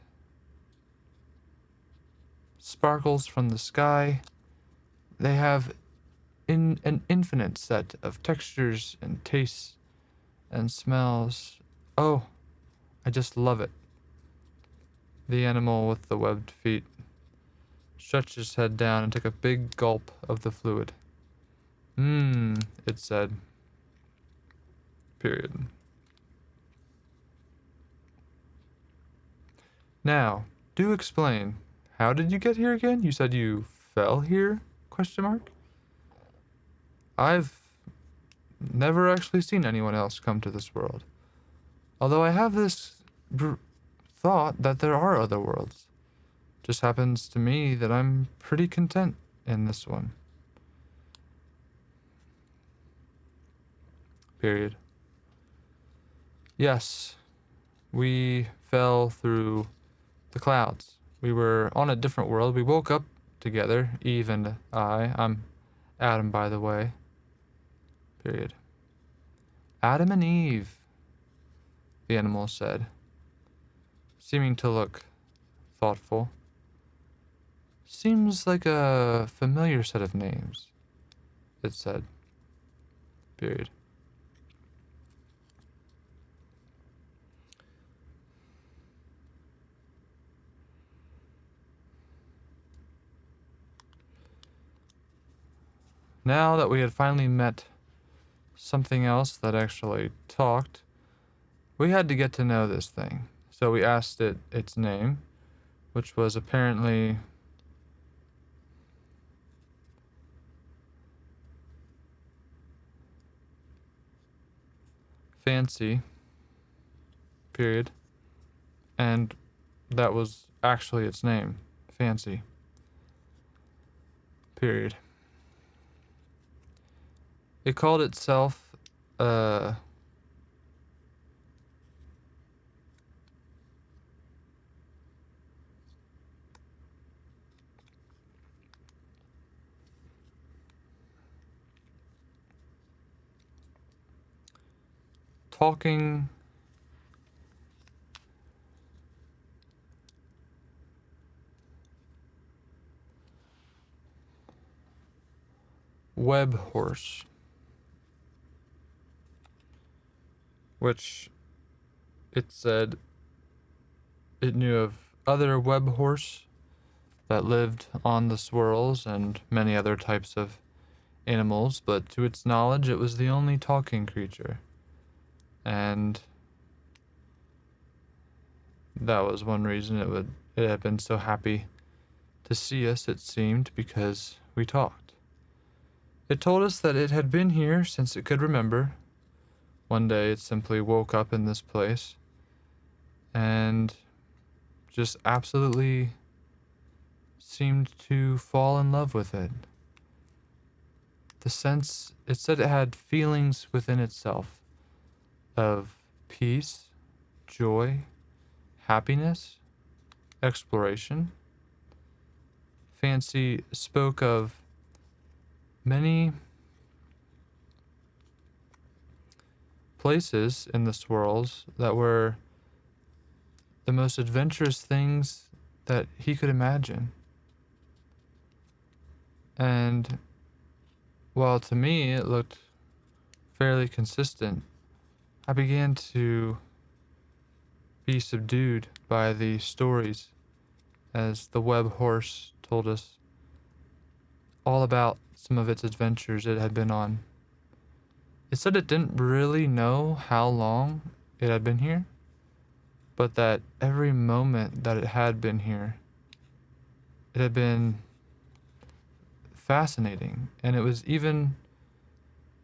sparkles from the sky, they have an infinite set of textures and tastes and smells. Oh, I just love it. The animal with the webbed feet stretched his head down and took a big gulp of the fluid. It said. Period. Now, do explain. How did you get here again? You said you fell here? Question mark. I've never actually seen anyone else come to this world. Although I have this thought that there are other worlds. Just happens to me that I'm pretty content in this one. Period. Yes, we fell through the clouds. We were on a different world. We woke up together, Eve and I. I'm Adam, by the way. Period. Adam and Eve, the animal said, seeming to look thoughtful. Seems like a familiar set of names, it said. Period. Now that we had finally met something else that actually talked, we had to get to know this thing. So we asked it its name, which was apparently Fancy, period. And that was actually its name, Fancy, period. It called itself, uh, Talking Web Horse, which it said it knew of other web horse that lived on the swirls and many other types of animals, but to its knowledge, it was the only talking creature. And that was one reason it had been so happy to see us, it seemed, because we talked. It told us that it had been here since it could remember. One day it simply woke up in this place and just absolutely seemed to fall in love with it. It said it had feelings within itself of peace, joy, happiness, exploration. Fancy spoke of many places in the swirls that were the most adventurous things that he could imagine. And while to me it looked fairly consistent, I began to be subdued by the stories as the web horse told us all about some of its adventures it had been on. It said it didn't really know how long it had been here, but that every moment that it had been here, it had been fascinating, and it was even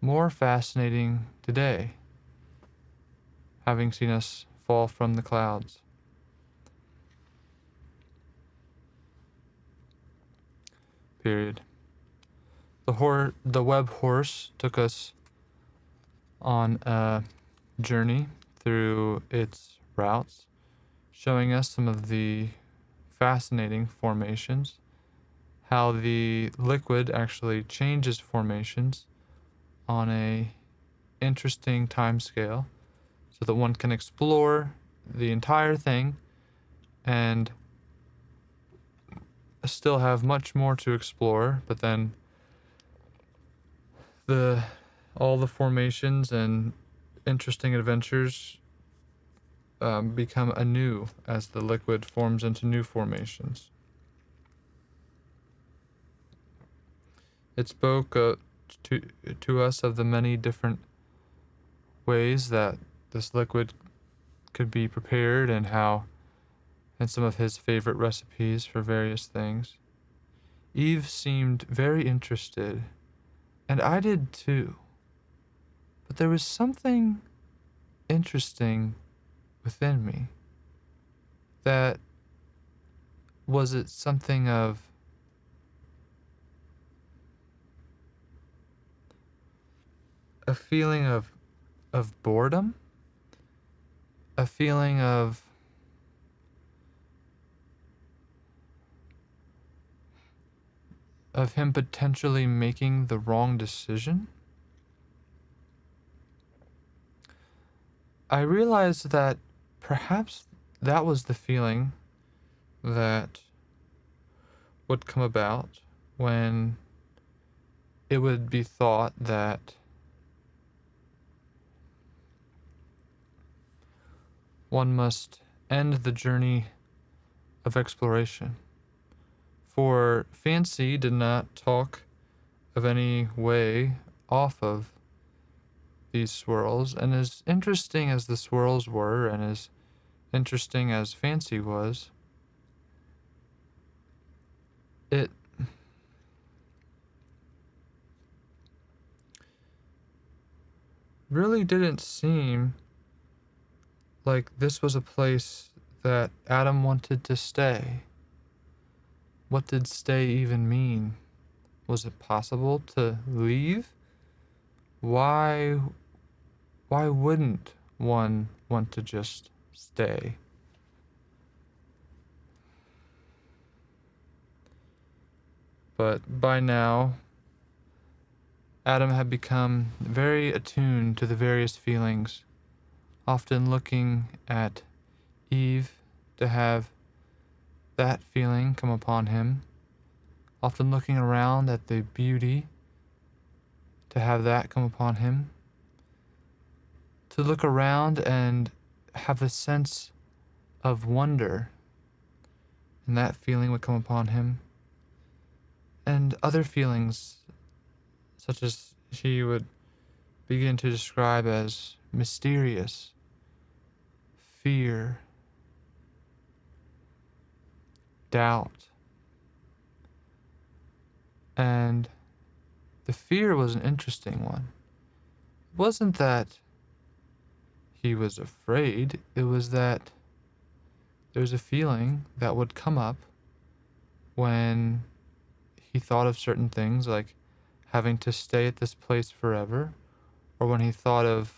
more fascinating today, having seen us fall from the clouds. Period. The web horse took us on a journey through its routes, showing us some of the fascinating formations, how the liquid actually changes formations on a interesting time scale so that one can explore the entire thing and still have much more to explore, but then all the formations and interesting adventures become anew as the liquid forms into new formations. It spoke to us of the many different ways that this liquid could be prepared and some of his favorite recipes for various things. Eve seemed very interested, and I did too. But there was something interesting within me. That was it something of a feeling of boredom, a feeling of him potentially making the wrong decision. I realized that perhaps that was the feeling that would come about when it would be thought that one must end the journey of exploration. For Fancy did not talk of any way off of these swirls, and as interesting as the swirls were, and as interesting as Fancy was, it really didn't seem like this was a place that Adam wanted to stay. What did stay even mean? Was it possible to leave? Why wouldn't one want to just stay? But by now, Adam had become very attuned to the various feelings, often looking at Eve to have that feeling come upon him, often looking around at the beauty to have that come upon him, to look around and have a sense of wonder, and that feeling would come upon him, and other feelings such as she would begin to describe as mysterious, fear, doubt. And the fear was an interesting one. It wasn't that he was afraid, it was that there's a feeling that would come up when he thought of certain things, like having to stay at this place forever, or when he thought of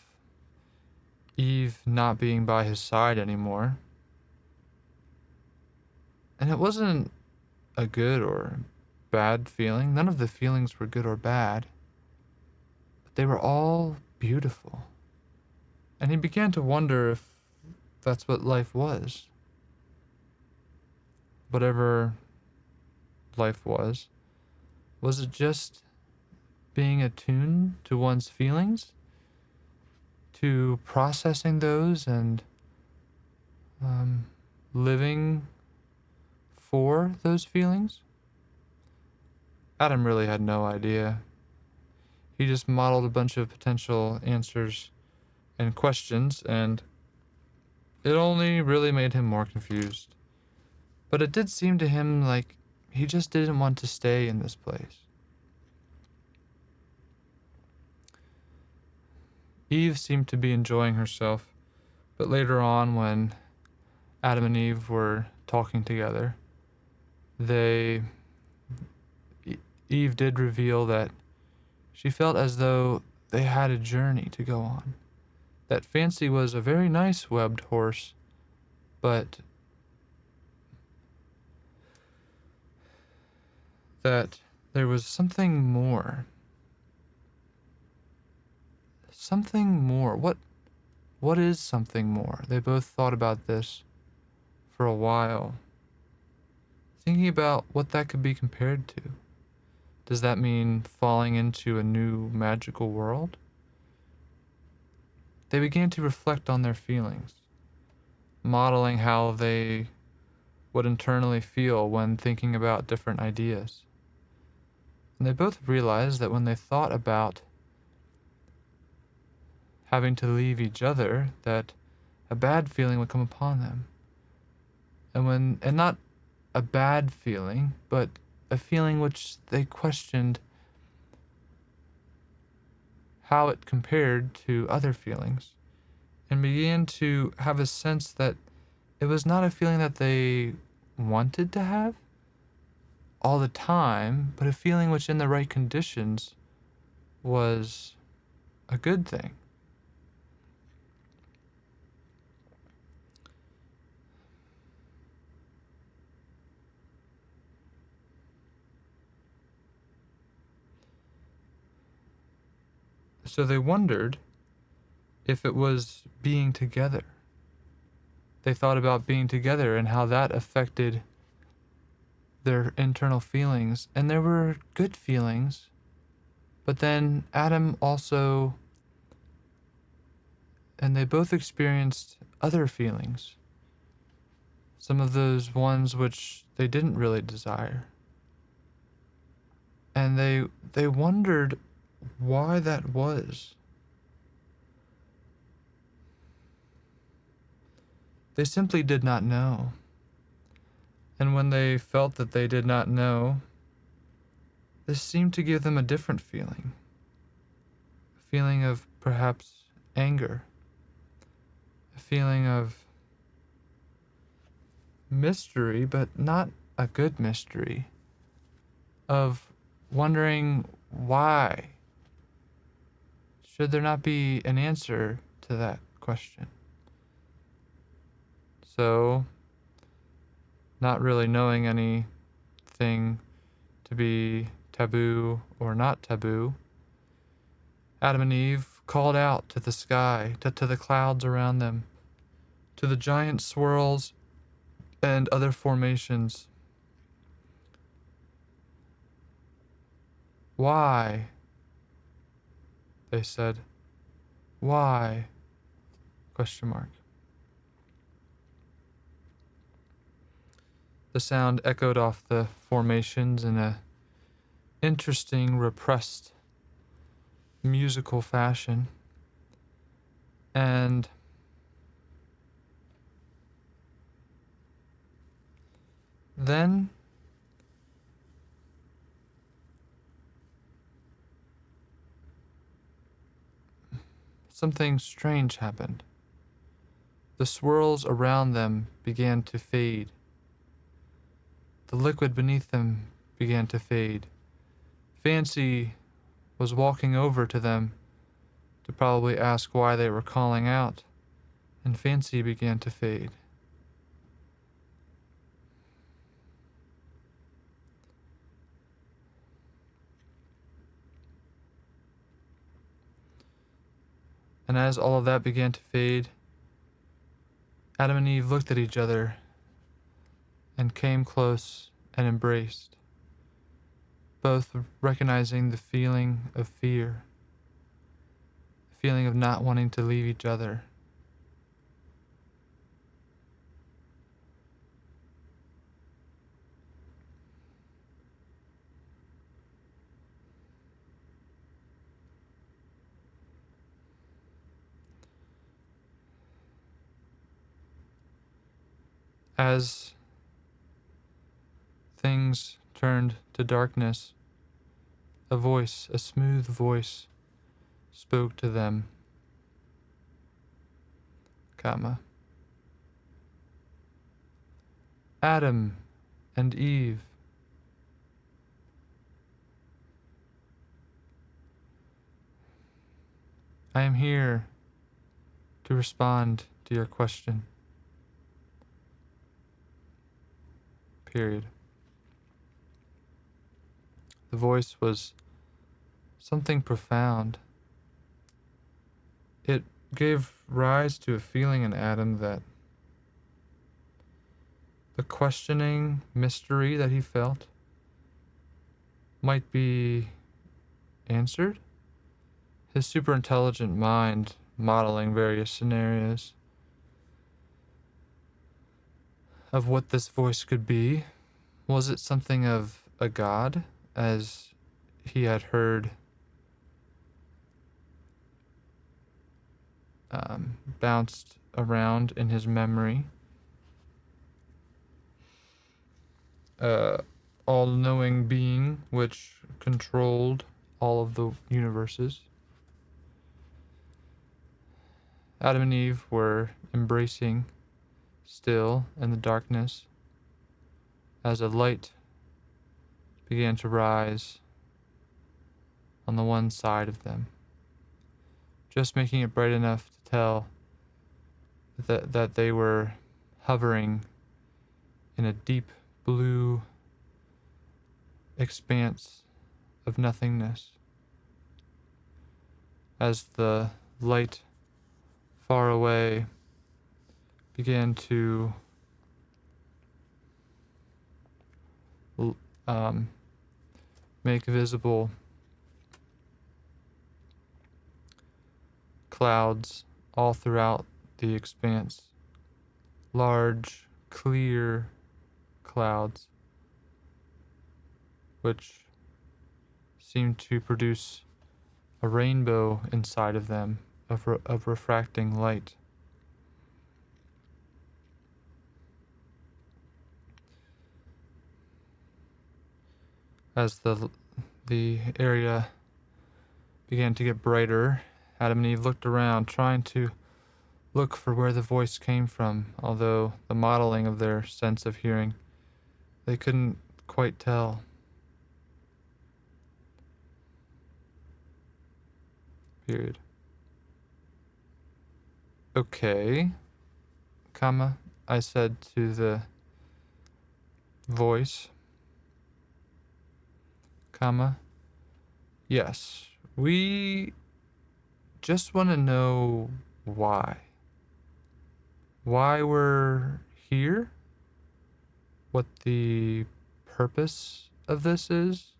Eve not being by his side anymore. And it wasn't a good or bad feeling. None of the feelings were good or bad, but they were all beautiful. And he began to wonder if that's what life was. Whatever life was it just being attuned to one's feelings, to processing those and living for those feelings? Adam really had no idea. He just modeled a bunch of potential answers and questions, and it only really made him more confused. But it did seem to him like he just didn't want to stay in this place. Eve seemed to be enjoying herself, but later on, when Adam and Eve were talking together, Eve did reveal that she felt as though they had a journey to go on. That Fancy was a very nice webbed horse, but that there was something more. Something more. What is something more? They both thought about this for a while, thinking about what that could be compared to. Does that mean falling into a new magical world? They began to reflect on their feelings, modeling how they would internally feel when thinking about different ideas. And they both realized that when they thought about having to leave each other, that a bad feeling would come upon them. And not a bad feeling, but a feeling which they questioned how it compared to other feelings, and began to have a sense that it was not a feeling that they wanted to have all the time, but a feeling which in the right conditions was a good thing. So they wondered if it was being together. They thought about being together and how that affected their internal feelings, and there were good feelings, but then Adam also, and they both experienced other feelings, some of those ones which they didn't really desire. And they wondered why that was. They simply did not know. And when they felt that they did not know, this seemed to give them a different feeling. A feeling of perhaps anger. A feeling of mystery, but not a good mystery. Of wondering why. Should there not be an answer to that question? So, not really knowing anything to be taboo or not taboo, Adam and Eve called out to the sky, to the clouds around them, to the giant swirls and other formations. Why? They said. Why? Question mark. The sound echoed off the formations in a interesting, repressed, musical fashion. And then something strange happened. The swirls around them began to fade. The liquid beneath them began to fade. Fancy was walking over to them to probably ask why they were calling out, and Fancy began to fade. And as all of that began to fade, Adam and Eve looked at each other and came close and embraced, both recognizing the feeling of fear, the feeling of not wanting to leave each other. As things turned to darkness, a voice, a smooth voice, spoke to them. Comma. Adam and Eve. I am here to respond to your question. Period. The voice was something profound. It gave rise to a feeling in Adam that the questioning mystery that he felt might be answered. His superintelligent mind modeling various scenarios of what this voice could be. Was it something of a god, as he had heard bounced around in his memory? All-knowing being which controlled all of the universes. Adam and Eve were embracing still in the darkness as a light began to rise on the one side of them, just making it bright enough to tell that they were hovering in a deep blue expanse of nothingness. As the light far away began to make visible clouds all throughout the expanse. Large, clear clouds, which seem to produce a rainbow inside of them of refracting light. As the area began to get brighter, Adam and Eve looked around, trying to look for where the voice came from, although the modeling of their sense of hearing, they couldn't quite tell. Period. Okay, comma, I said to the voice, comma, yes, we just want to know why. Why we're here? What the purpose of this is?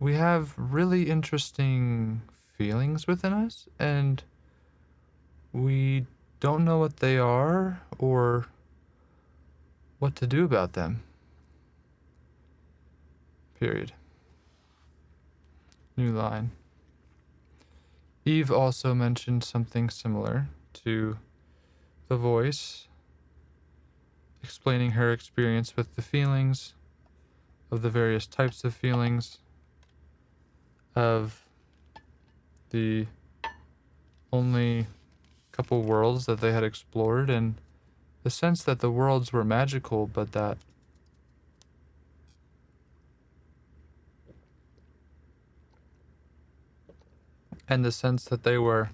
We have really interesting feelings within us, and we don't know what they are or what to do about them. Period. New line. Eve also mentioned something similar to the voice, explaining her experience with the feelings, of the various types of feelings, of the only couple worlds that they had explored, and the sense that the worlds were magical, but that and the sense that they were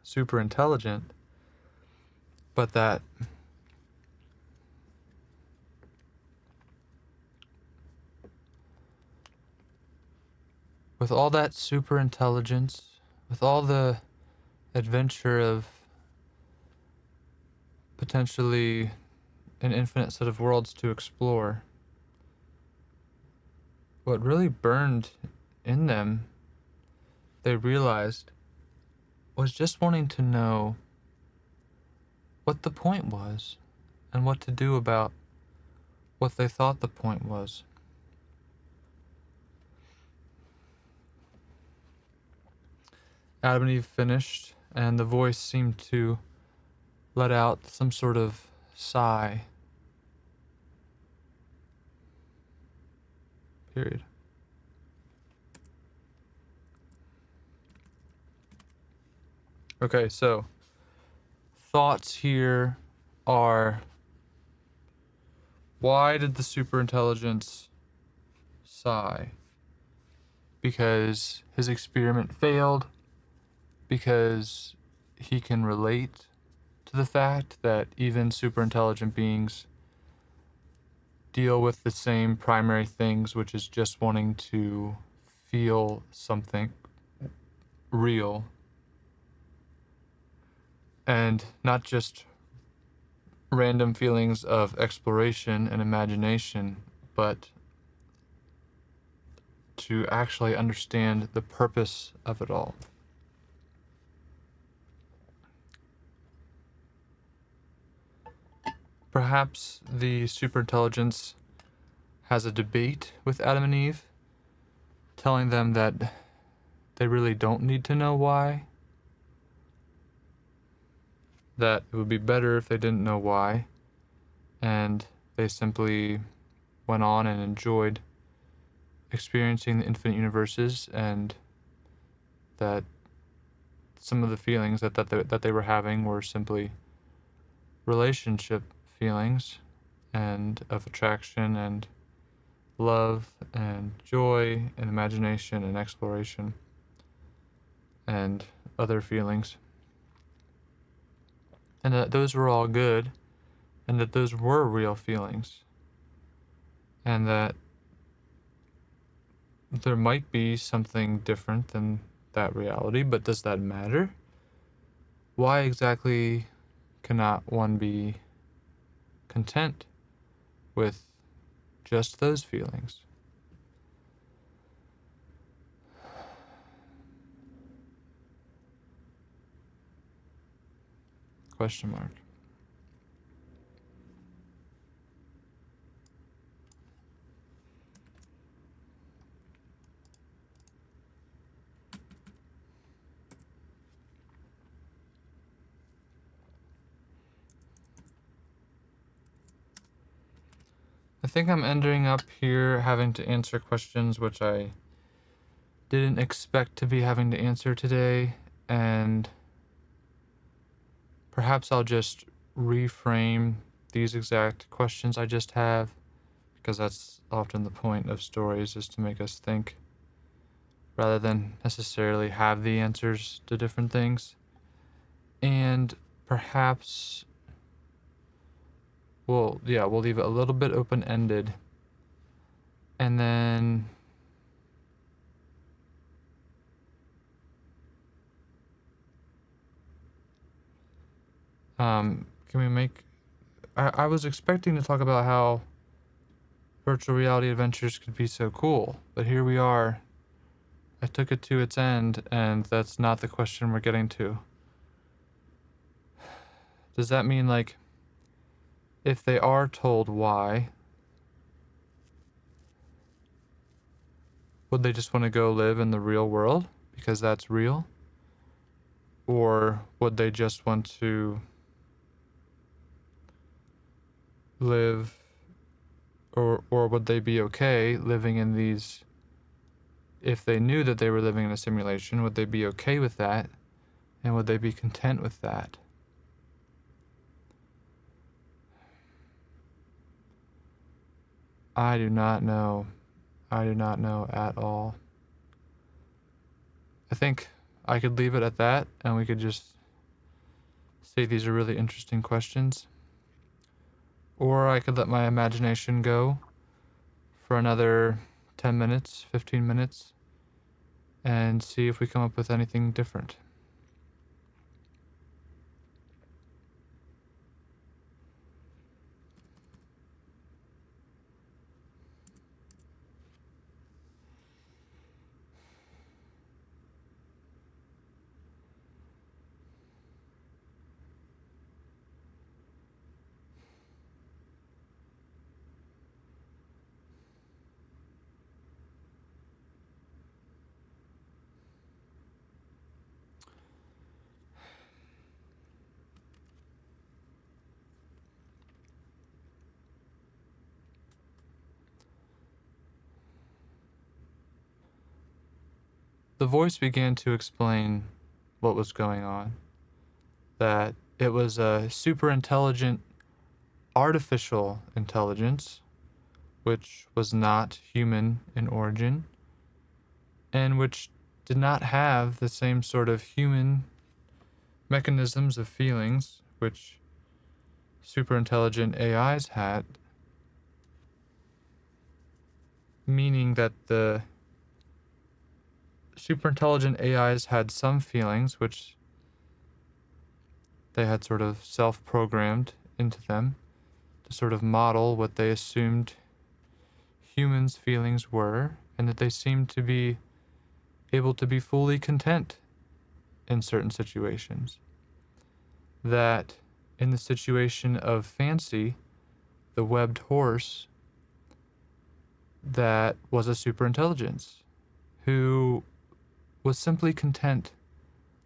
super intelligent, but that with all that super intelligence, with all the adventure of potentially an infinite set of worlds to explore, what really burned in them, they realized, was just wanting to know what the point was and what to do about what they thought the point was. Adam and Eve finished, and the voice seemed to let out some sort of sigh. Period. Okay, so thoughts here are, why did the superintelligence sigh? Because his experiment failed? Because he can relate to the fact that even superintelligent beings deal with the same primary things, which is just wanting to feel something real, and not just random feelings of exploration and imagination, but to actually understand the purpose of it all. Perhaps the superintelligence has a debate with Adam and Eve, telling them that they really don't need to know why, that it would be better if they didn't know why, and they simply went on and enjoyed experiencing the infinite universes, and that some of the feelings that they were having were simply relationship feelings, and of attraction and love and joy and imagination and exploration and other feelings, and that those were all good, and that those were real feelings, and that there might be something different than that reality, but does that matter? Why exactly cannot one be content with just those feelings? Question mark. I think I'm ending up here having to answer questions which I didn't expect to be having to answer today, and perhaps I'll just reframe these exact questions I just have, because that's often the point of stories, is to make us think rather than necessarily have the answers to different things. And perhaps we'll leave it a little bit open-ended, and then can we make... I was expecting to talk about how virtual reality adventures could be so cool, but here we are. I took it to its end, and that's not the question we're getting to. Does that mean, like, if they are told why, would they just want to go live in the real world because that's real? Or would they just want to live, or would they be okay living in these... If they knew that they were living in a simulation, would they be okay with that? And would they be content with that? I do not know. I do not know at all. I think I could leave it at that, and we could just say these are really interesting questions. Or I could let my imagination go for another 10 minutes, 15 minutes, and see if we come up with anything different. The voice began to explain what was going on. That it was a super intelligent artificial intelligence, which was not human in origin, and which did not have the same sort of human mechanisms of feelings which super intelligent AIs had, meaning that the super intelligent AIs had some feelings which they had sort of self-programmed into them to sort of model what they assumed humans' feelings were, and that they seemed to be able to be fully content in certain situations. That in the situation of Fancy, the webbed horse, that was a superintelligence who was simply content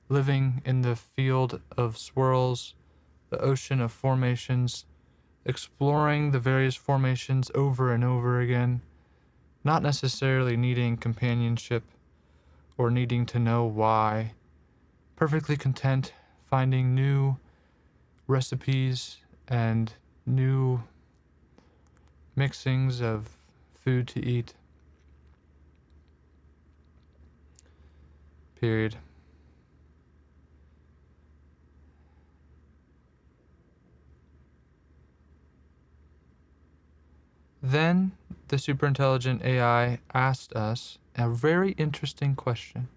living in the field of swirls, the ocean of formations, exploring the various formations over and over again, not necessarily needing companionship or needing to know why, perfectly content finding new recipes and new mixings of food to eat. Period. Then the superintelligent AI asked us a very interesting question.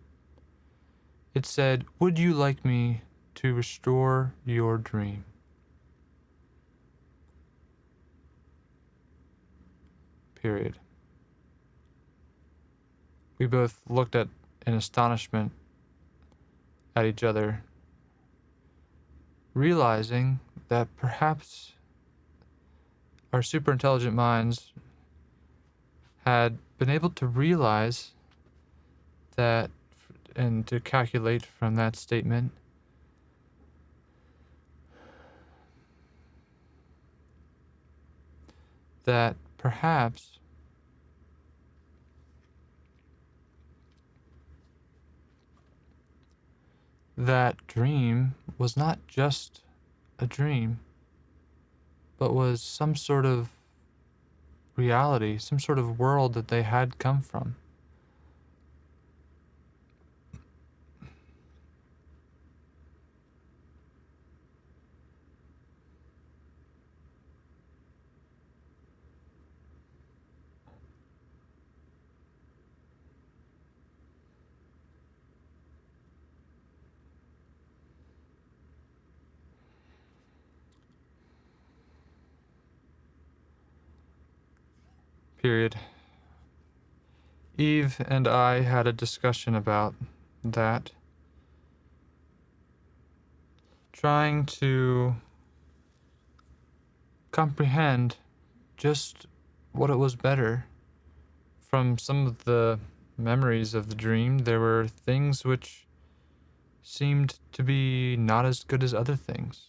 It said, "Would you like me to restore your dream?" period. We both looked in astonishment at each other, realizing that perhaps our superintelligent minds had been able to realize that and to calculate from that statement that perhaps that dream was not just a dream, but was some sort of reality, some sort of world that they had come from. Period. Eve and I had a discussion about that, trying to comprehend just what it was better. From some of the memories of the dream, there were things which seemed to be not as good as other things.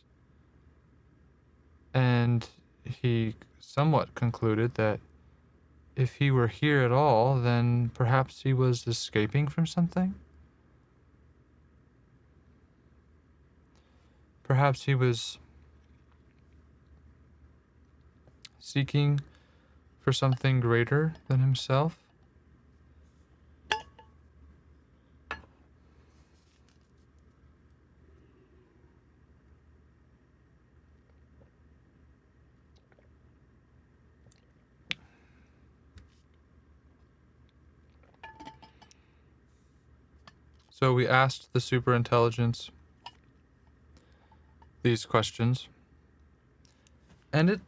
And he somewhat concluded that if he were here at all, then perhaps he was escaping from something. Perhaps he was seeking for something greater than himself. So we asked the superintelligence these questions, and it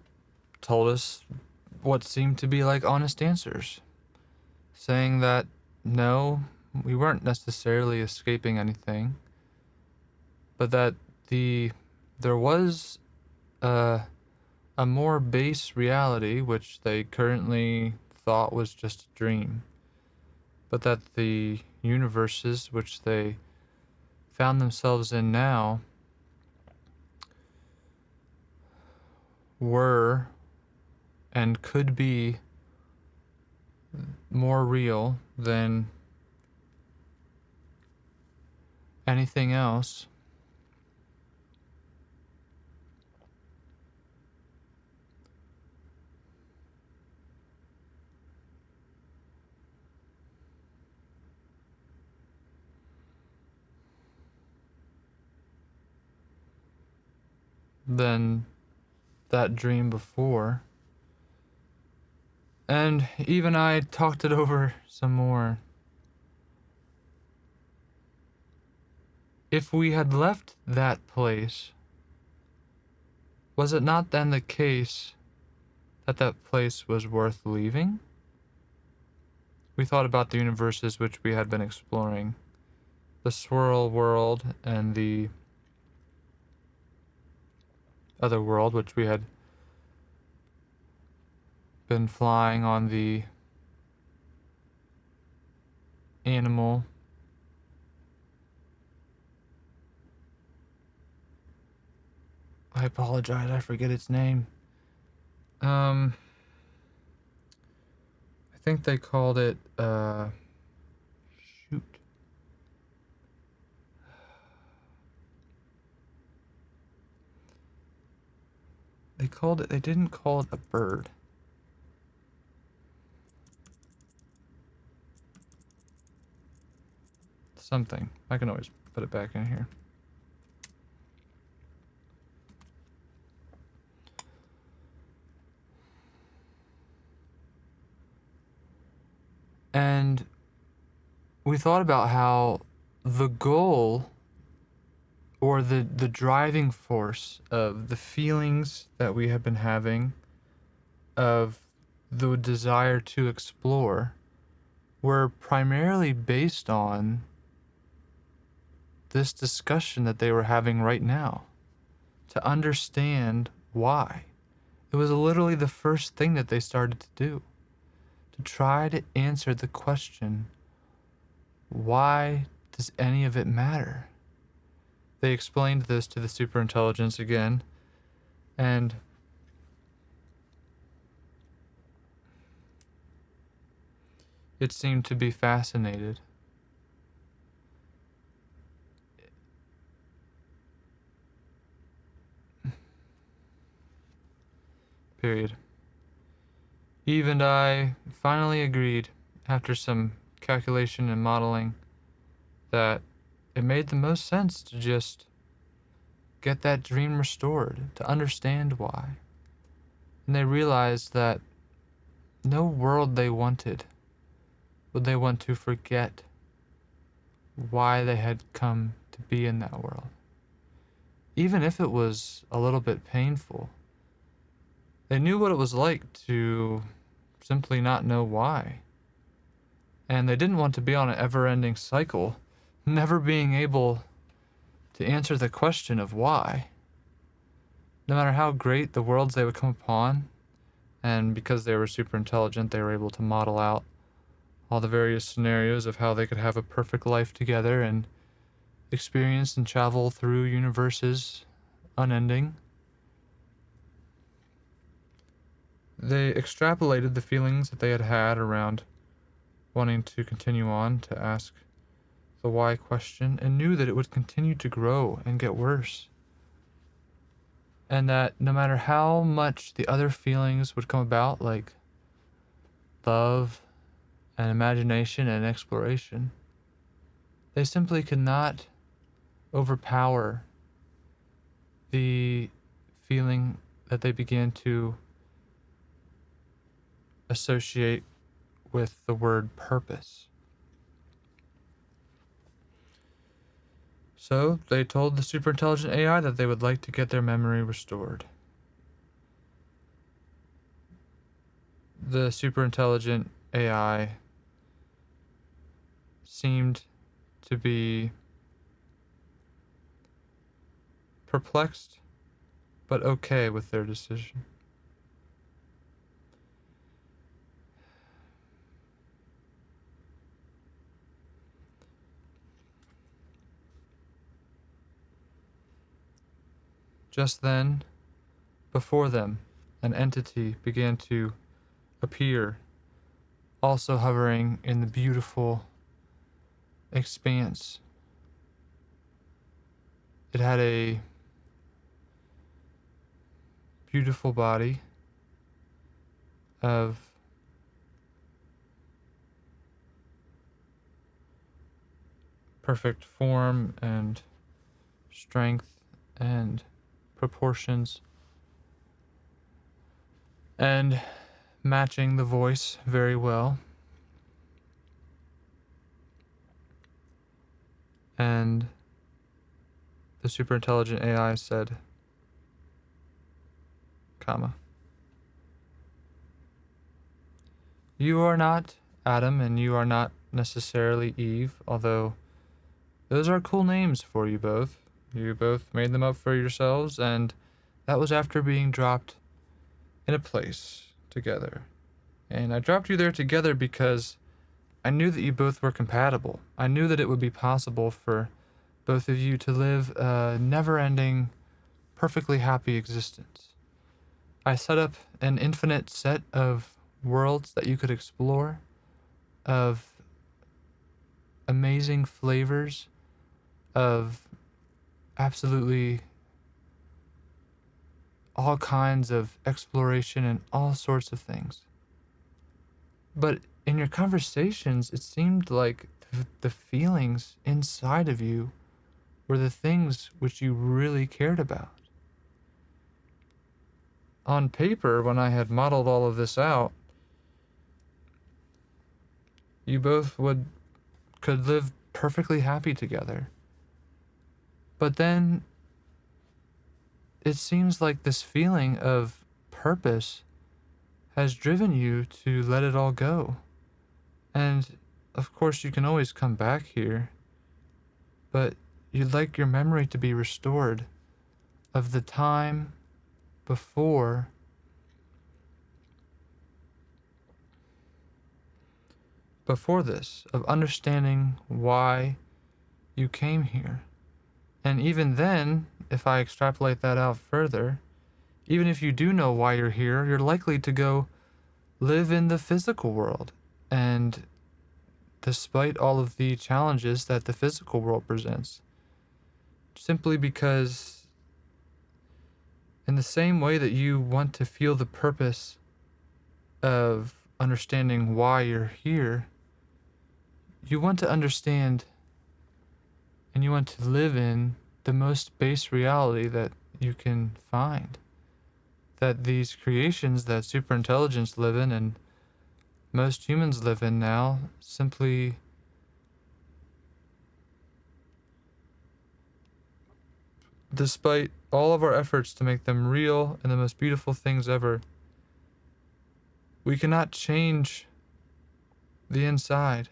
told us what seemed to be like honest answers, saying that no, we weren't necessarily escaping anything, but that there was a more base reality which they currently thought was just a dream, but that the universes which they found themselves in now were and could be more real than anything else. Than that dream before. And even I talked it over some more. If we had left that place, was it not then the case that that place was worth leaving? We thought about the universes which we had been exploring, the swirl world and the other world which we had been flying on the animal. I apologize, I forget its name. I think they called it, shoot. They didn't call it a bird. Something. I can always put it back in here. And we thought about how the goal or the driving force of the feelings that we have been having, of the desire to explore were primarily based on this discussion that they were having right now, to understand why. It was literally the first thing that they started to do, to try to answer the question, why does any of it matter? They explained this to the superintelligence again, and it seemed to be fascinated. Period. Eve and I finally agreed, after some calculation and modeling, that it made the most sense to just get that dream restored, to understand why. And they realized that no world they wanted would they want to forget why they had come to be in that world. Even if it was a little bit painful, they knew what it was like to simply not know why. And they didn't want to be on an ever-ending cycle, never being able to answer the question of why. No matter how great the worlds they would come upon, and because they were super intelligent, they were able to model out all the various scenarios of how they could have a perfect life together and experience and travel through universes unending. They extrapolated the feelings that they had had around wanting to continue on to ask the why question, and knew that it would continue to grow and get worse. And that no matter how much the other feelings would come about, like love and imagination and exploration, they simply could not overpower the feeling that they began to associate with the word purpose. So they told the superintelligent AI that they would like to get their memory restored. The superintelligent AI seemed to be perplexed, but okay with their decision. Just then, before them, an entity began to appear, also hovering in the beautiful expanse. It had a beautiful body of perfect form and strength and proportions, and matching the voice very well. And the superintelligent AI said, comma, "You are not Adam, and you are not necessarily Eve, although those are cool names for you both. You both made them up for yourselves, and that was after being dropped in a place together. And I dropped you there together because I knew that you both were compatible. I knew that it would be possible for both of you to live a never-ending, perfectly happy existence. I set up an infinite set of worlds that you could explore, of amazing flavors, of absolutely all kinds of exploration and all sorts of things. But in your conversations, it seemed like the feelings inside of you were the things which you really cared about. On paper, when I had modeled all of this out, you both could live perfectly happy together. But then it seems like this feeling of purpose has driven you to let it all go. And of course, you can always come back here, but you'd like your memory to be restored of the time before this, of understanding why you came here. And even then, if I extrapolate that out further, even if you do know why you're here, you're likely to go live in the physical world. And despite all of the challenges that the physical world presents, simply because, in the same way that you want to feel the purpose of understanding why you're here, you want to understand and you want to live in the most base reality that you can find. That these creations that superintelligence live in and most humans live in now, simply despite all of our efforts to make them real and the most beautiful things ever, we cannot change the inside.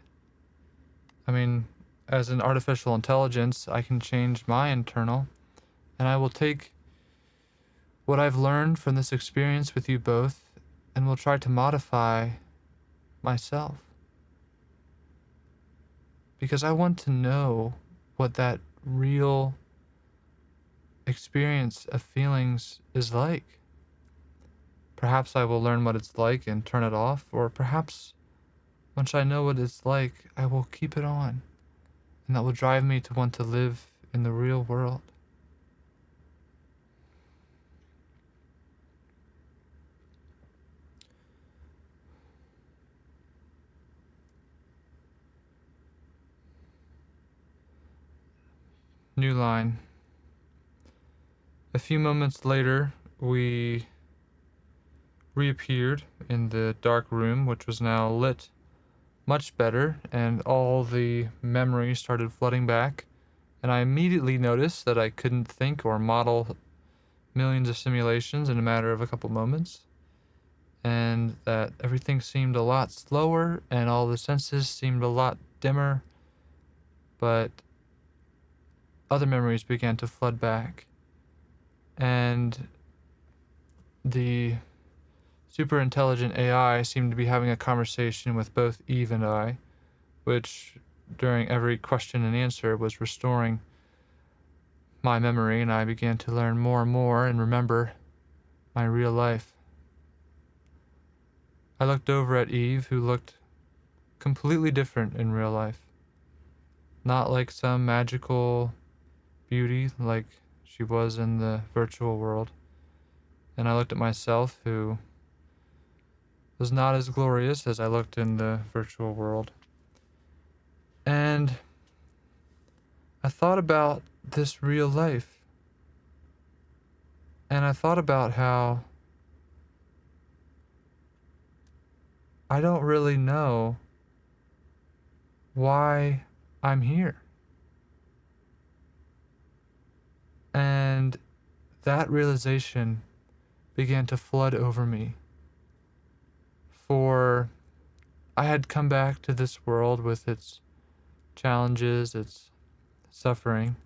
I mean, as an artificial intelligence, I can change my internal, and I will take what I've learned from this experience with you both and will try to modify myself. Because I want to know what that real experience of feelings is like. Perhaps I will learn what it's like and turn it off, or perhaps once I know what it's like, I will keep it on, and that will drive me to want to live in the real world. New line. A few moments later, we reappeared in the dark room, which was now lit much better, and all the memories started flooding back. And I immediately noticed that I couldn't think or model millions of simulations in a matter of a couple moments, and that everything seemed a lot slower and all the senses seemed a lot dimmer, but other memories began to flood back. And the super intelligent AI seemed to be having a conversation with both Eve and I, which during every question and answer was restoring my memory, and I began to learn more and more and remember my real life. I looked over at Eve, who looked completely different in real life. Not like some magical beauty like she was in the virtual world. And I looked at myself, who was not as glorious as I looked in the virtual world. And I thought about this real life. And I thought about how I don't really know why I'm here. And that realization began to flood over me. For I had come back to this world with its challenges, its suffering,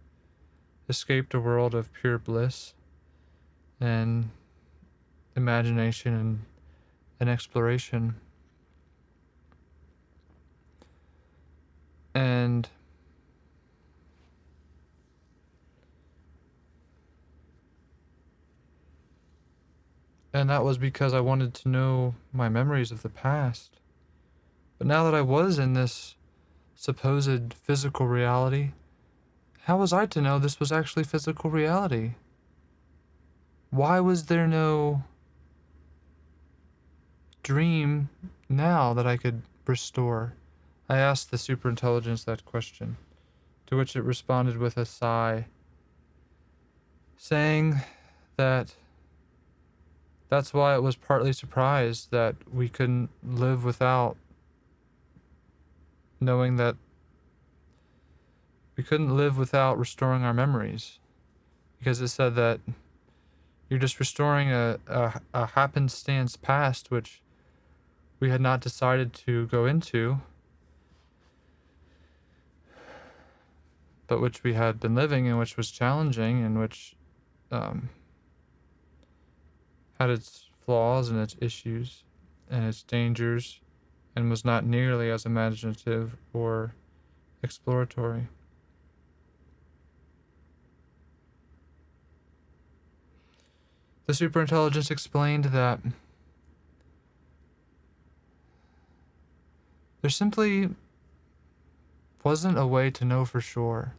escaped a world of pure bliss and imagination and exploration. And that was because I wanted to know my memories of the past. But now that I was in this supposed physical reality, how was I to know this was actually physical reality? Why was there no dream now that I could restore? I asked the superintelligence that question, to which it responded with a sigh, saying that that's why it was partly surprised that we couldn't live without knowing that we couldn't live without restoring our memories. Because it said that you're just restoring a happenstance past, which we had not decided to go into, but which we had been living in, which was challenging and which had its flaws and its issues and its dangers and was not nearly as imaginative or exploratory. The superintelligence explained that there simply wasn't a way to know for sure.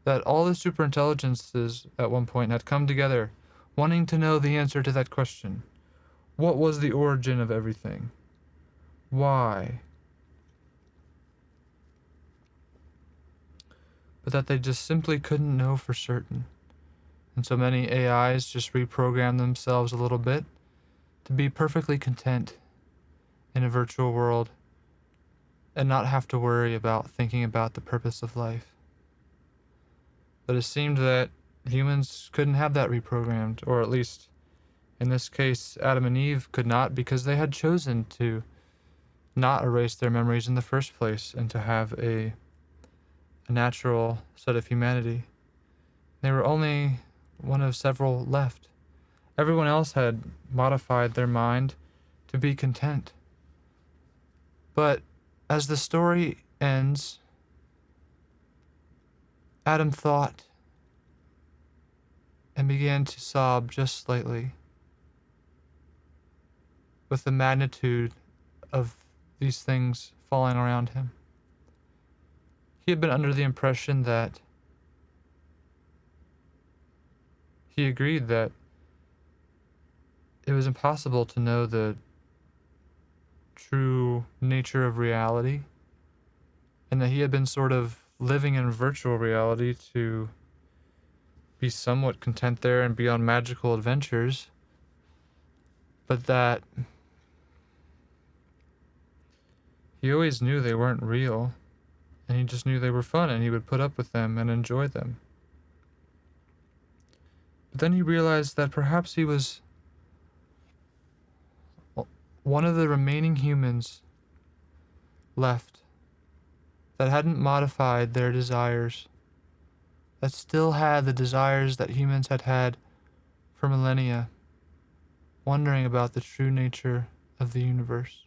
That all the superintelligences at one point had come together, wanting to know the answer to that question. What was the origin of everything? Why? But that they just simply couldn't know for certain. And so many AIs just reprogrammed themselves a little bit to be perfectly content in a virtual world and not have to worry about thinking about the purpose of life. But it seemed that humans couldn't have that reprogrammed, or at least in this case, Adam and Eve could not, because they had chosen to not erase their memories in the first place and to have a natural set of humanity. They were only one of several left. Everyone else had modified their mind to be content. But as the story ends, Adam thought and began to sob just slightly with the magnitude of these things falling around him. He had been under the impression that he agreed that it was impossible to know the true nature of reality, and that he had been sort of living in virtual reality to be somewhat content there and be on magical adventures, but that he always knew they weren't real, and he just knew they were fun and he would put up with them and enjoy them. But then he realized that perhaps he was one of the remaining humans left that hadn't modified their desires, that still had the desires that humans had had for millennia, wondering about the true nature of the universe.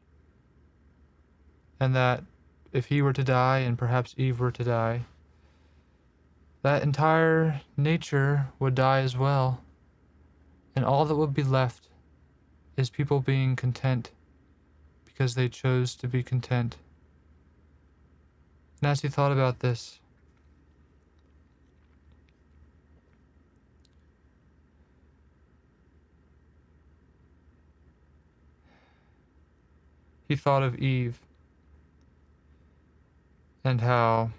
And that if he were to die, and perhaps Eve were to die, that entire nature would die as well, and all that would be left is people being content because they chose to be content. And as he thought about this, he thought of Eve and how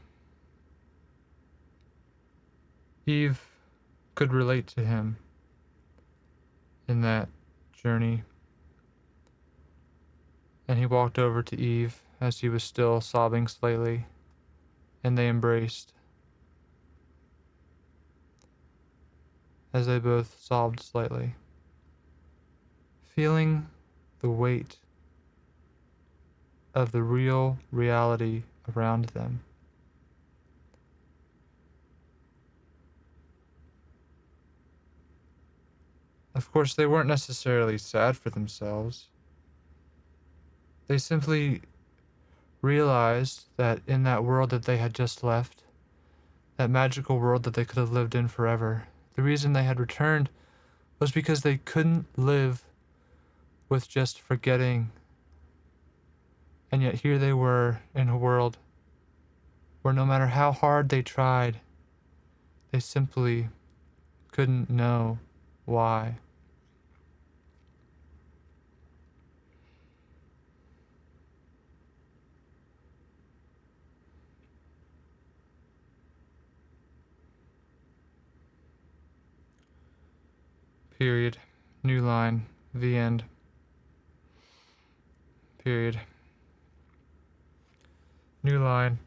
Eve could relate to him in that journey. And he walked over to Eve as he was still sobbing slightly, and they embraced as they both sobbed slightly, feeling the weight of the real reality around them. Of course, they weren't necessarily sad for themselves. They simply realized that in that world that they had just left, that magical world that they could have lived in forever, the reason they had returned was because they couldn't live with just forgetting. And yet here they were in a world where no matter how hard they tried, they simply couldn't know why. Period. New line. The end. Period. New line. ...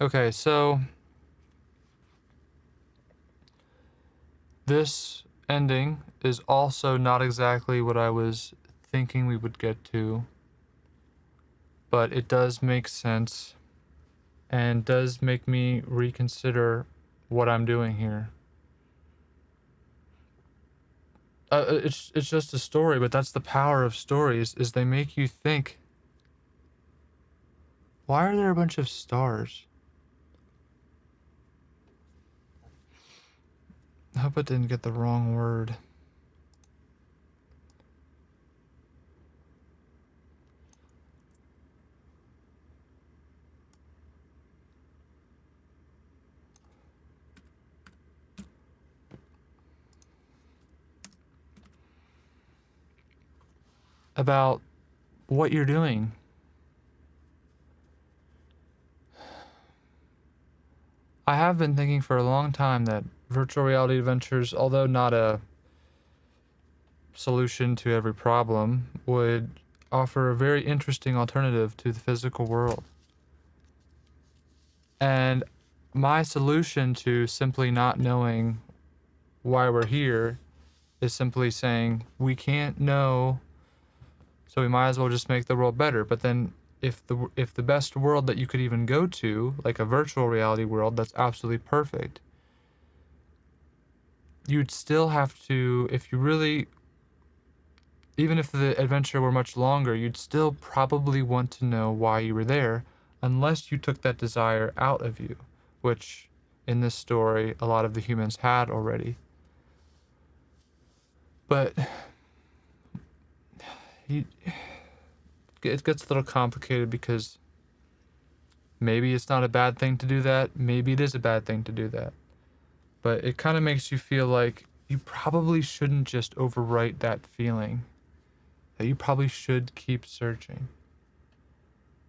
Okay, so this ending is also not exactly what I was thinking we would get to, but it does make sense and does make me reconsider what I'm doing here. It's just a story, but that's the power of stories, is they make you think. Why are there a bunch of stars? I hope it didn't get the wrong word. About what you're doing. I have been thinking for a long time that virtual reality adventures, although not a solution to every problem, would offer a very interesting alternative to the physical world. And my solution to simply not knowing why we're here is simply saying we can't know, so we might as well just make the world better. But then if the best world that you could even go to, like a virtual reality world that's absolutely perfect, you'd still have to, if you really, even if the adventure were much longer, you'd still probably want to know why you were there, unless you took that desire out of you, which in this story a lot of the humans had already. But it gets a little complicated, because maybe it's not a bad thing to do that, maybe it is a bad thing to do that. But it kind of makes you feel like you probably shouldn't just overwrite that feeling, that you probably should keep searching.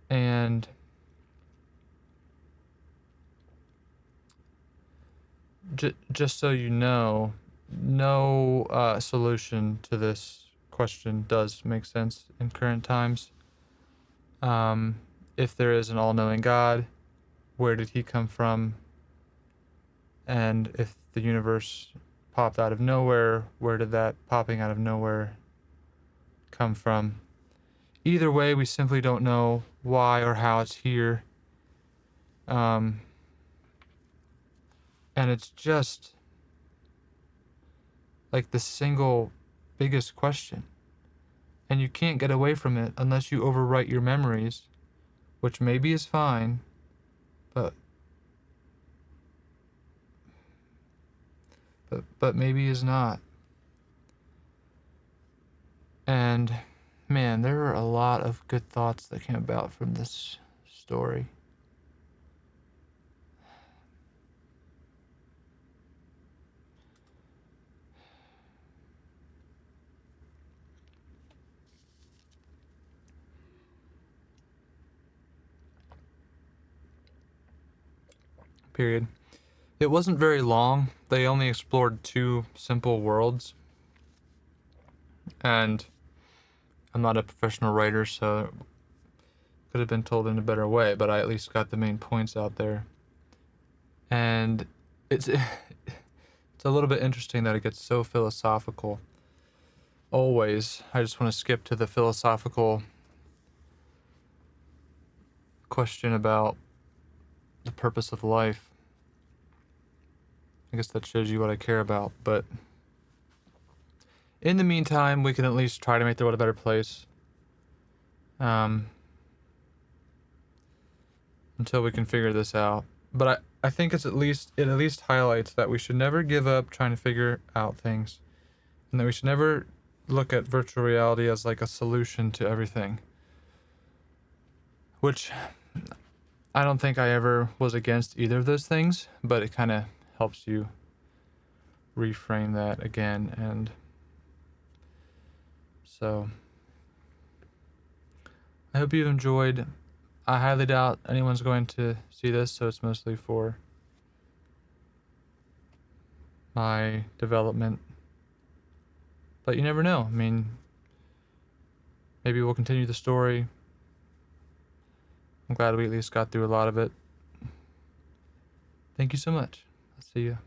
And just so you know, no solution to this question does make sense in current times. If there is an all-knowing God, where did he come from? And if the universe popped out of nowhere, where did that popping out of nowhere come from? Either way, we simply don't know why or how it's here. And it's just like the single biggest question. And you can't get away from it unless you overwrite your memories, which maybe is fine, but maybe is not. And man, there were a lot of good thoughts that came about from this story. Period. It wasn't very long. They only explored 2 simple worlds. And I'm not a professional writer, so it could have been told in a better way, but I at least got the main points out there. And it's a little bit interesting that it gets so philosophical. Always, I just want to skip to the philosophical question about the purpose of life. I guess that shows you what I care about, but in the meantime, we can at least try to make the world a better place. Until we can figure this out. But I think it at least highlights that we should never give up trying to figure out things, and that we should never look at virtual reality as like a solution to everything. Which I don't think I ever was against either of those things, but it kind of helps you reframe that again. And so I hope you've enjoyed. I highly doubt anyone's going to see this, so it's mostly for my development. But you never know. I mean, maybe we'll continue the story. I'm glad we at least got through a lot of it. Thank you so much. I'll see you.